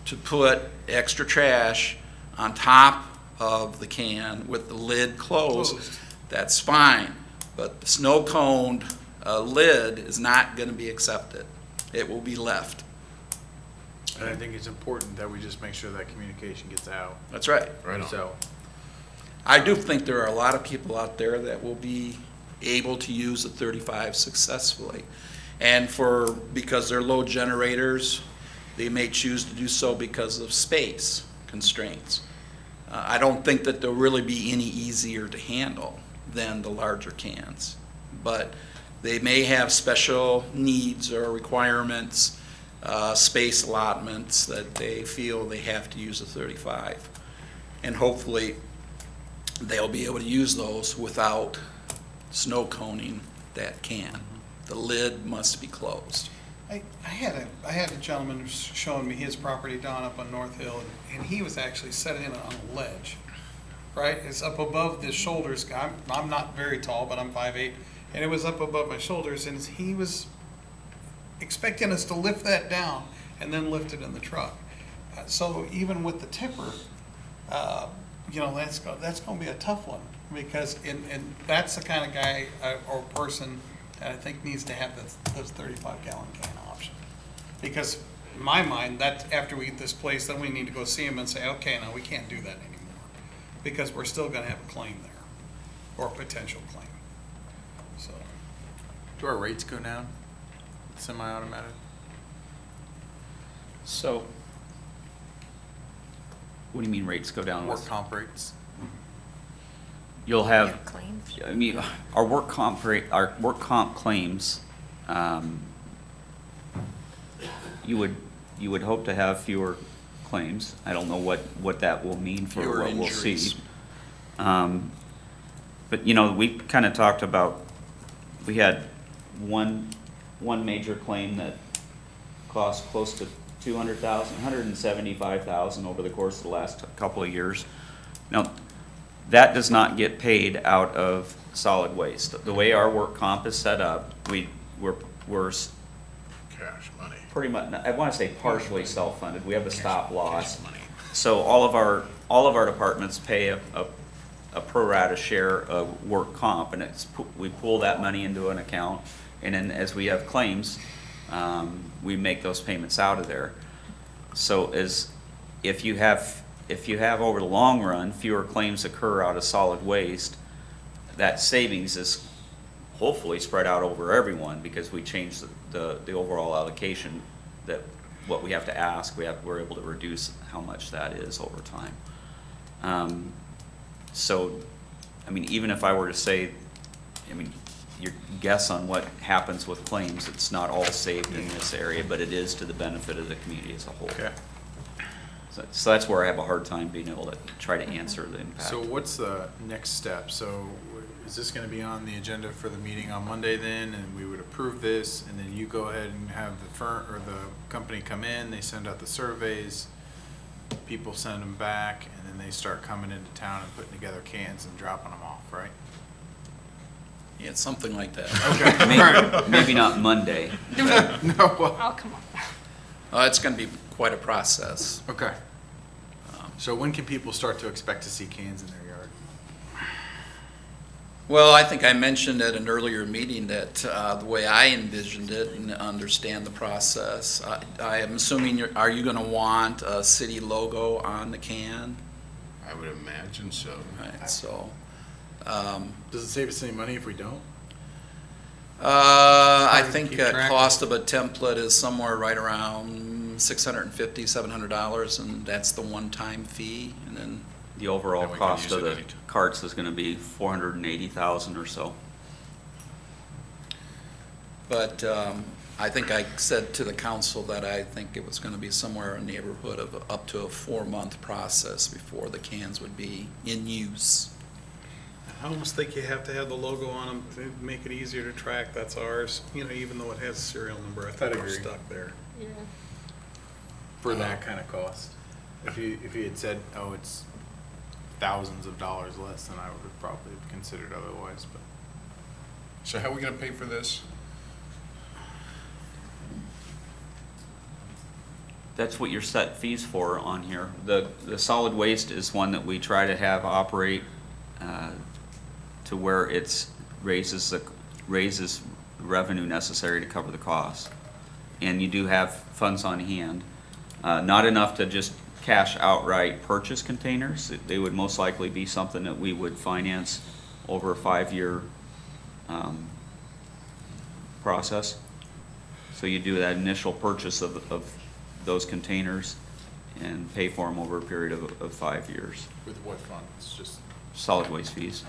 to put extra trash on top of the can with the lid closed. That's fine. But the snow-coned lid is not going to be accepted. It will be left. And I think it's important that we just make sure that communication gets out. That's right. Right on. So, I do think there are a lot of people out there that will be able to use the 35 successfully. And because they're load generators, they may choose to do so because of space constraints. I don't think that they'll really be any easier to handle than the larger cans. But they may have special needs or requirements, space allotments that they feel they have to use a 35. And hopefully they'll be able to use those without snow coning that can. The lid must be closed. I had a gentleman showing me his property down up on North Hill, and he was actually setting it on a ledge, right? It's up above the shoulders. I'm not very tall, but I'm 5'8", and it was up above my shoulders, and he was expecting us to lift that down and then lift it in the truck. So even with the tipper, that's going to be a tough one, because and that's the kind of guy or person that I think needs to have those 35-gallon can option. Because in my mind, that after we eat this place, then we need to go see him and say, okay, no, we can't do that anymore, because we're still going to have a claim there, or a potential claim. So, do our rates go down? Semi-automatic? So, what do you mean rates go down? Work comp rates? You'll have, claims. I mean, our work comp claims, you would hope to have fewer claims. I don't know what that will mean for Fewer what we'll see. injuries. But, we kind of talked about, we had one major claim that cost close to $175,000 over the course of the last couple of years. Now, that does not get paid out of solid waste. The way our work comp is set up, we're Cash money. pretty much, I want to say partially self-funded. We have a stop loss. So all of our departments pay a pro rata share of work comp, and we pull that money into an account, and then as we have claims, we make those payments out of there. So if you have over the long run, fewer claims occur out of solid waste, that savings is hopefully spread out over everyone, because we change the overall allocation, that what we have to ask, we're able to reduce how much that is over time. So, I mean, even if I were to say, your guess on what happens with claims, it's not all saved in this area, but it is to the benefit of the community as a whole. Okay. So that's where I have a hard time being able to try to answer the impact. So what's the next step? So is this gonna be on the agenda for the meeting on Monday then, and we would approve this, and then you go ahead and have the firm, or the company come in, they send out the surveys, people send them back, and then they start coming into town and putting together cans and dropping them off, right? Yeah, it's something like that. Maybe not Monday. No, well, Oh, come on. It's gonna be quite a process. okay. So when can people start to expect to see cans in their yard? Well, I think I mentioned at an earlier meeting that the way I envisioned it and understand the process, I am assuming, are you gonna want a city logo on the can? I would imagine so. Right, so, Does it save us any money if we don't? I hard to think keep the track cost of a template is somewhere right around $650, $700, and that's the one-time fee, and then The overall And we can cost use of it the anytime. carts is gonna be $480,000 or so. But I think I said to the council that I think it was going to be somewhere in the neighborhood of up to a 4-month process before the cans would be in use. I almost think you have to have the logo on them to make it easier to track. That's ours, you know, even though it has a serial number. I thought I'd we were agree. stuck there. For that kind of cost? If you had said, oh, it's thousands of dollars less, then I would have probably considered otherwise, but. So how are we gonna pay for this? That's what your set fees for on here. The solid waste is one that we try to have operate to where it's raises revenue necessary to cover the cost. And you do have funds on hand, not enough to just cash outright purchase containers. They would most likely be something that we would finance over a 5-year process. So you do that initial purchase of those containers and pay for them over a period of 5 years. With what fund? It's just. Solid waste fees.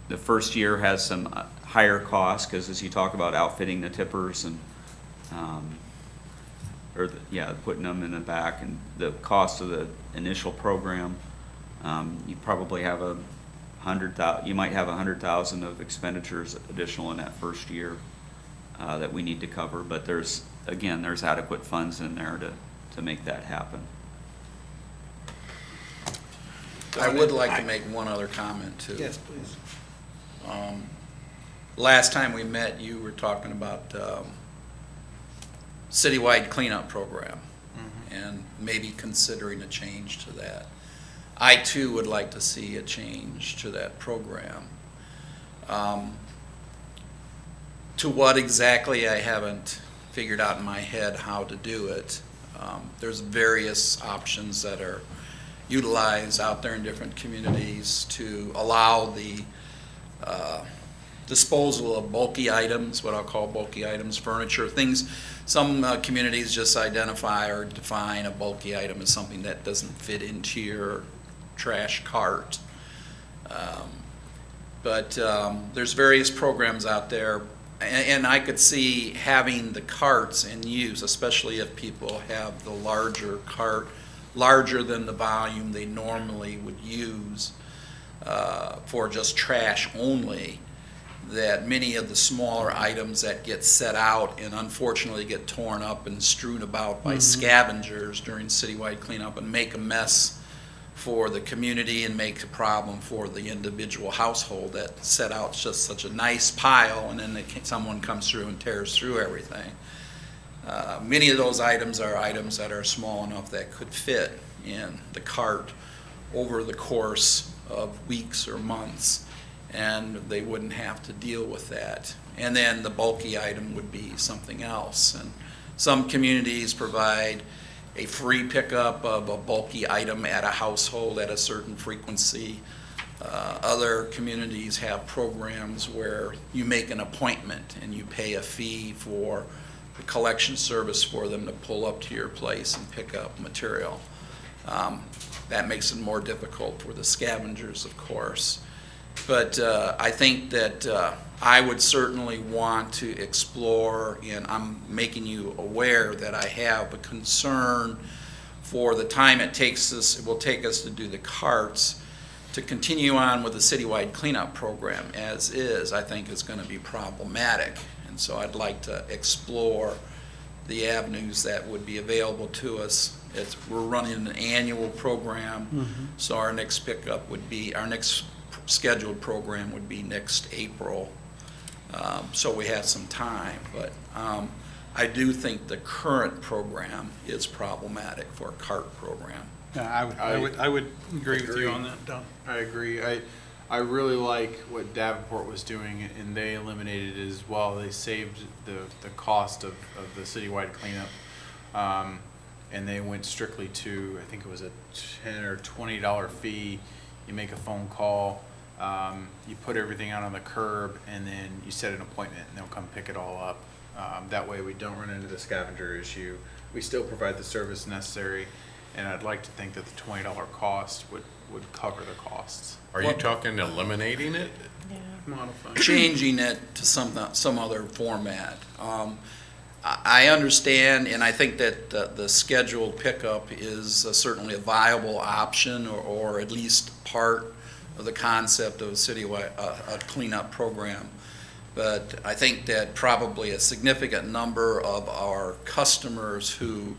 The first year has some higher costs, because as you talk about outfitting the tippers and, putting them in the back, and the cost of the initial program, you probably have you might have $100,000 of expenditures additional in that first year that we need to cover, but there's adequate funds in there to make that happen. I would like to make one other comment too. Yes, please. Last time we met, you were talking about citywide cleanup program and maybe considering a change to that. I too would like to see a change to that program. To what exactly, I haven't figured out in my head how to do it. There's various options that are utilized out there in different communities to allow the disposal of bulky items, what I'll call bulky items, furniture, things. Some communities just identify or define a bulky item as something that doesn't fit into your trash cart. But there's various programs out there, and I could see having the carts in use, especially if people have the larger cart, larger than the volume they normally would use for just trash only, that many of the smaller items that get set out and unfortunately get torn up and strewn about by scavengers during citywide cleanup and make a mess for the community and make a problem for the individual household that set out just such a nice pile, and then someone comes through and tears through everything. Many of those items are items that are small enough that could fit in the cart over the course of weeks or months, and they wouldn't have to deal with that. And then the bulky item would be something else. And some communities provide a free pickup of a bulky item at a household at a certain frequency. Other communities have programs where you make an appointment and you pay a fee for the collection service for them to pull up to your place and pick up material. That makes it more difficult for the scavengers, of course. But I think that I would certainly want to explore, and I'm making you aware that I have a concern for the time it will take us to do the carts. To continue on with the citywide cleanup program as is, I think is going to be problematic. And so I'd like to explore the avenues that would be available to us. We're running an annual program, so our next pickup would be, our next scheduled program would be next April. So we have some time, but I do think the current program is problematic for a cart program. Yeah, I would agree with you on that, Don. I agree. I really like what Davenport was doing, and they eliminated it as well. They saved the cost of the citywide cleanup, and they went strictly to, I think it was a $10 or $20 fee. You make a phone call, you put everything out on the curb, and then you set an appointment, and they'll come pick it all up. That way we don't run into the scavenger issue. We still provide the service necessary, and I'd like to think that the $20 cost would cover the costs. Are you talking eliminating it? Modifying. Changing it to some other format. I understand, and I think that the scheduled pickup is certainly a viable option, or at least part of the concept of a citywide a cleanup program. But I think that probably a significant number of our customers who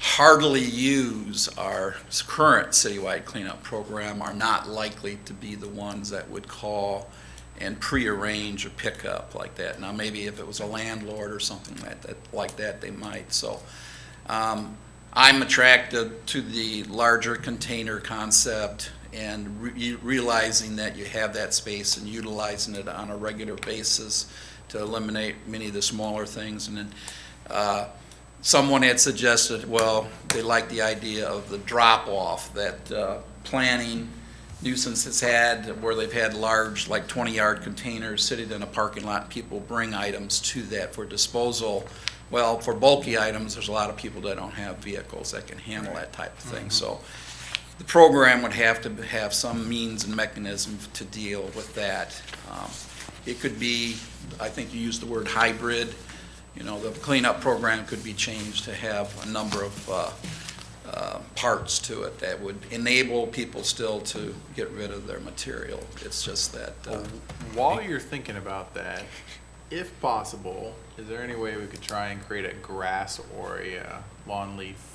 hardly use our current citywide cleanup program are not likely to be the ones that would call and prearrange a pickup like that. Now, maybe if it was a landlord or something like that, they might. So I'm attracted to the larger container concept and realizing that you have that space and utilizing it on a regular basis to eliminate many of the smaller things. And then someone had suggested, well, they like the idea of the drop-off that planning nuisance has had, where they've had large, like 20-yard containers sitting in a parking lot. People bring items to that for disposal. Well, for bulky items, there's a lot of people that don't have vehicles that can handle that type of thing. So the program would have to have some means and mechanism to deal with that. It could be, I think you used the word hybrid. You know, the cleanup program could be changed to have a number of parts to it that would enable people still to get rid of their material. It's just that. While you're thinking about that, if possible, is there any way we could try and create a grass or a lawn leaf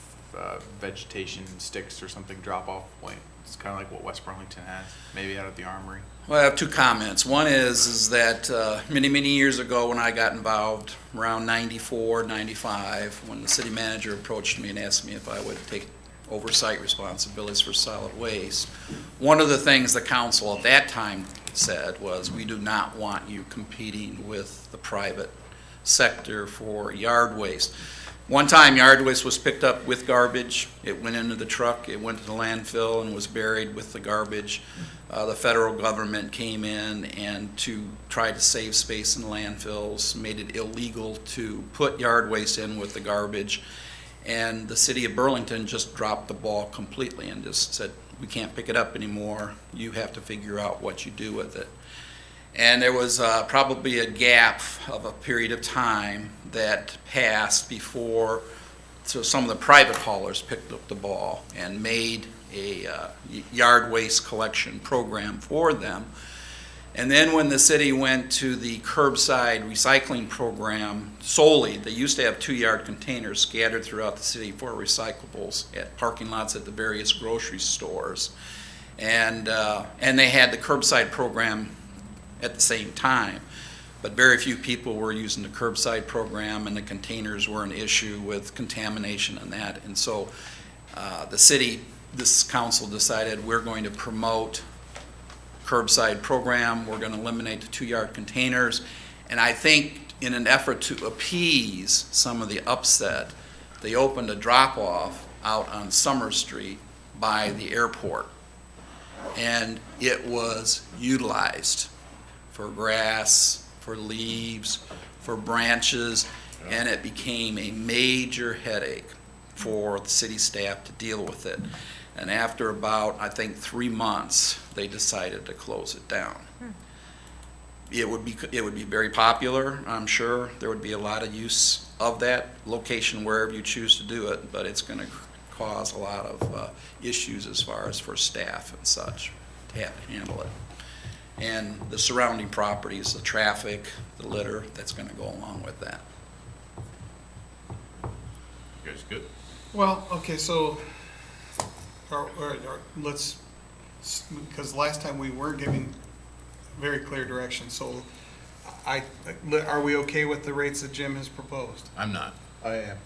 vegetation sticks or something drop-off point? It's kind of like what West Burlington has, maybe out at the Armory. Well, I have two comments. One is that many, many years ago when I got involved, around 94, 95, when the city manager approached me and asked me if I would take oversight responsibilities for solid waste, one of the things the council at that time said was, we do not want you competing with the private sector for yard waste. One time, yard waste was picked up with garbage. It went into the truck, it went to the landfill and was buried with the garbage. The federal government came in and to try to save space in landfills, made it illegal to put yard waste in with the garbage. And the city of Burlington just dropped the ball completely and just said, we can't pick it up anymore. You have to figure out what you do with it. And there was probably a gap of a period of time that passed before some of the private haulers picked up the ball and made a yard waste collection program for them. And then when the city went to the curbside recycling program solely, they used to have 2-yard containers scattered throughout the city for recyclables at parking lots at the various grocery stores. And they had the curbside program at the same time. But very few people were using the curbside program, and the containers were an issue with contamination and that. And so the city, this council decided we're going to promote curbside program. We're going to eliminate the 2-yard containers. And I think in an effort to appease some of the upset, they opened a drop-off out on Summer Street by the airport. And it was utilized for grass, for leaves, for branches, and it became a major headache for the city staff to deal with it. And after about, I think, 3 months, they decided to close it down. It would be very popular, I'm sure. There would be a lot of use of that location wherever you choose to do it, but it's going to cause a lot of issues as far as for staff and such to have to handle it. And the surrounding properties, the traffic, the litter, that's going to go along with that. You guys good? Well, okay, so, let's, because last time we were giving very clear direction, so are we okay with the rates that Jim has proposed? I'm not. I am.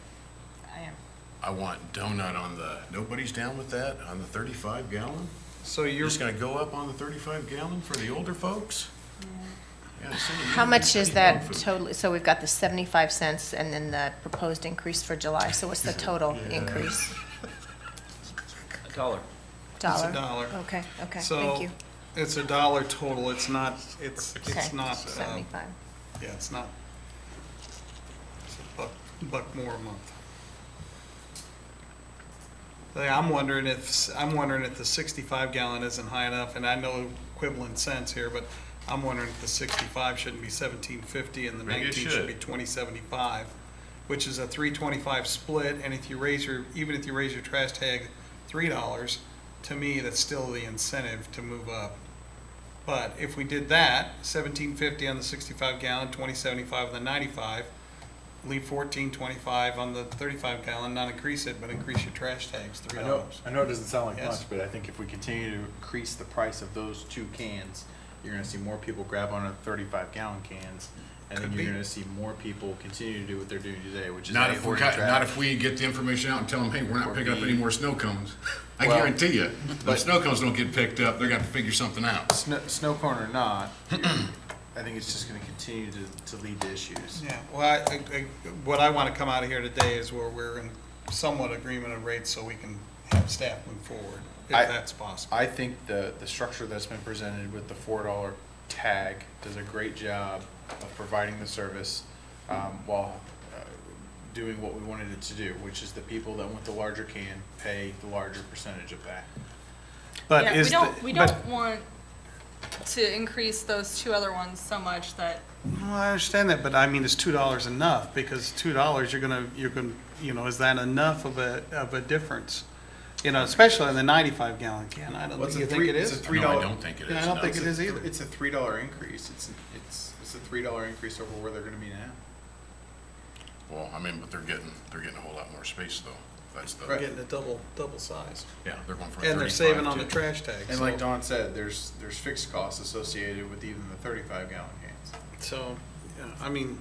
I want donut on the, nobody's down with that, on the 35 gallon? So You're you're, just gonna go up on the 35 gallon for the older folks? Yeah, some of you How much is vote that for- totally? So we've got the 75 cents and then the proposed increase for July. So what's the total increase? $1. it's a dollar. Okay, okay, So, thank you. it's a dollar total, it's not, it's Okay, not, 75. yeah, it's not, it's a buck more a month. I'm wondering if the 65 gallon isn't high enough, and I know equivalent cents here, but I'm wondering if the 65 shouldn't be 17.50 and the Maybe it 19 should should. be 20.75, which is a 3.25 split, and if you raise even if you raise your trash tag $3, to me, that's still the incentive to move up. But if we did that, 17.50 on the 65 gallon, 20.75 on the 95, leave 14.25 on the 35 gallon, not increase it, but increase your trash tags, $3. I know it doesn't sound like Yes. much, but I think if we continue to increase the price of those 2 cans, you're gonna see more people grab onto the 35 gallon cans, and then Could you're be. gonna see more people continue to do what they're doing today, which is Not A, if hoarding trash. not if we get the information out and tell them, hey, we're not Or picking up B. any more snow cones. I Well, guarantee you, if but- snow cones don't get picked up, they're gonna have to figure something out. Snow cone or not, I think it's just gonna continue to lead to issues. Yeah, well, what I want to come out of here today is where we're in somewhat agreement of rates so we can have staff move forward, if I- that's possible. I think the structure that's been presented with the $4 tag does a great job of providing the service while doing what we wanted it to do, which is the people that want the larger can pay the larger percentage of that. But Yeah, is we but- don't want to increase those 2 other ones so much that, Well, I understand that, but I mean, is $2 enough? Because $2, you're gonna, is that enough of a difference? Especially in the 95 gallon can, I don't Well, it's think, a you think it three- it's is? a $3 No, I don't think it Yeah, is, I don't no. think it is either. It's a $3 increase. It's a $3 increase over where they're gonna be now. Well, I mean, but they're getting a whole lot more space though. That's the, They're getting a double size. yeah, they're going from a 35 And they're saving on to- the trash tags. And like Don said, there's fixed costs associated with even the 35 gallon cans. So, yeah, I mean,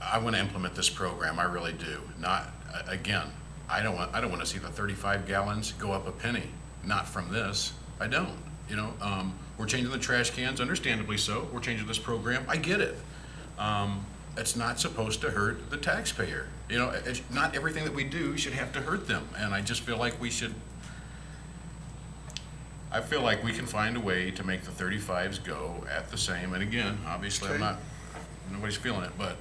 I want to implement this program, I really do. Not, again, I don't want to see the 35 gallons go up a penny, not from this. I don't, we're changing the trash cans, understandably so. We're changing this program, I get it. It's not supposed to hurt the taxpayer. Not everything that we do should have to hurt them. And I just feel like I feel like we can find a way to make the 35s go at the same. And again, obviously, nobody's feeling it, but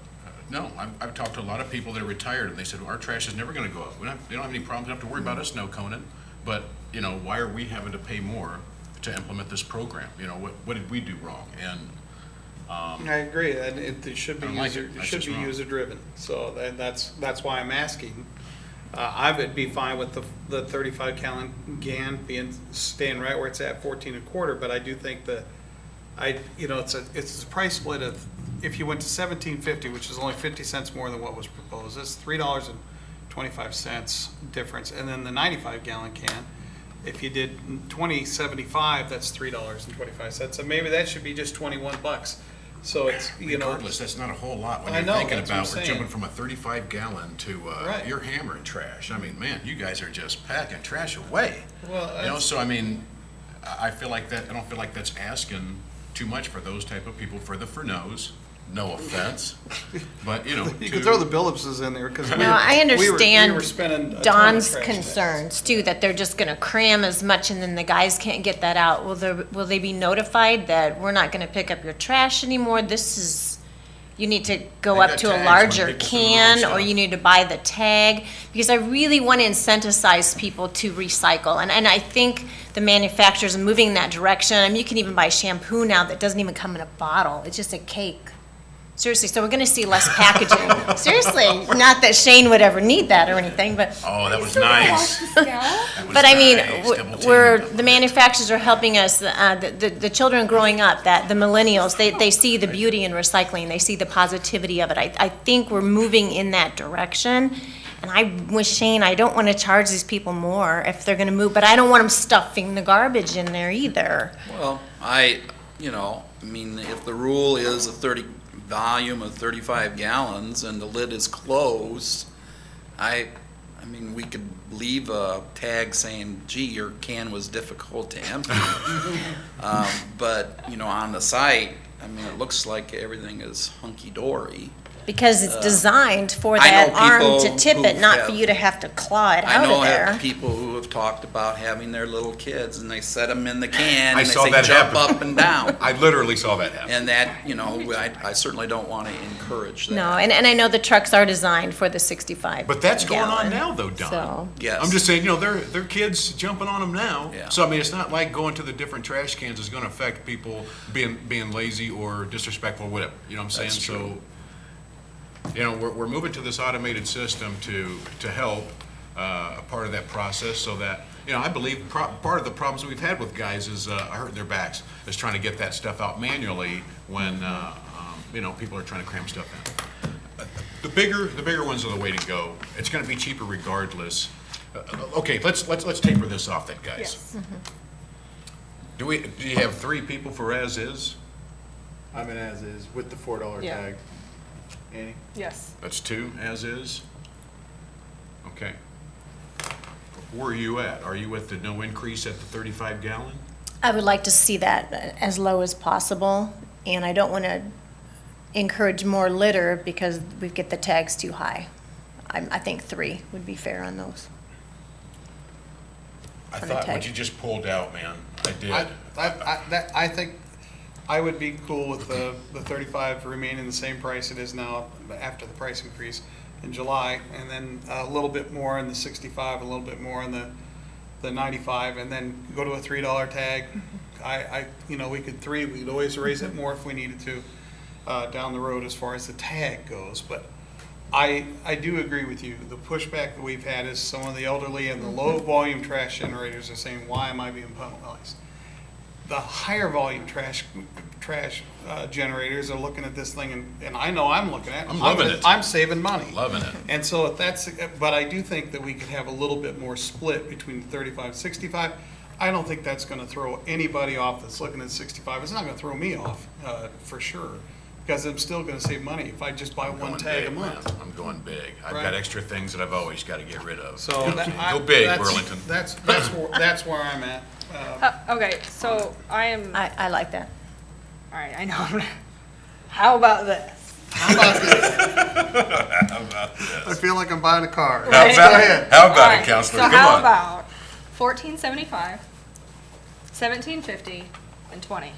no, I've talked to a lot of people that are retired, and they said, well, our trash is never gonna go up. They don't have any problems, they don't have to worry about us snow coning. But, why are we having to pay more to implement this program? What did we do wrong? And, I agree, and it should be I don't like user, it. it That's should just be wrong. user-driven. So, and that's why I'm asking. I would be fine with the 35 gallon can staying right where it's at, 14 and a quarter, but I do think it's a price split of, if you went to 17.50, which is only 50 cents more than what was proposed, that's $3.25 difference. And then the 95 gallon can, if you did 20.75, that's $3.25. So maybe that should be just 21 bucks. So it's, regardless, that's not a whole lot when I you're know, thinking that's what I'm about, we're saying. jumping from a 35 gallon to, Right. you're hammering trash. I mean, man, you guys are just packing trash away. Well, So I mean, I feel like that, I don't feel like that's asking too much for those type of people, for the Furneaux, no offense, but, you could throw the Billupses in there, because No, I we understand were spending a ton of Don's trash tags. concerns too, that they're just gonna cram as much and then the guys can't get that out. Will they be notified that we're not gonna pick up your trash anymore? This is, you need to go They up got to a tags when larger people throw their own can, or stuff. you need to buy the tag, because I really want to incentivize people to recycle. And I think the manufacturers are moving in that direction. I mean, you can even buy shampoo now that doesn't even come in a bottle. It's just a cake. Seriously, so we're going to see less packaging. Seriously, not that Shane would ever need that or anything, but. Oh, that was nice. But I mean, the manufacturers are helping us, the children growing up, the millennials, they see the beauty in recycling, they see the positivity of it. I think we're moving in that direction, and I with Shane, I don't want to charge these people more if they're gonna move, but I don't want them stuffing the garbage in there either. Well, if the rule is a volume of 35 gallons and the lid is closed, we could leave a tag saying, gee, your can was difficult to empty. But, on the site, it looks like everything is hunky-dory. Because it's designed for I that know arm to people tip it, who not have- for you to have to claw it I out know of I there. have people who have talked about having their little kids and they set them in the can I and they saw say that jump happen. up and down. I literally saw that happen. And that, I certainly don't want to encourage that. No, and I know the trucks are designed for the 65 But that's going on gallon, now, though, Don. so. Yes. I'm just saying, they're kids jumping on them now. Yeah. So, it's not like going to the different trash cans is gonna affect people being lazy or disrespectful or whatever, you know what I'm saying? That's true. So, we're moving to this automated system to help, part of that process so that, I believe part of the problems we've had with guys is, hurting their backs, is trying to get that stuff out manually when, people are trying to cram stuff in. The bigger ones are the way to go. It's gonna be cheaper regardless. Okay, let's taper this off then, guys. Yes. Do you have 3 people for as is? I'm an as-is with the $4 Yeah. tag. Annie? Yes. That's 2 as is? Okay. Where are you at? Are you at the no increase at the 35 gallon? I would like to see that as low as possible, and I don't want to encourage more litter because we get the tags too high. I think 3 would be fair on those. I On a thought tag. what you just pulled out, man, I did. I think I would be cool with the 35 remaining the same price it is now after the price increase in July, and then a little bit more in the 65, a little bit more in the 95, and then go to a $3 tag. We could always raise it more if we needed to down the road as far as the tag goes, but I do agree with you. The pushback that we've had is some of the elderly and the low volume trash generators are saying, why am I being penalized? The higher volume trash generators are looking at this thing, and I know I'm looking at it. I'm loving it. I'm saving money. Loving it. And so but I do think that we could have a little bit more split between 35 and 65. I don't think that's gonna throw anybody off that's looking at 65. It's not gonna throw me off, for sure, because I'm still gonna save money if I just buy one Going tag a big, month. man. I'm going big. I've Right. got extra things that I've always got to get rid of. So Go big, Burlington. That's where I'm at. Okay, so I am, all I like that. right, I know. How about this? How about this? I feel like I'm buying a car. Right. Go ahead. How All about right, it, counselor? So Come how on. about 1475, 1750, and 20?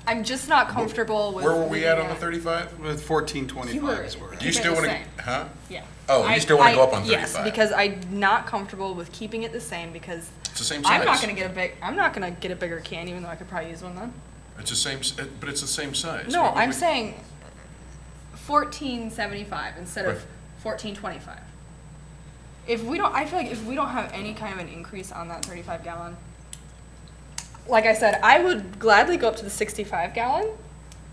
I'm just not comfortable with. Where were we at on the leaving it- 35? With 1425 is where. Do you Keep it still the want to, same. huh? Yeah. Oh, you still want to go up on 35? Yes, because I'm not comfortable with keeping it the same because It's the same I'm not size. gonna get a bigger can even though I could probably use one then. It's the same, but it's the same size. No, Why would I'm we- saying 1475 instead of Right. 1425. I feel like if we don't have any kind of an increase on that 35 gallon, like I said, I would gladly go up to the 65 gallon,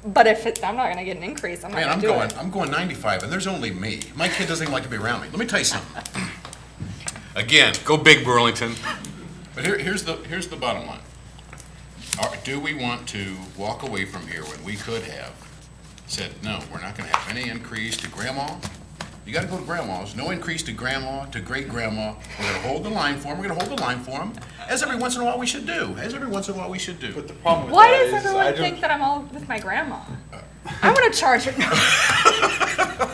but I'm not gonna get an increase, I'm not Man, gonna do it. I'm going 95, and there's only me. My kid doesn't even like to be around me. Let me tell you something. Again, go big, Burlington. But here's the bottom line. Do we want to walk away from here when we could have said, no, we're not gonna have any increase to grandma? You gotta go to grandma's. No increase to grandma, to great-grandma. We're gonna hold the line for them. As every once in a while we should do. But the problem with Why that does is, everyone think that I'm all with my grandma? I'm gonna charge her. No.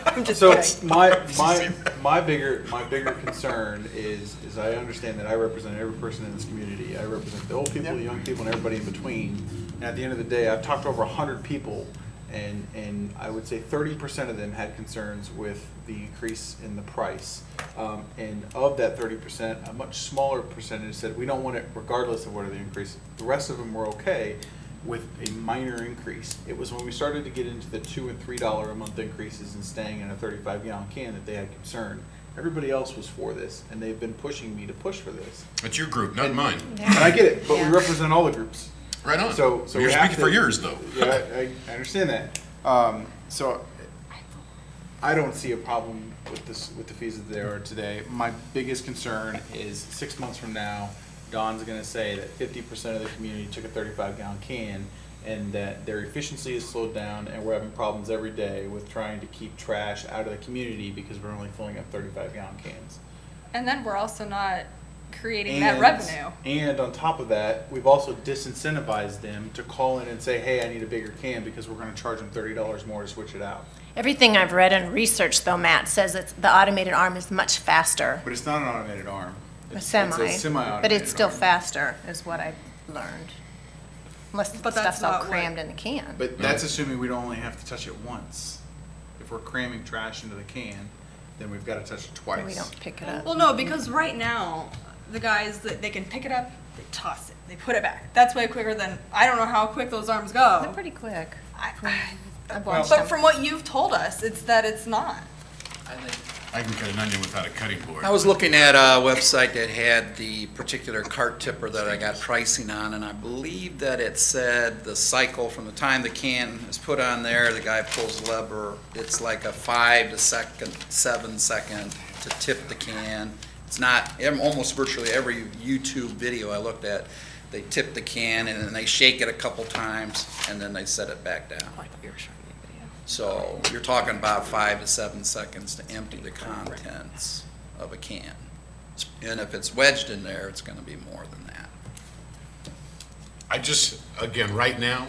I'm just So kidding. my bigger concern is I understand that I represent every person in this community. I represent the old people, the young people, and everybody in between. And at the end of the day, I've talked to over 100 people, and I would say 30% of them had concerns with the increase in the price. And of that 30%, a much smaller percentage said, we don't want it regardless of what are the increases. The rest of them were okay with a minor increase. It was when we started to get into the $2 and $3 a month increases and staying in a 35-gallon can that they had concern. Everybody else was for this, and they've been pushing me to push for this. It's your group, not mine. And I get it, but Yeah. we represent all the groups. Right on. So You're we have speaking for to- yours, though. Yeah, I understand that. So I don't see a problem with this, with the fees that they are today. My biggest concern is 6 months from now, Don's gonna say that 50% of the community took a 35-gallon can, and that their efficiency is slowed down, and we're having problems every day with trying to keep trash out of the community because we're only filling up 35-gallon cans. And then we're also not creating that revenue. And on top of that, we've also disincentivized them to call in and say, hey, I need a bigger can because we're gonna charge them $30 more to switch it out. Everything I've read and researched, though, Matt, says that the automated arm is much faster. But it's not an automated arm. A It's semi. a semi-automated But it's still arm. faster, is what I've learned. Unless the But that's stuff's all not what- crammed in the can. But that's assuming we don't only have to touch it once. If we're cramming trash into the can, then we've gotta touch it twice. We don't pick it up. Well, no, because right now, the guys, they can pick it up, they toss it, they put it back. That's way quicker than, I don't know how quick those arms They're go. pretty quick. I've But watched them. from what you've told us, it's that it's not. I can cut an onion without a cutting board. I was looking at a website that had the particular cart tipper that I got pricing on, and I believe that it said the cycle from the time the can is put on there, the guy pulls the lever, it's like a 5 to 7 second to tip the can. It's not, almost virtually every YouTube video I looked at, they tip the can and then they shake it a couple times and then they set it back down. So you're talking about 5 to 7 seconds to empty the contents of a can. And if it's wedged in there, it's gonna be more than that. I just, again, right now,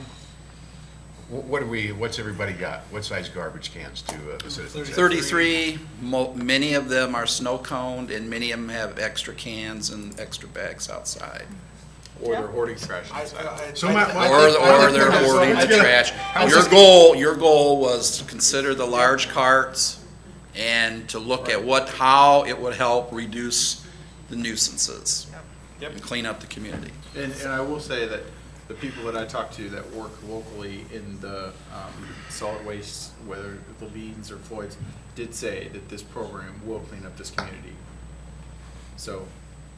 what's everybody got? What size garbage cans do the citizens have? 33, many of them are snow coned and many of them have extra cans and extra bags outside. Or they're hoarding trash inside. So my- Or they're hoarding the trash. Your goal was to consider the large carts and to look at how it would help reduce the nuisances and clean up the community. And I will say that the people that I talk to that work locally in the solid waste, whether Levine's or Floyd's, did say that this program will clean up this community. So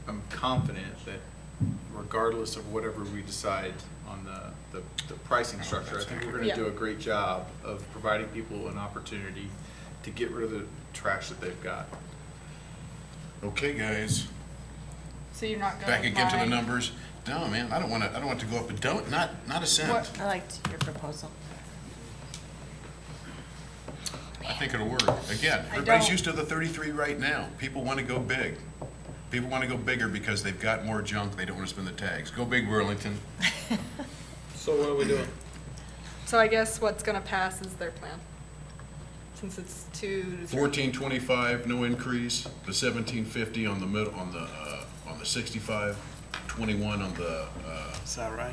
I'm confident that regardless of whatever we decide on the pricing structure, I think we're gonna do a great job of providing people an opportunity to get rid of the trash that they've got. Okay, guys, So you're not going back again to the by- numbers. No, man, I don't want to go up, but not a cent. I liked your proposal. I think it'll work. Again, everybody's used to the 33 right now. People want to go big. People want to go bigger because they've got more junk. They don't want to spend the tags. Go big, Burlington. So what are we doing? So I guess what's gonna pass is their plan. Since it's 2 to 3. 1425, no increase. The 1750 on the middle, on the 65, 21 on the, Is that right?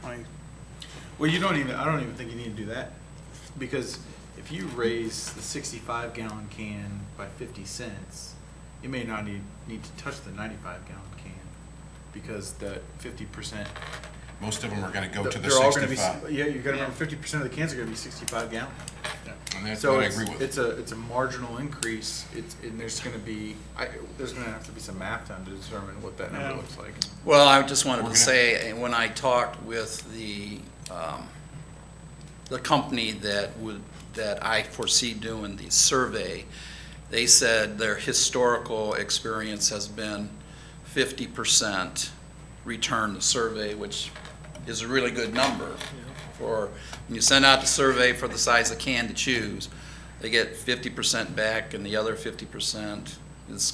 20. Well, I don't even think you need to do that, because if you raise the 65-gallon can by 50 cents, you may not need to touch the 95-gallon can, because the 50%. most of them are going to go to the They're all gonna be, 65. yeah, you gotta remember 50% of the cans are gonna be 65 gallon. And that's So what I it's, agree with. it's a marginal increase, and there's gonna have to be some math done to determine what that number Yeah. looks like. Well, I just wanted We're to gonna- say, when I talked with the company that I foresee doing the survey, they said their historical experience has been 50% return to survey, which is a really good number. For, when you send out the survey for the size of can to choose, they get 50% back, and the other 50% is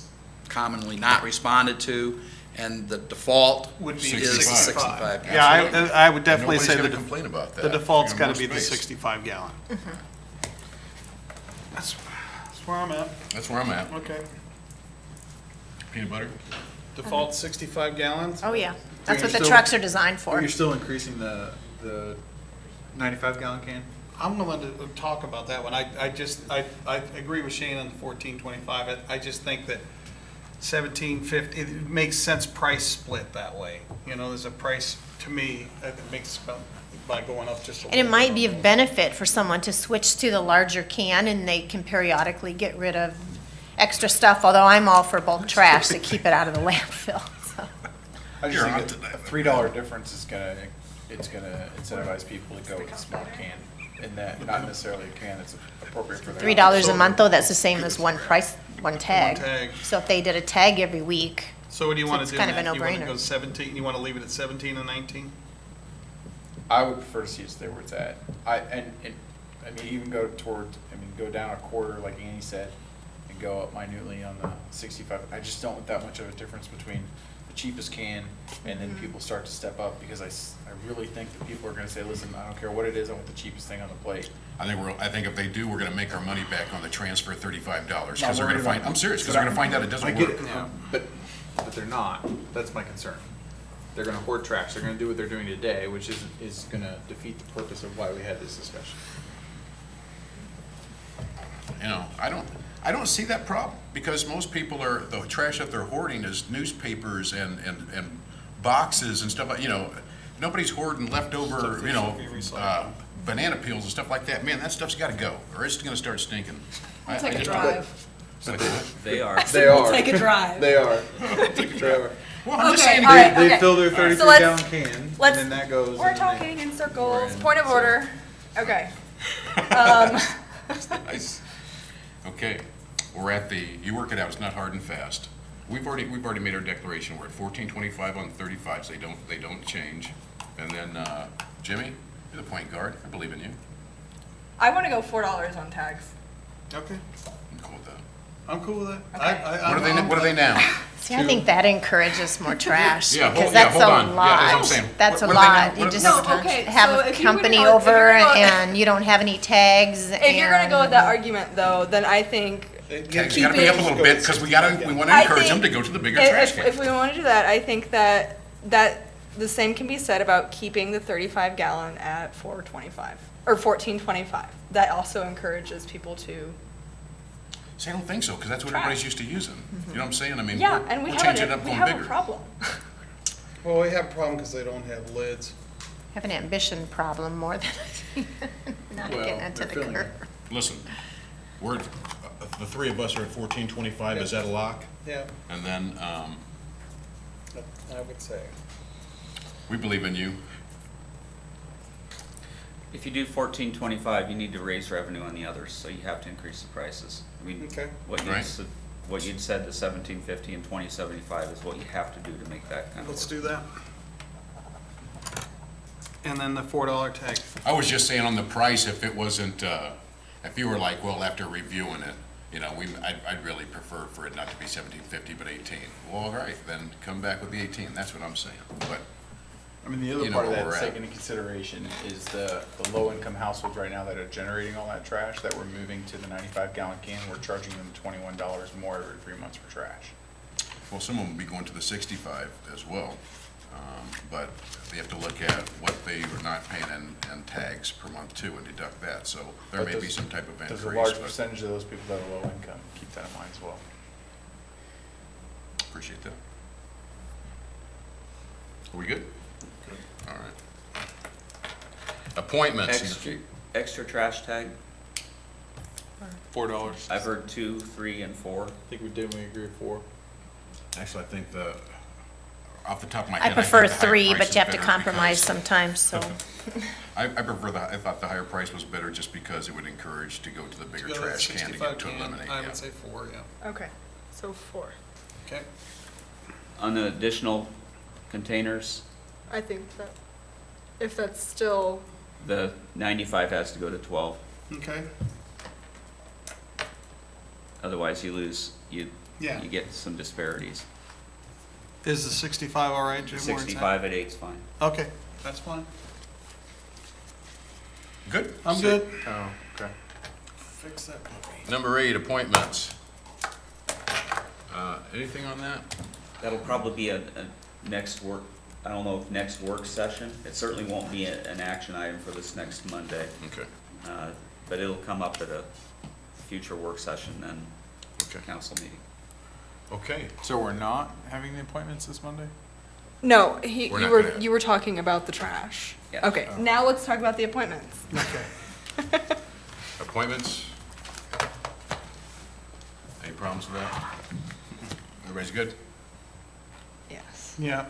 commonly not responded to, and the default Would be is 65. Yeah, I would definitely Nobody's say gonna the complain about that. the default's You got gotta more be the space. 65 gallon. That's where I'm at. That's where I'm at. Okay. Peanut butter? default 65 gallons? Oh, yeah. That's what the You're still- trucks are designed for. You're still increasing the 95 gallon can? I'm willing to talk about that one. I agree with Shane on the 1425. I just think that 1750, it makes sense price split that way. You know, there's a price, to me, that makes, by going up just a little. And it might bit. be of benefit for someone to switch to the larger can, and they can periodically get rid of extra stuff, although I'm all for bulk trash to keep it out of the landfill, so. I just think a $3 difference is it's gonna incentivize people to go with a small can, and that, not necessarily a can that's appropriate for their. $3 a month, though, that's the same as one price, one tag. tag. So if they did a tag every week, So what do you want it's to do? kind of a Matt? You want to no-brainer. go 17, you want to leave it at 17 and 19? I would prefer to see it stay where it's at. I mean, even go go down a quarter, like Annie said, and go up minutely on the 65. I just don't want that much of a difference between the cheapest can and then people start to step up, because I really think that people are gonna say, listen, I don't care what it is, I want the cheapest thing on the plate. I think if they do, we're gonna make our money back on the transfer $35, Not because they're worried gonna find, about- I'm serious, because they're gonna find out it I doesn't get work. it, but they're not. That's my concern. They're gonna hoard trash. They're gonna do what they're doing today, which is gonna defeat the purpose of why we had this discussion. You know, I don't see that problem, because most people are, the trash that they're hoarding is newspapers and boxes and stuff, like, you know, nobody's hoarding leftover, you know, banana peels and stuff like that. Man, that stuff's gotta go, or it's gonna start stinking. We'll take a I just- drive. They are. They are. Take a drive. They are. Take a drive. Well, I'm just Okay, saying, all right, They okay. fill their So 33 let's- gallon can, and let's- then that goes. We're and then they- talking in circles. We're in, Point of so- order. Okay. Nice. Okay, we're at the, you work it out, it's not hard and fast. We've already made our declaration, we're at 1425 on 35s, they don't change. And then, Jimmy, you're the point guard, I believe in you. I want to go $4 on tags. Okay, I'm cool with that. I'm cool with that. What are they now? see, I think that encourages more trash, Yeah, because hold- yeah, that's hold a on. Yeah, that's what I'm lot. saying. That's a What are they now? lot. What You are- just No, okay, have so a if you were company gonna go- if over, you're gonna go- and you don't have any tags, If you're going to go with and- that argument, though, then I think Tags gotta be up a little bit, because we wanna I encourage them think to go to the bigger trash can. if we want to do that, I think that the same can be said about keeping the 35 gallon at $4.25 or $14.25. That also encourages people to. See, I don't think so, because that's what Trash. everybody's used to using. You know what I'm saying? I mean, Yeah, we're and we we're have changing it up, we going have a bigger. problem. Well, we have a problem because they don't have lids. have an ambition problem more than not Well, getting into they're the filling curb. it. Listen, the three of us are at 1425, is that a lock? Yeah, And then, I would say. we believe in you. If you do 1425, you need to raise revenue on the others, so you have to increase the prices. I mean, Okay. what Right. you'd said, the 1750 and 2075 is what you have to do to make that kind of work. Let's do that. And then the $4 tag. I was just saying on the price, if it wasn't, if you were like, well, after reviewing it, you know, I'd really prefer for it not to be 1750, but 18. Well, all right, then come back with the 18, that's what I'm saying. But, I mean, the other You know part of where that we're to at. take into consideration is the low-income households right now that are generating all that trash, that we're moving to the 95 gallon can, we're charging them $21 more every 3 months for trash. well, some of them will be going to the 65 as well. But they have to look at what they are not paying in tags per month too, and deduct that, so there But may be there's- some type of There's increase. a large but percentage of those people that are low income, keep that in mind as well. Appreciate that. Are we good? All right. Appointments. Extra trash tag, $4. I've heard 2, 3, and 4. I think we did, we agree with 4. Actually, I think off the top of my I head. prefer think the higher 3, price but is you have to better compromise because- sometimes, so. I thought the higher price was better just because it would encourage to go to the bigger To go to the trash can to 65 get to can, eliminate. I yeah. would say 4, yeah. Okay, so 4. Okay. On the additional containers, I think that if that's still, the 95 has to go to 12. Okay. Otherwise, you lose, you Yeah. get some disparities. Is the 65 all right, Jim? where it's at? 65 at 8 is fine. Okay, that's fine. Good. I'm good. Oh, okay. Fix that puppy. Number 8, appointments. Anything on that? That'll probably be a next work, I don't know if next work session. It certainly won't be an action item for this next Monday. Okay. But it'll come up at a future work session then, Okay. council meeting. Okay. So we're not having the appointments this Monday? No, We're you not were, gonna- you were talking about the trash. Yeah. Okay, now let's talk about the appointments. Okay. Appointments? Any problems with that? Everybody's good? Yes. Yeah.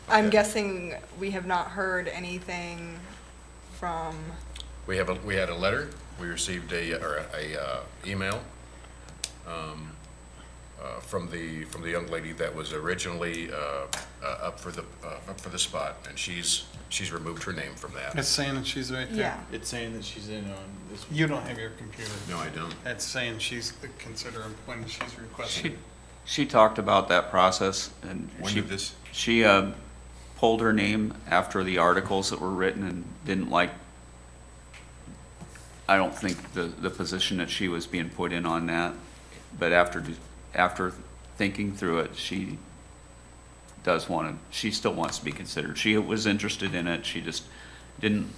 I'm Okay. guessing we have not heard anything from, We had a letter, we received a email from the young lady that was originally up for the spot, and she's removed her name from that. It's saying that she's right there. yeah. It's saying that she's in on this. You don't have your computer. No, I don't. It's saying she's considered when she's requested. She talked about that process, and When did this? she pulled her name after the articles that were written and didn't like, I don't think, the position that she was being put in on that. But after thinking through it, she still wants to be considered. She was interested in it, she just didn't,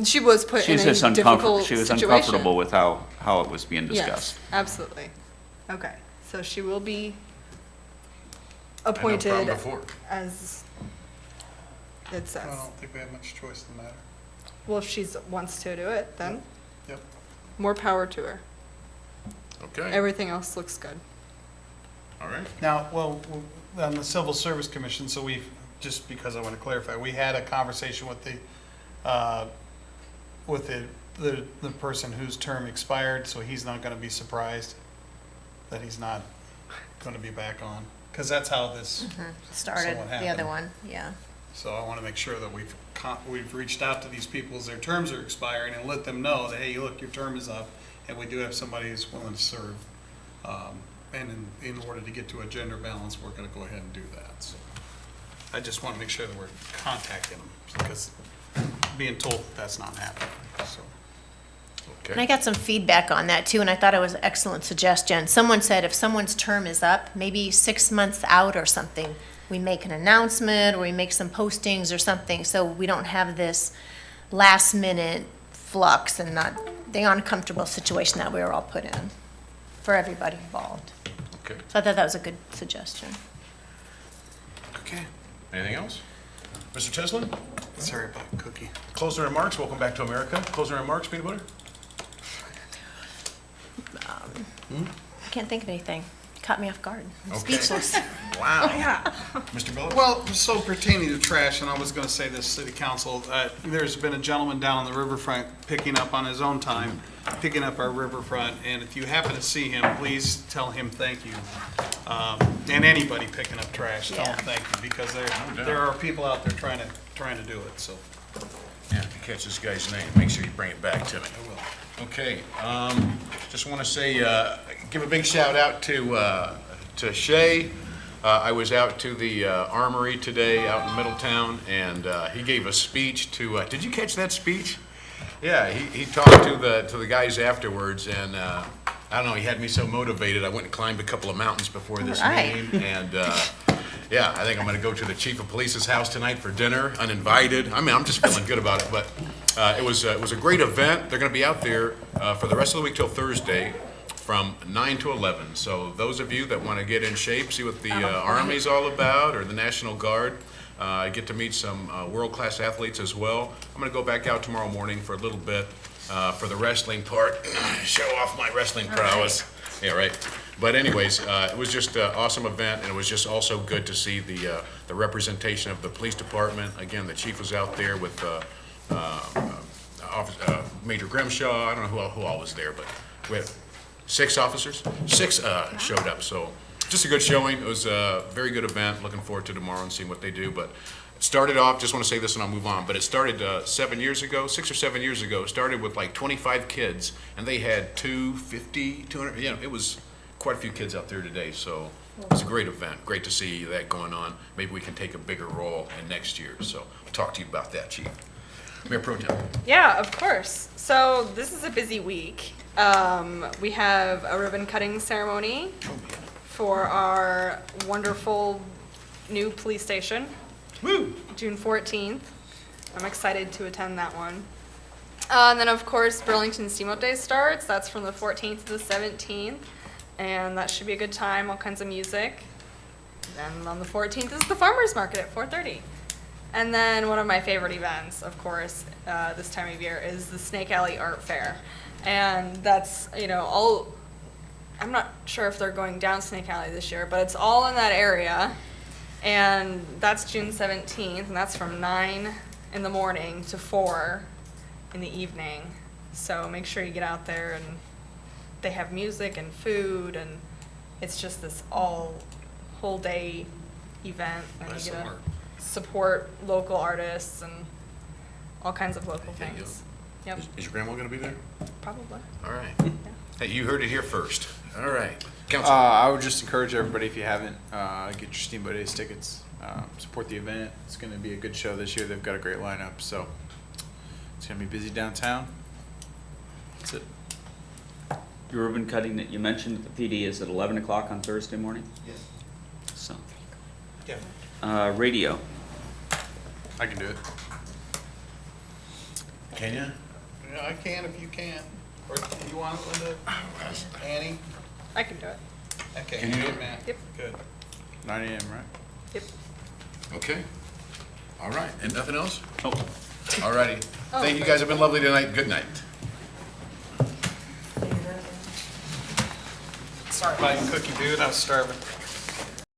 She was put in she's a just uncomfortable, difficult she was situation. uncomfortable with how it was being discussed. Yes, absolutely. Okay, so she will be I had no problem appointed before. as it I says. don't think we have much choice in the matter. Well, if she wants to do it, then Yep. more power to her. Okay, Everything else looks good. all right. Now, well, on the Civil Service Commission, so we've, just because I want to clarify, we had a conversation with the person whose term expired, so he's not going to be surprised that he's not going to be back on, because that's how this, Started what the other happened? one, yeah. so I want to make sure that we've reached out to these people as their terms are expiring and let them know that, hey, look, your term is up, and we do have somebody who's willing to serve. And in order to get to a gender balance, we're going to go ahead and do that, so. I just want to make sure that we're contacting them, because being told that that's not happening, so. And I Okay. got some feedback on that too, and I thought it was an excellent suggestion. Someone said if someone's term is up, maybe 6 months out or something, we make an announcement or we make some postings or something, so we don't have this last minute flux and not the uncomfortable situation that we were all put in for everybody involved. Okay. So I thought that was a good suggestion. Okay. Anything else? Mr. Cheslin? Sorry about Cookie. Closing remarks, welcome back to America. Closing remarks, peanut butter? I can't think of anything. Caught me off guard. I'm Okay. speechless. Wow. Yeah. Mr. Billups? Well, so pertaining to trash, and I was going to say this, City Council, there's been a gentleman down on the riverfront picking up on his own time, picking up our riverfront, and if you happen to see him, please tell him thank you. And anybody picking up trash, tell him Yeah. thank you, because doubt. there are people out there trying to do it, so Yeah, if you catch this guy's name, make sure you bring it back to me. I will. Okay, just want to say, give a big shout out to Shay. I was out to the Armory today out in Middletown, and he gave a speech to, did you catch that speech? Yeah, he talked to the guys afterwards, and I don't know, he had me so motivated, I went and climbed a couple of mountains before this All right. meeting, and yeah, I think I'm going to go to the chief of police's house tonight for dinner, uninvited. I mean, I'm just feeling good about it, but it was a great event. They're going to be out there for the rest of the week till Thursday from 9 to 11. So those of you that want to get in shape, see what the Army's all about, or the National Guard, get to meet some world-class athletes as well. I'm going to go back out tomorrow morning for a little bit for the wrestling part, show off my wrestling prowess. Yeah, right. But anyways, it was just an awesome event, and it was just also good to see the representation of the police department. Again, the chief was out there with Major Grimshaw. I don't know who all was there, but we had 6 officers. 6 showed up, so just a good showing. It was a very good event. Looking forward to tomorrow and seeing what they do. But it started off, just want to say this and I'll move on, but it started 6 or 7 years ago. It started with like 25 kids, and they had 250, 200, you know, it was quite a few kids out there today, so it was a great event. Great to see that going on. Maybe we can take a bigger role in next year, so I'll talk to you about that, Chief. Mayor Pro Tem. Yeah, of course. So this is a busy week. We have a ribbon cutting ceremony for our wonderful new police station. Woo! June 14th. I'm excited to attend that one. And then, of course, Burlington Steamboat Day starts. That's from the 14th to the 17th. And that should be a good time, all kinds of music. Then on the 14th is the farmer's market at 4:30. And then one of my favorite events, of course, this time of year is the Snake Alley Art Fair. And that's, I'm not sure if they're going down Snake Alley this year, but it's all in that area. And that's June 17th, and that's from 9 in the morning to 4 in the evening. So make sure you get out there, and they have music and food, and it's just this whole day event. And Nice you get to art. support local artists and all kinds of local There you go. things. Yep, Is your grandma gonna be there? probably. All right. Hey, you heard it here first. All right. Council. I would just encourage everybody, if you haven't, get your Steamboat Days tickets. Support the event. It's going to be a good show this year. They've got a great lineup, so it's going to be busy downtown. That's it. Your ribbon cutting that you mentioned at the PD is at 11 o'clock on Thursday morning? Yes. So, Yeah. radio. I can do it. Can you? Yeah, I can if you can't. Or do you want it, Linda? Annie? I can do it. Okay, Can you? good man. Yep. Good. 9 a.m., right? Yep. Okay. All right, and nothing else? Oh, All righty. Thank you, guys have been lovely tonight. Good night. Sorry, buying cookie, dude. I was starving.